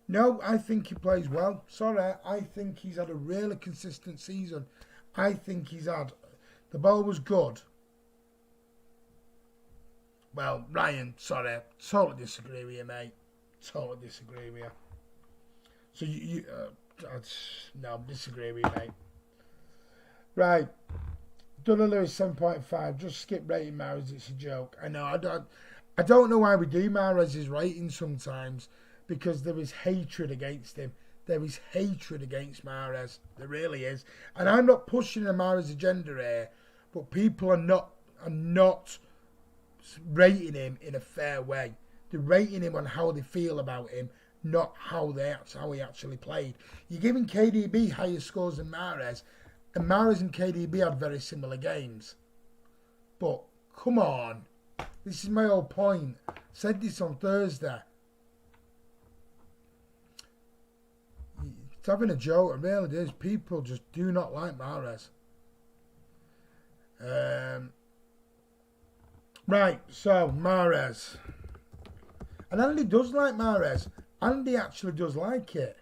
No, I think he plays well. Sorry, I think he's had a really consistent season. I think he's had... The ball was good. Well, Ryan, sorry. Totally disagree with you, mate. Totally disagree with you. So no, disagree with you, mate. Right. Donna Lewis 7.5. Just skip rating Mahrez. It's a joke. I know. I don't know why we do Mahrez's rating sometimes, because there is hatred against him. There is hatred against Mahrez. There really is. And I'm not pushing a Mahrez agenda here, but people are not rating him in a fair way. They're rating him on how they feel about him, not how he actually played. You're giving KDB higher scores than Mahrez, and Mahrez and KDB had very similar games. But come on, this is my whole point. I said this on Thursday. It's having a joke, it really is. People just do not like Mahrez. Right, so Mahrez. And Andy does like Mahrez. Andy actually does like it.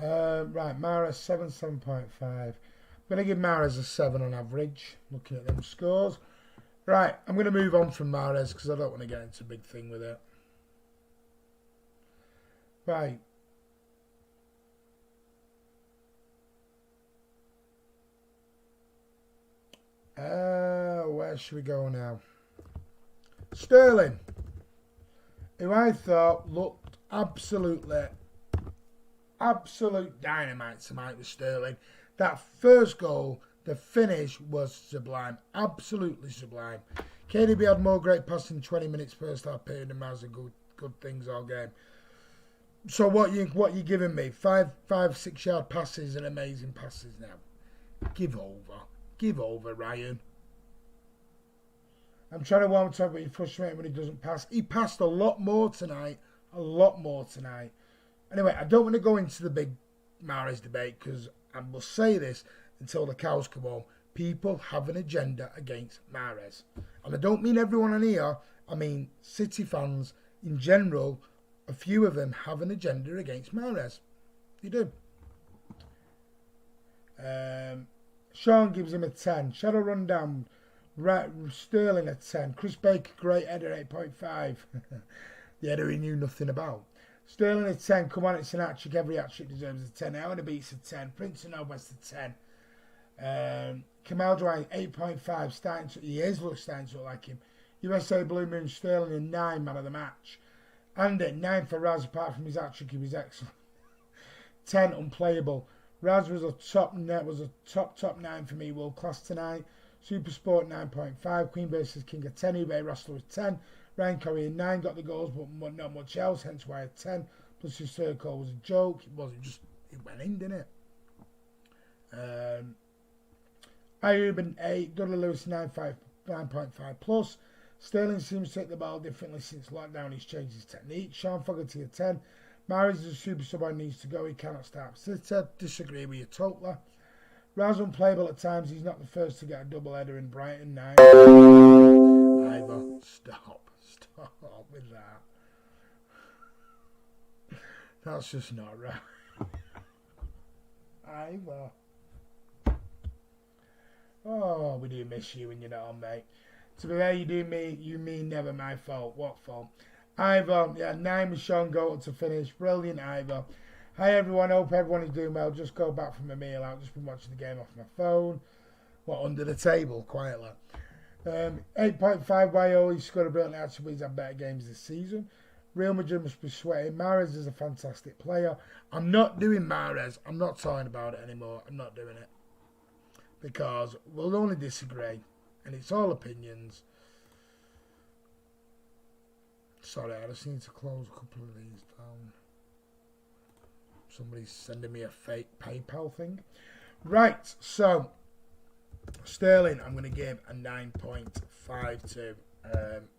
Right, Mahrez 7.5. I'm going to give Mahrez a 7 on average, looking at them scores. Right, I'm going to move on from Mahrez because I don't want to get into a big thing with it. Right. Where should we go now? Sterling, who I thought looked absolute dynamite tonight with Sterling. That first goal, the finish was sublime, absolutely sublime. KDB had more great passing 20 minutes first half period and Mahrez had good things all game. So what you giving me? 5-6 yard passes and amazing passes now. Give over, Ryan. I'm trying to warm up, but he's frustrated when he doesn't pass. He passed a lot more tonight. Anyway, I don't want to go into the big Mahrez debate because I will say this until the cows come home. People have an agenda against Mahrez. And I don't mean everyone on here. I mean City fans in general. A few of them have an agenda against Mahrez. They do. Sean gives him a 10. Shadow Rundown. Sterling a 10. Chris Baker, great header, 8.5. The header he knew nothing about. Sterling a 10. Come on, it's an hat-trick. Every hat-trick deserves a 10. Aaron beats a 10. Prince of Nobest a 10. Kamal Dwayne, 8.5. He is starting to look like him. USA Blue Moon Sterling and 9 man of the match. Andy, 9 for Raz, apart from his hat-trick, he was excellent. 10 unplayable. Raz was a top 9 for me, world class tonight. Super Sport 9.5. Queen versus King of 10. eBay Rostler was 10. Ryan Corey 9 got the goals, but not much else, hence why a 10. Plus his third goal was a joke. It wasn't just, it went in, didn't it? Ayub and 8. Dudley Lewis 9.5 plus. Sterling seems to take the ball differently since lockdown. He's changed his technique. Sean Fogarty a 10. Mahrez is a super sub and needs to go. He cannot start City. Disagree with you totally. Raz unplayable at times. He's not the first to get a double header in Brighton. 9. Ivor, stop with that. That's just not right. Ivor. Oh, we do miss you when you're not on, mate. To be fair, you mean never my fault. What fault? Ivor, yeah, 9 with Sean Goldman to finish. Brilliant, Ivor. Hi everyone, hope everyone is doing well. Just go back from a meal out. Just been watching the game off my phone. What, under the table, quietly. 8.5 Waioli scored a brilliant hat-trick, but he's had better games this season. Real Madrid must be sweating. Mahrez is a fantastic player. I'm not doing Mahrez. I'm not talking about it anymore. I'm not doing it. Because we'll only disagree. And it's all opinions. Sorry, I just need to close a couple of these down. Somebody's sending me a fake PayPal thing. Right, so Sterling, I'm going to give a 9.52.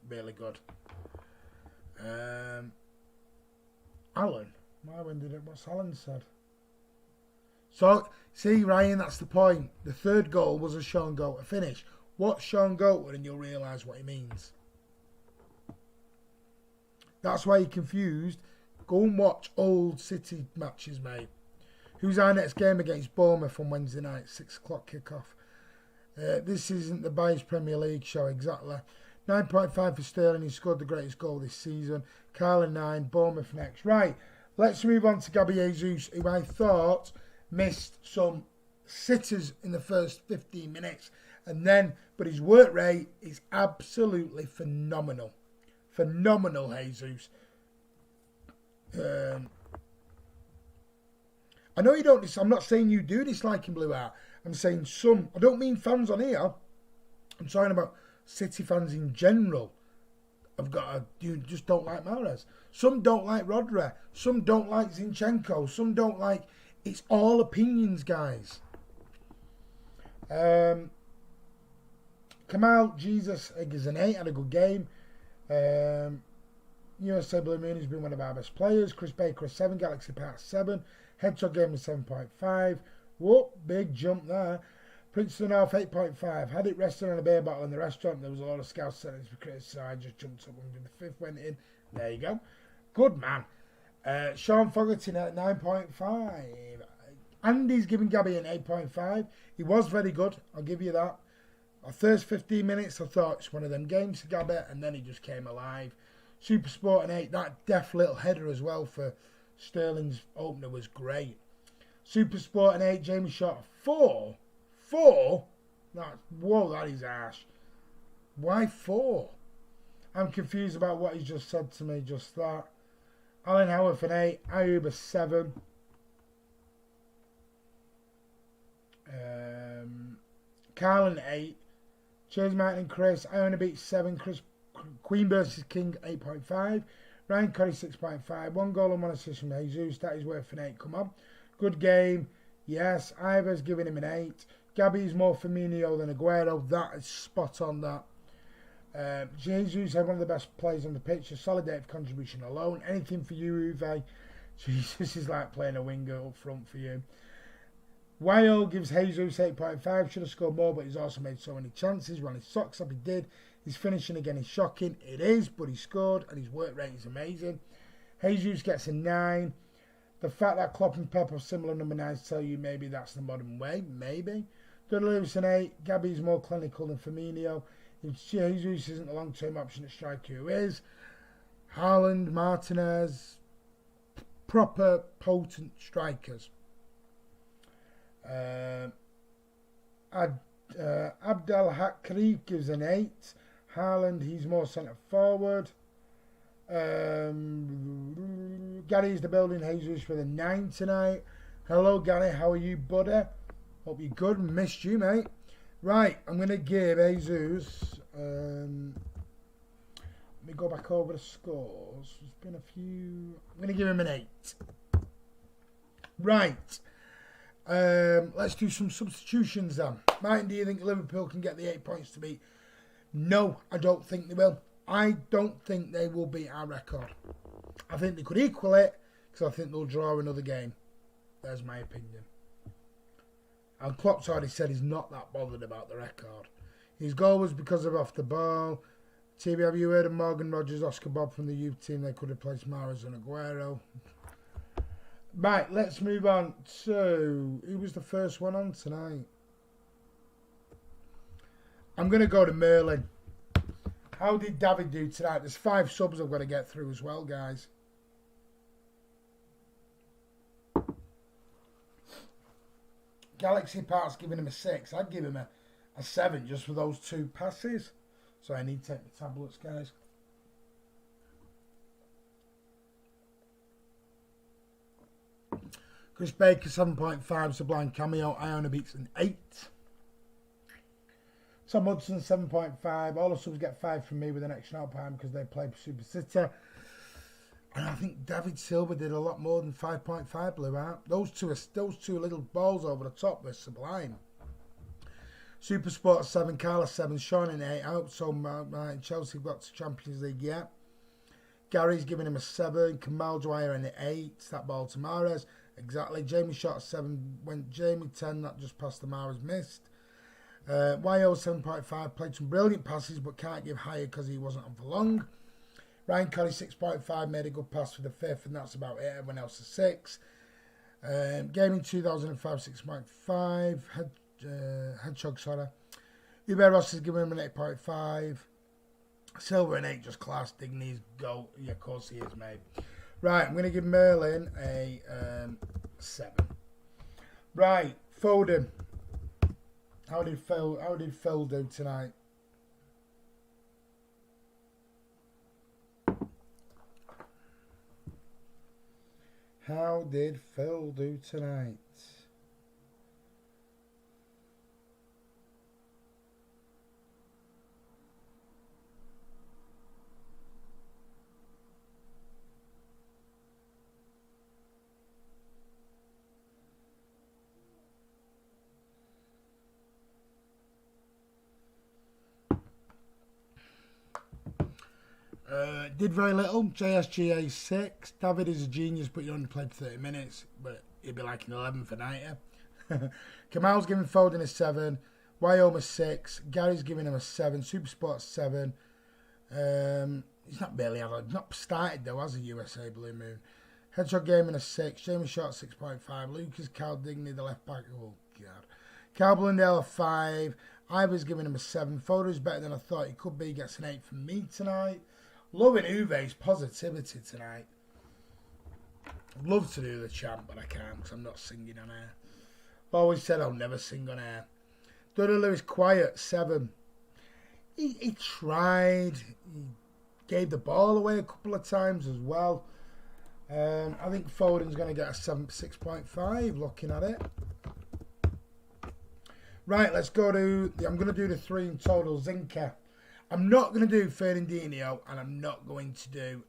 Really good. Alan, what's Alan said? So, see, Ryan, that's the point. The third goal was a Sean Goldman finish. Watch Sean Goldman and you'll realise what he means. That's why you're confused. Go and watch old City matches, mate. Who's our next game against Bournemouth on Wednesday night? 6 o'clock kickoff. This isn't the Bayern's Premier League show, exactly. 9.5 for Sterling. He scored the greatest goal this season. Carla 9. Bournemouth next. Right, let's move on to Gabby Jesus, who I thought missed some sitters in the first 15 minutes. But his work rate is absolutely phenomenal. Phenomenal, Jesus. I know you don't. I'm not saying you do dislike him, Blue Art. I'm saying some. I don't mean fans on here. I'm talking about City fans in general. You just don't like Mahrez. Some don't like Rodri. Some don't like Zinchenko. Some don't like. It's all opinions, guys. Kamal Jesus is an 8. Had a good game. USA Blue Moon has been one of our best players. Chris Baker a 7. Galaxy Park 7. Hedgehog game was 7.5. Whoop, big jump there. Princeton North 8.5. Had it rested on a beer bottle in the restaurant. There was a lot of scouts settings for critics, so I just jumped up and the 5th went in. There you go. Good man. Sean Fogarty at 9.5. Andy's giving Gabby an 8.5. He was very good. I'll give you that. The first 15 minutes, I thought it's one of them games for Gabby, and then he just came alive. Super Sport an 8. That deft little header as well for Sterling's opener was great. Super Sport an 8. Jamie shot 4. 4? Whoa, that is harsh. Why 4? I'm confused about what he's just said to me, just that. Alan Howard for an 8. Ayub a 7. Carlin 8. James Martin and Chris. I only beat 7. Queen versus King 8.5. Ryan Curry 6.5. 1 goal and 1 assist from Jesus. That is worth an 8. Come on. Good game. Yes. Ivor's giving him an 8. Gabby's more Firmino than Aguero. That is spot on that. Jesus had one of the best players on the pitch. A solid day of contribution alone. Anything for you, Uwe. Jesus is like playing a winger up front for you. Weil gives Jesus 8.5. Should have scored more, but he's also made so many chances. Ran his socks up, he did. His finishing again is shocking. It is, but he scored, and his work rate is amazing. Jesus gets a 9. The fact that Klopp and Pep have similar number 9s tell you maybe that's the modern way. Maybe. Dudley Lewis an 8. Gabby's more clinical than Firmino. If Jesus isn't the long-term option at striker, who is? Haaland, Martinez, proper potent strikers. Abdel Hakri gives an 8. Haaland, he's more centre forward. Gary's the building. Jesus with a 9 tonight. Hello, Gary. How are you, buddy? Hope you're good. Missed you, mate. Right, I'm going to give Jesus... let me go back over the scores. There's been a few... I'm going to give him an 8. Right. Let's do some substitutions then. Martin, do you think Liverpool can get the 8 points to beat? No, I don't think they will. I don't think they will beat our record. I think they could equal it because I think they'll draw another game. There's my opinion. And Klopp's already said he's not that bothered about the record. His goal was because of off the ball. TV, have you heard of Morgan Rogers, Oscar Bob from the youth team? They could replace Mahrez and Aguero. Right, let's move on to... Who was the first one on tonight? I'm going to go to Merlin. How did David do tonight? There's 5 subs I've got to get through as well, guys. Galaxy Park's giving him a 6. I'd give him a 7 just for those 2 passes. So I need to take the tablets, guys. Chris Baker, 7.5. Sublime Cameo. Iona Beats an 8. Tom Hudson, 7.5. All the subs get 5 from me with an extra out time because they play Super City. And I think David Silva did a lot more than 5.5 blew out. Those two little balls over the top were sublime. Super Sport 7, Carla 7, Sean an 8. I hope so. Chelsea got to Champions League yet. Gary's giving him a 7. Kamal Dwyer an 8. That ball to Mahrez. Exactly. Jamie shot a 7. Went Jamie 10. That just passed the Mahrez missed. YO 7.5. Played some brilliant passes but can't give higher because he wasn't on for long. Ryan Curry 6.5. Made a good pass for the 5th and that's about it. Everyone else is 6. Gaming 2005 6.5. Hedgehog, sorry. Uber Ross is giving him an 8.5. Silver an 8, just class. Digny's goal. Yeah, of course he is, mate. Right, I'm going to give Merlin a 7. Right, Foden. How did Phil do tonight? How did Phil do tonight? Did very little. JSGA 6. David is a genius, but he only played 30 minutes. But he'd be like an 11 for 90. Kamal's giving Foden a 7. Wyoma 6. Gary's giving him a 7. Supersport 7. He's not not started though, has a USA Blue Moon. Hedgehog Gaming a 6. Jamie Short 6.5. Lucas Caldigny, the left back. Oh god. Cal Blundell a 5. Ivor's giving him a 7. Foden's better than I thought he could be. He gets an 8 from me tonight. Loving Uwe's positivity tonight. I'd love to do the chant, but I can't because I'm not singing on air. I've always said I'll never sing on air. Dudley Lewis quiet 7. He tried. He gave the ball away a couple of times as well. I think Foden's going to get a 6.5 looking at it. Right, let's go to... I'm going to do the 3 in total. Zinke. I'm not going to do Fernandinho and I'm not going to do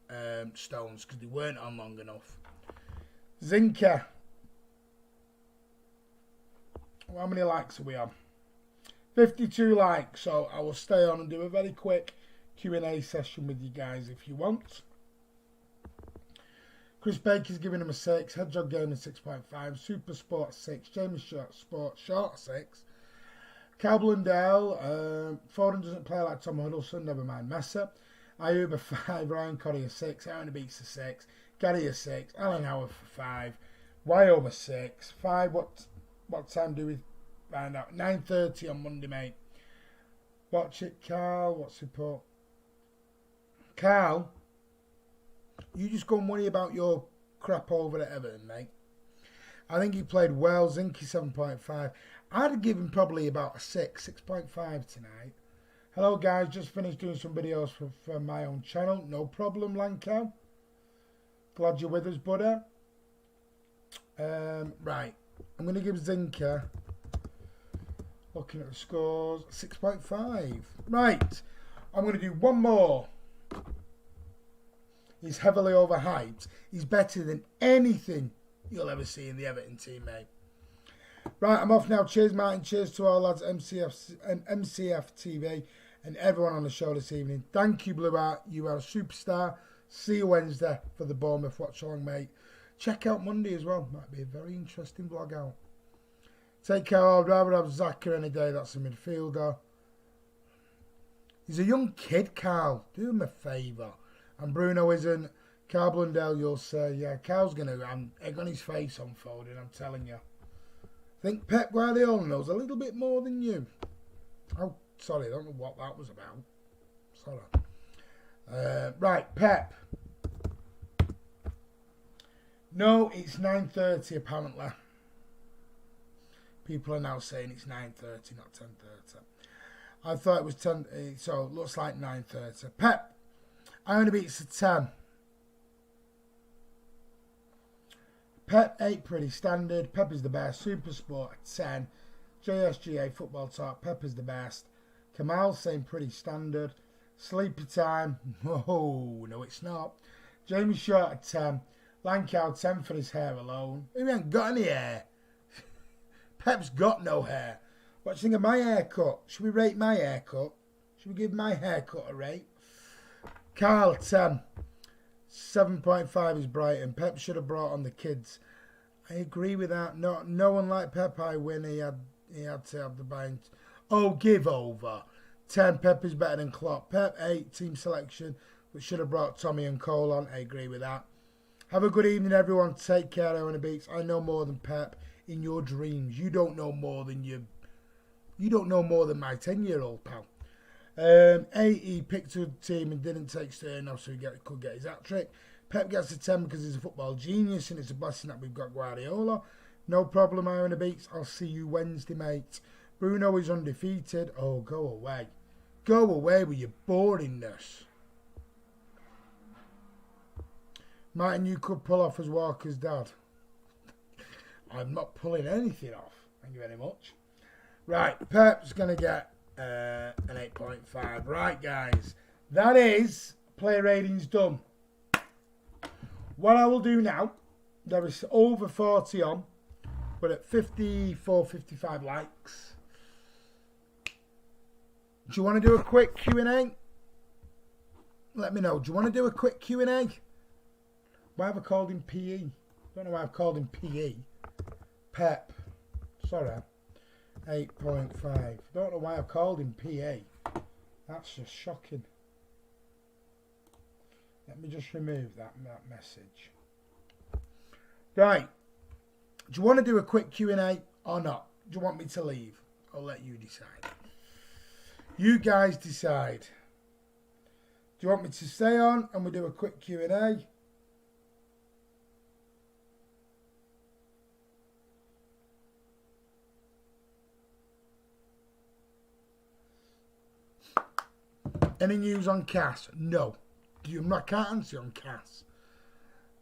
Stones because they weren't on long enough. Zinke. How many likes are we on? 52 likes. So I will stay on and do a very quick Q&A session with you guys if you want. Chris Baker's giving him a 6. Hedgehog Gamer 6.5. Super Sport 6. James Short 6. Cal Blundell, Foden doesn't play like Tom Huddleston, never mind Messer. Ayuba 5, Ryan Coddy a 6, Aaron Beats a 6, Gary a 6, Alan Howard for 5, Y over 6, 5, what time do we find out? 9:30 on Monday, mate. Watch it, Carl, what's he put? Carl, you just go and worry about your crap over at Everton, mate. I think he played well, Zinky 7.5. I'd give him probably about a 6.5 tonight. Hello guys, just finished doing some videos for my own channel. No problem, Lancow. Glad you're with us, buddy. Right, I'm going to give Zinker, looking at the scores, 6.5. Right, I'm going to do one more. He's heavily overhyped. He's better than anything you'll ever see in the Everton team, mate. Right, I'm off now. Cheers, Martin. Cheers to our lads at MCFTV and everyone on the show this evening. Thank you, Blue Art. You are a superstar. See you Wednesday for the Bournemouth watch along, mate. Check out Monday as well. Might be a very interesting vlog out. Take care. I'd rather have Zaka any day. That's a midfielder. He's a young kid, Carl. Do him a favour. And Bruno isn't. Carl Blundell, you'll say, yeah, Carl's going to have egg on his face unfolding, I'm telling you. I think Pep Guardiola knows a little bit more than you. Oh, sorry, I don't know what that was about. Sorry. Right, Pep. No, it's 9:30 apparently. People are now saying it's 9:30, not 10:30. I thought it was 10, so it looks like 9:30. Pep, I only beats a 10. Pep 8 pretty standard. Pep is the best. Super Sport 10. JSGA Football Talk. Pep is the best. Kamal saying pretty standard. Sleepy Time. Oh, no it's not. Jamie Short at 10. Lancow 10 for his hair alone. He ain't got any hair. Pep's got no hair. What do you think of my haircut? Should we rate my haircut? Should we give my haircut a rate? Carl 10. 7.5 is Brighton. Pep should have brought on the kids. I agree with that. No one like Pep. I win. He had to have the bind. Oh, give over. 10. Pep is better than Klopp. Pep 8. Team selection, but should have brought Tommy and Cole on. I agree with that. Have a good evening, everyone. Take care, Owen Beats. I know more than Pep in your dreams. You don't know more than you don't know more than my 10-year-old pal. 8, he picked a team and didn't take Stern off, so he could get his hat-trick. Pep gets a 10 because he's a football genius, and it's a blessing that we've got Guardiola. No problem, Iron the Beats. I'll see you Wednesday, mate. Bruno is undefeated. Oh, go away. Go away with your boringness. Martin, you could pull off as Walker's dad. I'm not pulling anything off. Thank you very much. Right, Pep's going to get an 8.5. Right, guys, that is player ratings done. What I will do now, there is over 40 on, but at 54, 55 likes. Do you want to do a quick Q&A? Let me know. Do you want to do a quick Q&A? Why have I called him PE? Don't know why I've called him PE. Pep. Sorry. 8.5. Don't know why I've called him PA. That's just shocking. Let me just remove that message. Right. Do you want to do a quick Q&A or not? Do you want me to leave? I'll let you decide. You guys decide. Do you want me to stay on and we do a quick Q&A? Any news on Cass? No. I can't answer on Cass.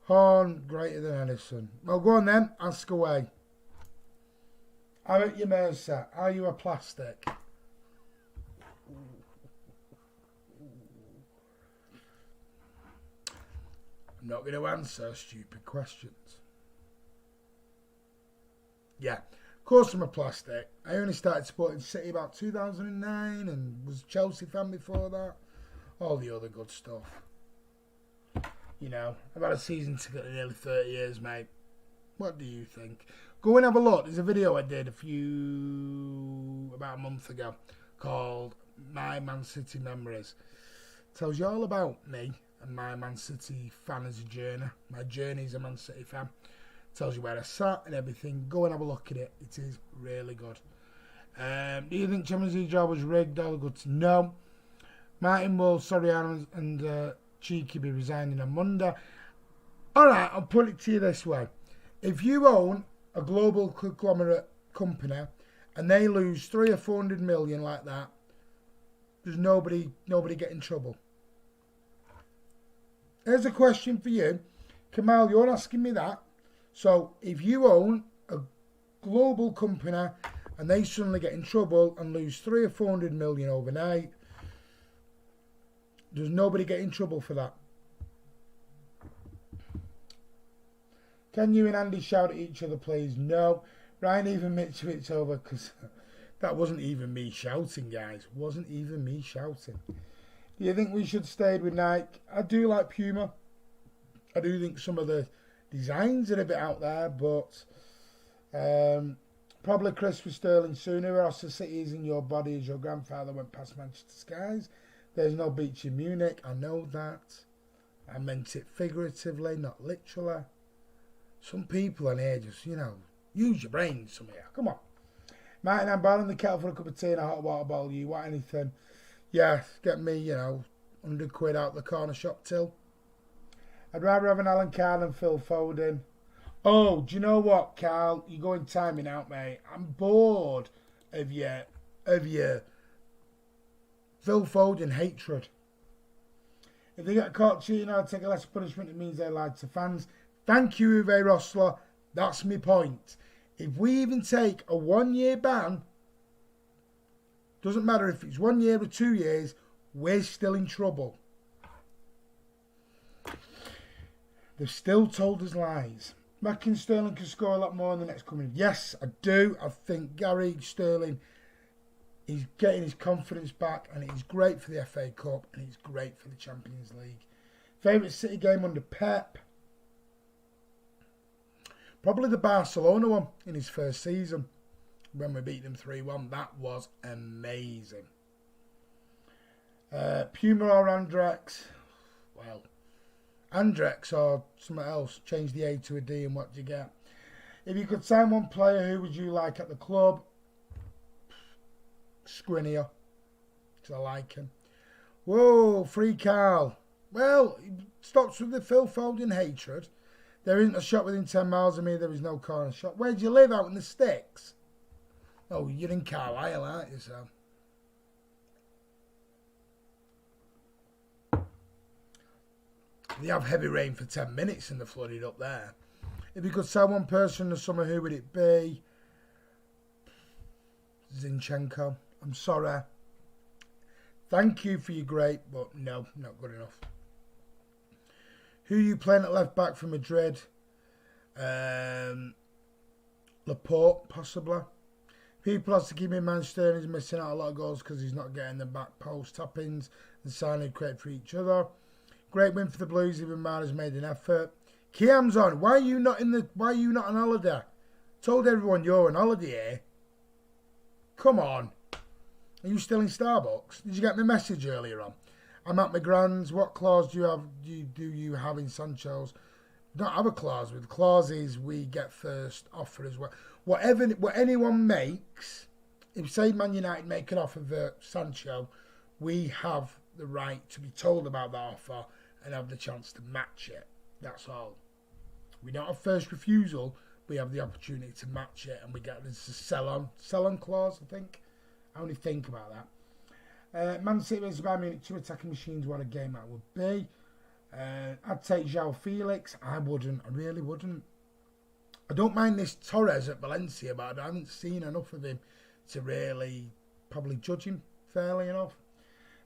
Horn greater than Edison. Well, go on then. Ask away. I'm at your Mercer. Are you a plastic? I'm not going to answer stupid questions. Yeah. Of course I'm a plastic. I only started supporting City about 2009 and was a Chelsea fan before that. All the other good stuff. You know, I've had a season ticket in nearly 30 years, mate. What do you think? Go and have a look. There's a video I did about a month ago called My Man City Memories. Tells you all about me and my Man City fan as a journey. My journey as a Man City fan. Tells you where I sat and everything. Go and have a look at it. It is really good. Do you think Champions League job was rigged? All good to know. Martin will, Soriano and Cheeky be resigning on Monday. Alright, I'll put it to you this way. If you own a global conglomerate company and they lose 300 or 400 million like that, Does nobody get in trouble? Here's a question for you. Kamal, you're asking me that. So if you own a global company and they suddenly get in trouble and lose 300 or 400 million overnight, does nobody get in trouble for that? Can you and Andy shout at each other, please? No. Ryan even Mitrovic over, because that wasn't even me shouting, guys. Wasn't even me shouting. Do you think we should stay with Nike? I do like Puma. I do think some of the designs are a bit out there, but probably Chris with Sterling sooner. Ross, the city is in your body as your grandfather went past Manchester skies. There's no beach in Munich. I know that. I meant it figuratively, not literally. Some people on here just, use your brains somewhere. Come on. Martin, I'm boiling the kettle for a cup of tea and a hot water bottle. You want anything? Yeah, get me, 100 quid out the corner shop till. I'd rather have an Alan Carr than Phil Foden. Oh, do you know what, Carl? You're going timing out, mate. I'm bored of your Phil Foden hatred. If they get caught cheating, I'll take a less punishment. It means they lied to fans. Thank you, Uwe Rossler. That's my point. If we even take a 1-year ban, doesn't matter if it's 1 year or 2 years, we're still in trouble. They've still told us lies. Mackin Sterling can score a lot more in the next coming. Yes, I do. I think Gary Sterling is getting his confidence back, and it's great for the FA Cup, and it's great for the Champions League. Favourite City game under Pep? Probably the Barcelona one in his first season when we beat them 3-1. That was amazing. Puma or Andrex? Well, Andrex or something else. Change the A to a D and what do you get? If you could sign one player, who would you like at the club? Skriniar, because I like him. Whoa, free Carl. Well, it stops with the Phil Foden hatred. There isn't a shop within 10 miles of me. There is no corner shop. Where do you live? Out in the sticks? Oh, you're in Carlisle, aren't you, Sam? They have heavy rain for 10 minutes and they're flooded up there. If you could sell one person in the summer, who would it be? Zinchenko. I'm sorry. Thank you for your grape, but no, not good enough. Who are you playing at left back for Madrid? Laporte, possibly. People have to give me Manchester. He's missing out a lot of goals because he's not getting the back post tap-ins and signing credit for each other. Great win for the Blues. Even Marner's made an effort. Kiam's on. Why are you not on holiday? Told everyone you're on holiday here. Come on. Are you still in Starbucks? Did you get my message earlier on? I'm at my grand's. What clause do you have in Sancho's? Don't have a clause. With clauses, we get first offer as well. What anyone makes, if say Man United make an offer for Sancho, we have the right to be told about that offer and have the chance to match it. That's all. We don't have first refusal. We have the opportunity to match it, and we get this sell on clause. I think. I only think about that. Man City versus Bayern Munich, 2 attacking machines. What a game that would be. I'd take João Felix. I wouldn't. I really wouldn't. I don't mind this Torres at Valencia, but I haven't seen enough of him to really probably judge him fairly enough.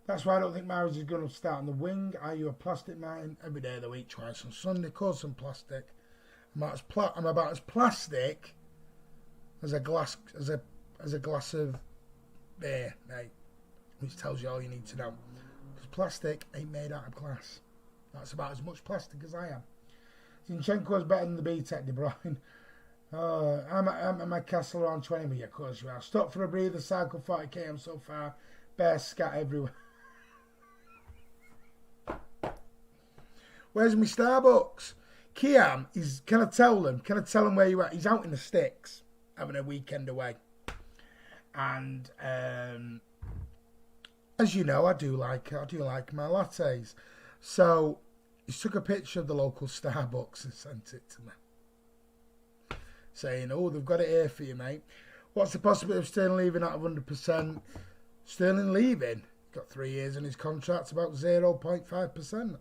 That's why I don't think Mahrez is going to start on the wing. Are you a plastic, Martin? Every day of the week, twice on Sunday. Cause some plastic. I'm about as plastic as a glass of beer, mate. Which tells you all you need to know. Because plastic ain't made out of glass. That's about as much plastic as I am. Zinchenko's better than the B-Tech De Bruyne. I'm at my castle around 20, but yeah, of course you are. Stop for a breather, cycle 40 km so far. Bear scat everywhere. Where's my Starbucks? Kiam is. Can I tell them where you are? He's out in the sticks, having a weekend away. And as you know, I do like my lattes. So he took a picture of the local Starbucks and sent it to me, saying, "Oh, they've got it here for you, mate. What's the possibility of Sterling leaving out of 100%? Sterling leaving? got 3 years in his contract, about 0.5%.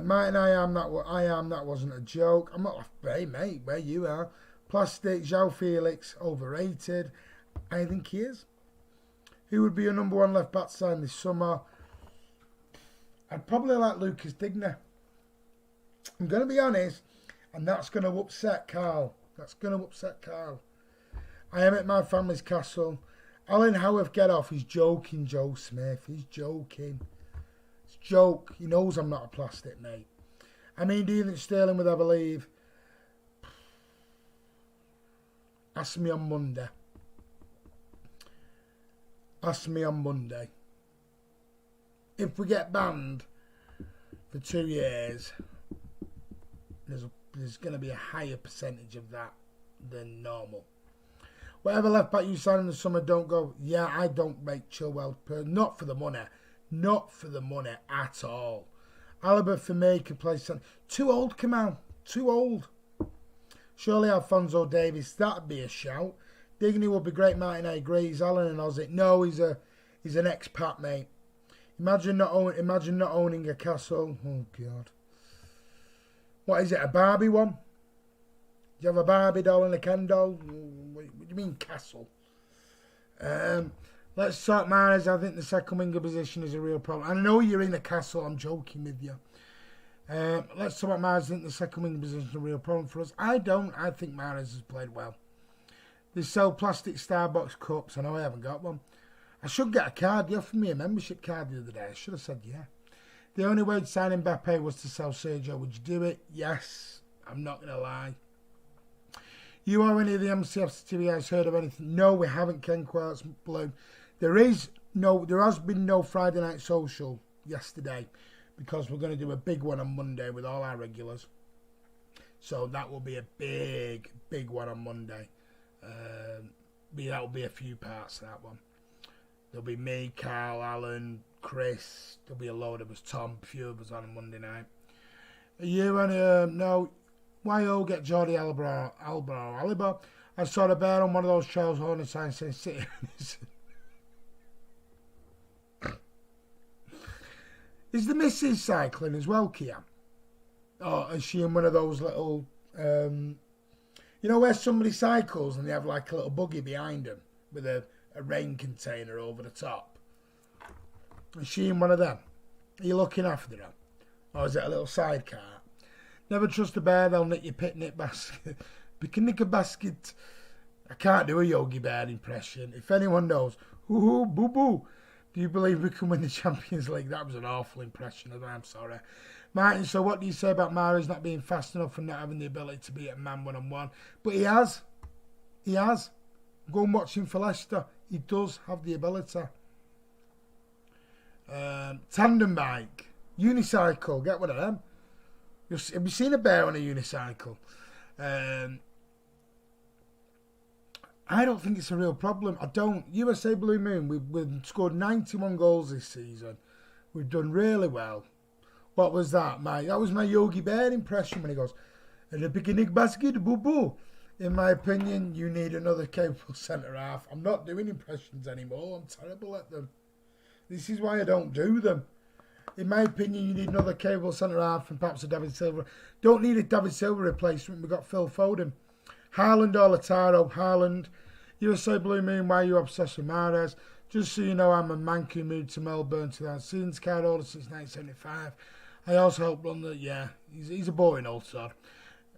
Martin, I am that wasn't a joke. I'm not, hey mate, where you are. Plastic, João Felix, overrated. I think he is. Who would be your number 1 left back sign this summer? I'd probably like Lucas Digne. I'm going to be honest, and that's going to upset Carl. I am at my family's castle. Alan Howarth, get off. He's joking, Joe Smith. He's joking. It's a joke. He knows I'm not a plastic, mate. I mean, do you think Sterling would ever leave? Ask me on Monday. If we get banned for 2 years, there's going to be a higher percentage of that than normal. Whatever left back you sign in the summer, don't go. Yeah, I don't make Chilwell. Not for the money. Not for the money at all. Alaba for me could play centre. Too old, Kamal. Too old. Surely Alphonso Davies, that'd be a shout. Digney would be great, Martin, I agree. He's Alan and Ozzy. No, he's an expat, mate. Imagine not owning a castle. Oh, God. What is it, a Barbie one? Do you have a Barbie doll and a Ken doll? What do you mean, castle? Let's talk Mahrez. I think the second winger position is a real problem. I know you're in a castle. I'm joking with you. Let's talk about Mahrez. I think the second winger position is a real problem for us. I don't. I think Mahrez has played well. They sell plastic Starbucks cups. I know I haven't got one. I should get a card. They offered me a membership card the other day. I should have said yeah. The only way to sign Mbappe was to sell Sergio. Would you do it? Yes. I'm not going to lie. You or any of the MCFC TV guys heard of anything? No, we haven't, Ken Quartz Blue. There has been no Friday night social yesterday because we're going to do a big one on Monday with all our regulars. So that will be a big one on Monday. That will be a few parts, that one. There'll be me, Carl, Alan, Chris. There'll be a load of us, Tom, a few of us on a Monday night. Are you on no? YO get Jordi Alba. I saw the bear on one of those trails holding a sign saying City. Is the missus cycling as well, Kia? Or is she in one of those little, you know where somebody cycles and they have like a little buggy behind them with a rain container over the top? Is she in one of them? Are you looking after her? Or is it a little sidecar? Never trust a bear, they'll nick your picnic basket. Picnic a basket. I can't do a Yogi Bear impression. If anyone knows, hoo boo boo. Do you believe we can win the Champions League? That was an awful impression. I'm sorry. Martin, so what do you say about Mahrez not being fast enough and not having the ability to beat a man one-on-one? But he has. He has. Go and watch him for Leicester. He does have the ability. Tandem bike. Unicycle. Get one of them. Have you seen a bear on a unicycle? I don't think it's a real problem. I don't. USA Blue Moon, we've scored 91 goals this season. We've done really well. What was that, mate? That was my Yogi Bear impression when he goes, and a picnic basket, boo-boo. In my opinion, you need another capable centre-half. I'm not doing impressions anymore. I'm terrible at them. This is why I don't do them. In my opinion, you need another capable centre-half and perhaps a David Silva. Don't need a David Silva replacement. We've got Phil Foden. Haaland or Lautaro. Haaland. USA Blue Moon, why are you obsessed with Mahrez? Just so you know, I'm a Manku moved to Melbourne 2000 card holder since 1975. I also helped run the, yeah, he's a boring old sod.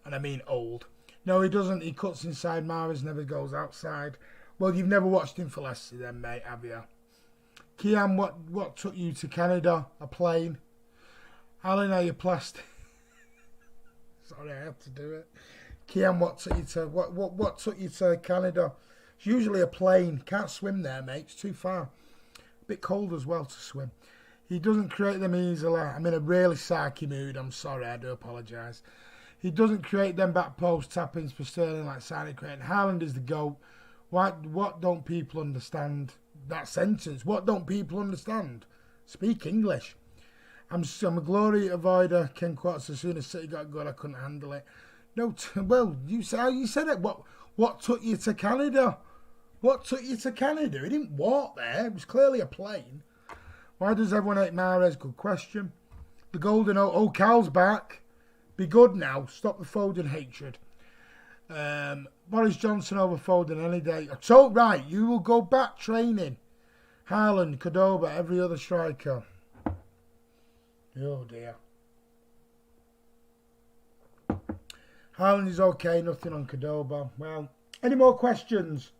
And I mean old. No, he doesn't. He cuts inside. Mahrez never goes outside. Well, you've never watched him for Leicester then, mate, have you? Kian, what took you to Canada? A plane? Alan, are you plastic? Sorry, I had to do it. Kian, what took you to Canada? It's usually a plane. Can't swim there, mate. It's too far. A bit cold as well to swim. He doesn't create them easily. I'm in a really sarky mood. I'm sorry. I do apologise. He doesn't create them back post tap-ins for Sterling like Sané creating. Haaland is the GOAT. What don't people understand? That sentence. What don't people understand? Speak English. I'm a glory avoider. Ken Quartz, as soon as City got good, I couldn't handle it. No, well, you said it. What took you to Canada? What took you to Canada? He didn't walk there. It was clearly a plane. Why does everyone hate Mahrez? Good question. The golden Cal's back. Be good now. Stop the Foden hatred. Boris Johnson over Foden any day. So, right, you will go back training. Haaland, Cordoba, every other striker. Oh, dear. Haaland is okay, nothing on Cordoba. Well, any more questions?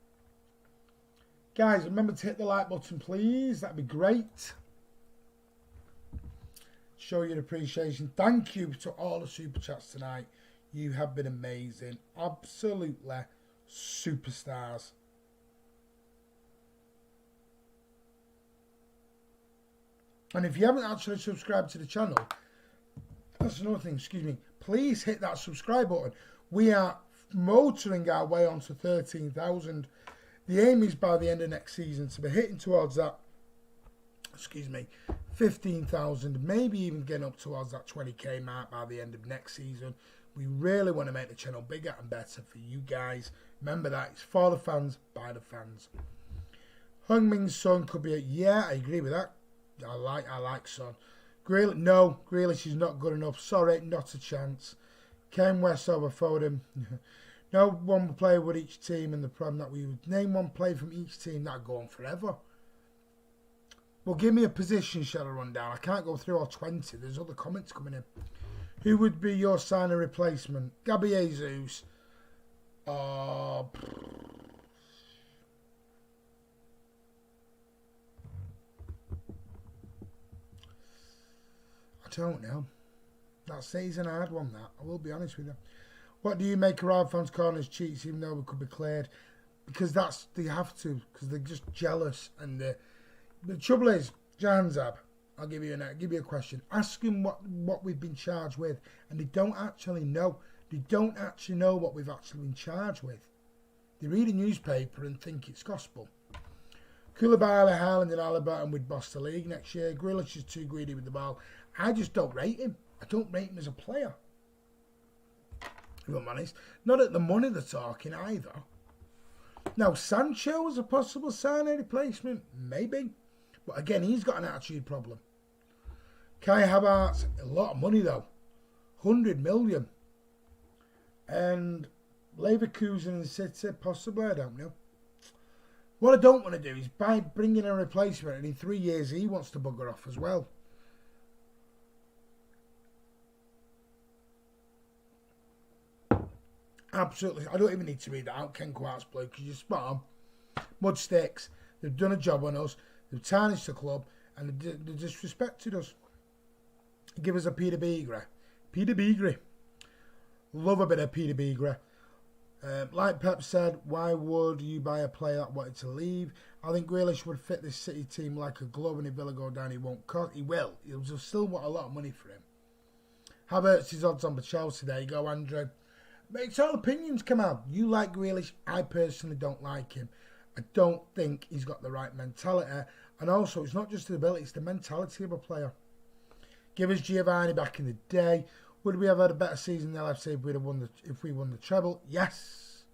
Guys, remember to hit the like button, please. That'd be great. Show your appreciation. Thank you to all the super chats tonight. You have been amazing. Absolutely superstars. And if you haven't actually subscribed to the channel, that's another thing, excuse me, please hit that subscribe button. We are motoring our way on to 13,000. The aim is by the end of next season to be hitting towards that, 15,000, maybe even getting up towards that 20k mark by the end of next season. We really want to make the channel bigger and better for you guys. Remember that, it's for the fans, by the fans. Heung-Min's Son could be I agree with that. I like Son. Grealish is not good enough. Sorry, not a chance. Kane West over Foden. No one player with each team in the Prem that we would name one player from each team that'd go on forever. Well, give me a position, shall I run down? I can't go through all 20. There's other comments coming in. Who would be your sign of replacement? Gabby Jesus. I don't know. That says an hard one, that. I will be honest with you. What do you make of Alphonse corners cheats even though we could be cleared? Because they have to, because they're just jealous. And the trouble is, Janzab, I'll give you a question. Ask them what we've been charged with, and they don't actually know. They don't actually know what we've actually been charged with. They read a newspaper and think it's gospel. Koulibaly, Haaland and Alaba would boss the league next year. Grealish is too greedy with the ball. I just don't rate him. I don't rate him as a player. If I'm honest. Not at the money they're talking either. Now, Sancho is a possible signing replacement. Maybe. But again, he's got an attitude problem. Kai Havertz, a lot of money though. 100 million. And Leverkusen in the City, possibly, I don't know. What I don't want to do is bring in a replacement and in 3 years he wants to bugger off as well. Absolutely. I don't even need to read that out. Ken Quartz Blue, because you're spot on. Mud sticks. They've done a job on us. They've tarnished the club and they disrespected us. Give us a Peter Beagre. Peter Beagre. Love a bit of Peter Beagre. Like Pep said, why would you buy a player that wanted to leave? I think Grealish would fit this City team like a glove, and if Villa go down, he won't cost. He will. He'll still want a lot of money for him. Havertz is odds on for Chelsea. There you go, Andrew. But it's all opinions come out. You like Grealish. I personally don't like him. I don't think he's got the right mentality. And also, it's not just the ability, it's the mentality of a player. Give us Giovanni back in the day. Would we have had a better season than LFC if we won the treble? Yes.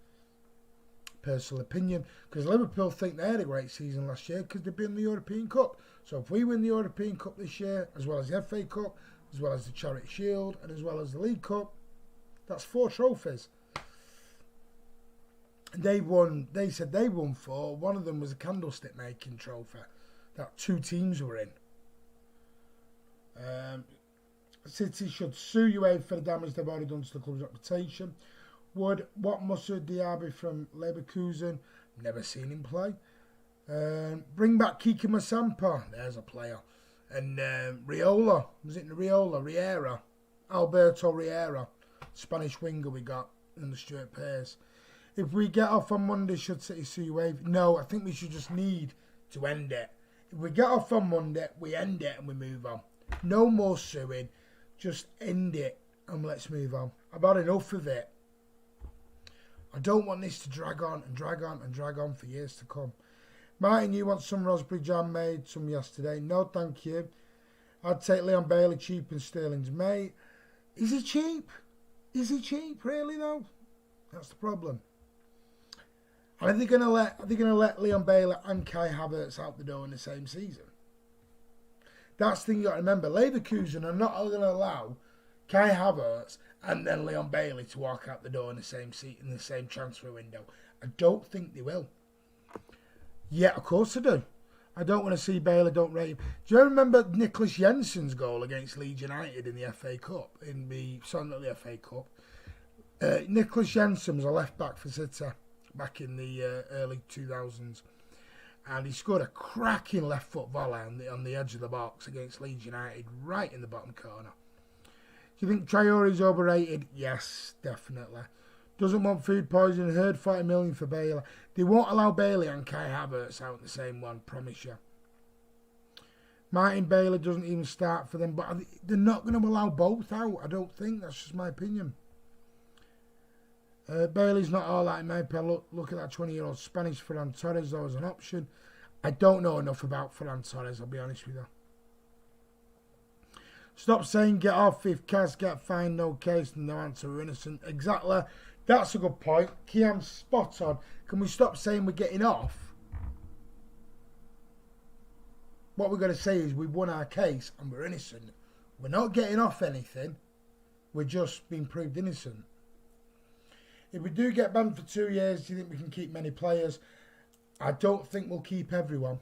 Personal opinion. Because Liverpool think they had a great season last year because they've been in the European Cup. So if we win the European Cup this year, as well as the FA Cup, as well as the Charity Shield, and as well as the League Cup, that's 4 trophies. And they said they won 4. One of them was a candlestick making trophy that 2 teams were in. City should sue UEFA for the damage they've already done to the club's reputation. What must Diaby from Leverkusen? Never seen him play. Bring back Kike Masampa. There's a player. And Riola. Was it Riera? Alberto Riera. Spanish winger we got in the Stuart Pearce. If we get off on Monday, should City sue UEFA? No, I think we should just need to end it. If we get off on Monday, we end it and we move on. No more suing. Just end it and let's move on. I've had enough of it. I don't want this to drag on and drag on and drag on for years to come. Martin, you want some raspberry jam made? Some yesterday. No, thank you. I'd take Leon Bailey cheap and Sterling's mate. Is he cheap? Is he cheap, really, though? That's the problem. And are they going to let Leon Bailey and Kai Havertz out the door in the same season? That's the thing you got to remember. Leverkusen are not going to allow Kai Havertz and then Leon Bailey to walk out the door in the same seat in the same transfer window. I don't think they will. Yeah, of course I do. I don't want to see Bailey, don't rate him. Do you remember Nicholas Jensen's goal against Leeds United in the FA Cup? Not the FA Cup. Nicholas Jensen was a left back for City back in the early 2000s. And he scored a cracking left foot volley on the edge of the box against Leeds United, right in the bottom corner. Do you think Traore's overrated? Yes, definitely. Doesn't want food poisoning. Heard 40 million for Bailey. They won't allow Bailey and Kai Havertz out in the same one, promise you. Martin Bailey doesn't even start for them, but they're not going to allow both out, I don't think. That's just my opinion. Bailey's not all that in my opinion. Look at that 20-year-old Spanish Ferran Torres, though, as an option. I don't know enough about Ferran Torres, I'll be honest with you. Stop saying get off if Kaz get fined, no case, no answer, we're innocent. Exactly. That's a good point. Kiam's spot on. Can we stop saying we're getting off? What we're going to say is we've won our case and we're innocent. We're not getting off anything. We're just being proved innocent. If we do get banned for 2 years, do you think we can keep many players? I don't think we'll keep everyone.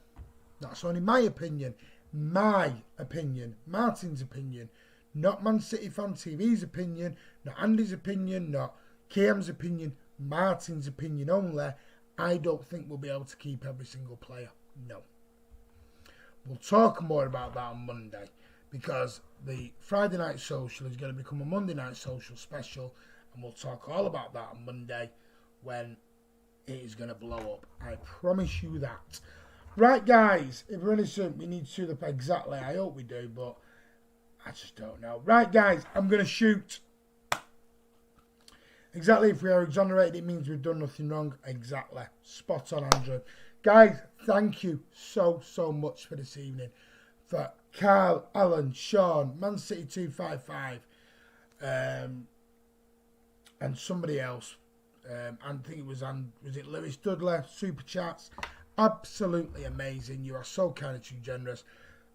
That's only my opinion. My opinion. Martin's opinion. Not Man City Fan TV's opinion. Not Andy's opinion. Not Kiam's opinion. Martin's opinion only. I don't think we'll be able to keep every single player. No. We'll talk more about that on Monday, because the Friday Night Social is going to become a Monday Night Social special, and we'll talk all about that on Monday when it is going to blow up. I promise you that. Right, guys, if we're innocent, we need to sue the... Exactly, I hope we do, but I just don't know. Right, guys, I'm going to shoot. Exactly, if we are exonerated, it means we've done nothing wrong. Exactly. Spot on, Andrew. Guys, thank you so much for this evening. For Carl, Alan, Sean, Man City 255, and somebody else. I think it was Lewis Dudley, super chats. Absolutely amazing. You are so kind and too generous.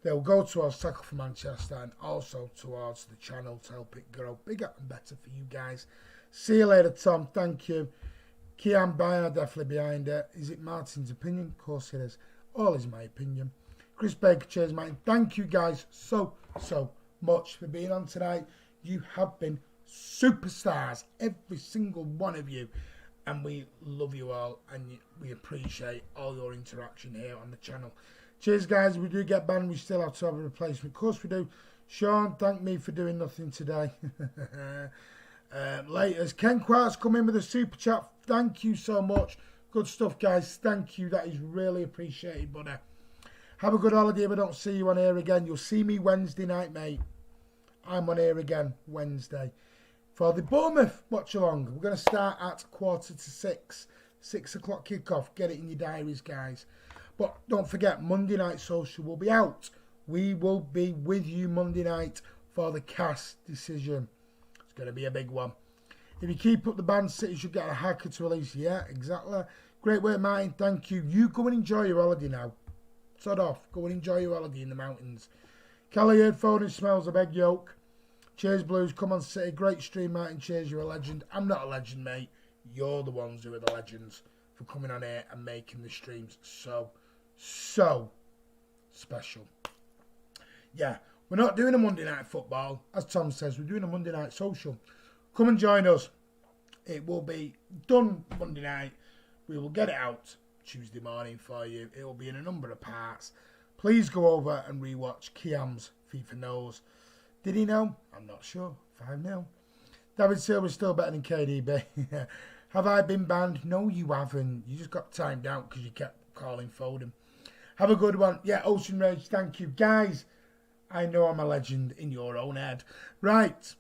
They'll go towards Tackle for Manchester and also towards the channel to help it grow bigger and better for you guys. See you later, Tom. Thank you. Kian Bayer, definitely behind it. Is it Martin's opinion? Of course it is. All is my opinion. Chris Baker, cheers, Martin. Thank you guys so much for being on tonight. You have been superstars, every single one of you. And we love you all, and we appreciate all your interaction here on the channel. Cheers, guys. If we do get banned, we still have to have a replacement. Of course we do. Sean, thank me for doing nothing today. Later, Ken Quartz come in with a super chat. Thank you so much. Good stuff, guys. Thank you. That is really appreciated, buddy. Have a good holiday if I don't see you on here again. You'll see me Wednesday night, mate. I'm on here again Wednesday. For the Bournemouth watch along, we're going to start at 5:45, 6 o'clock kickoff. Get it in your diaries, guys. But don't forget, Monday Night Social will be out. We will be with you Monday night for the cast decision. It's going to be a big one. If you keep up the band, City should get a hacker to release. Yeah, exactly. Great work, Martin. Thank you. You go and enjoy your holiday now. Sod off. Go and enjoy your holiday in the mountains. Kelly heard phone and smells of egg yolk. Cheers, Blues. Come on, City. Great stream, Martin. Cheers, you're a legend. I'm not a legend, mate. You're the ones who are the legends for coming on here and making the streams so special. Yeah, we're not doing a Monday Night Football. As Tom says, we're doing a Monday Night Social. Come and join us. It will be done Monday night. We will get it out Tuesday morning for you. It will be in a number of parts. Please go over and rewatch Kiam's FIFA Knows. Did he know? I'm not sure. 5-0. David Silver's still better than KDB. Have I been banned? No, you haven't. You just got timed out because you kept calling Foden. Have a good one. Yeah, Ocean Rage, thank you. Guys, I know I'm a legend in your own head. Right.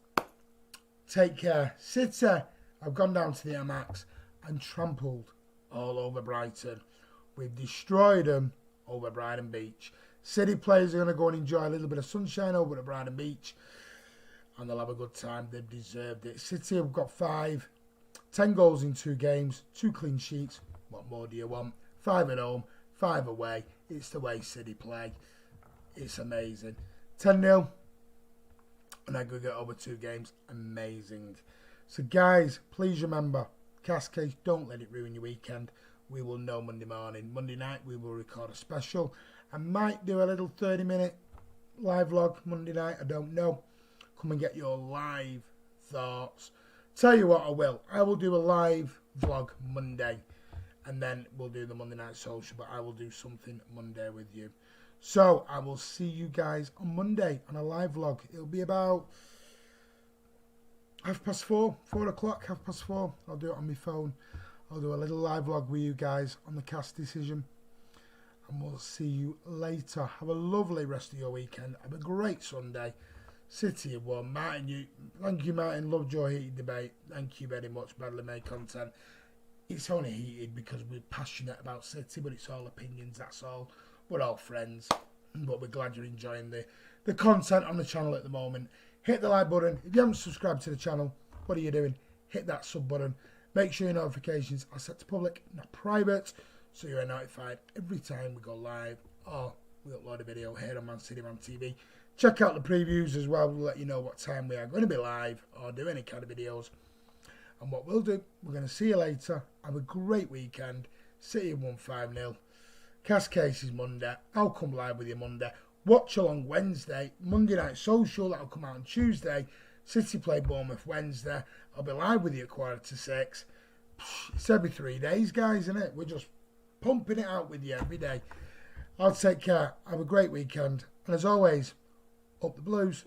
Take care. City, I've gone down to the Amax and trampled all over Brighton. We've destroyed them over Brighton Beach. City players are going to go and enjoy a little bit of sunshine over at Brighton Beach, and they'll have a good time. They've deserved it. City have got 10 goals in 2 games, 2 clean sheets. What more do you want? 5 at home, 5 away. It's the way City play. It's amazing. 10-0. And aggregate over 2 games. Amazing. So, guys, please remember, cast case, don't let it ruin your weekend. We will know Monday morning. Monday night, we will record a special. I might do a little 30-minute live vlog Monday night. I don't know. Come and get your live thoughts. Tell you what, I will do a live vlog Monday. And then we'll do the Monday night social. But I will do something Monday with you. So, I will see you guys on Monday on a live vlog. It'll be about 4:30, 4 o'clock, 4:30. I'll do it on my phone. I'll do a little live vlog with you guys on the cast decision. And we'll see you later. Have a lovely rest of your weekend. Have a great Sunday. City have won. Martin, thank you, Martin. Lovejoy heated debate. Thank you very much. Badly made content. It's only heated because we're passionate about City, but it's all opinions, that's all. We're all friends. But we're glad you're enjoying the content on the channel at the moment. Hit the like button. If you haven't subscribed to the channel, what are you doing? Hit that sub button. Make sure your notifications are set to public, not private, so you're notified every time we go live or we upload a video here on mcfcfantv. Check out the previews as well. We'll let you know what time we are going to be live or do any kind of videos. And what we'll do, we're going to see you later. Have a great weekend. City won 5-0. Cast cases Monday. I'll come live with you Monday. Watch along Wednesday. Monday night social. That'll come out on Tuesday. City play Bournemouth Wednesday. I'll be live with you at 5:45. It's every 3 days, guys, isn't it? We're just pumping it out with you every day. I'll take care. Have a great weekend. And as always, up the Blues.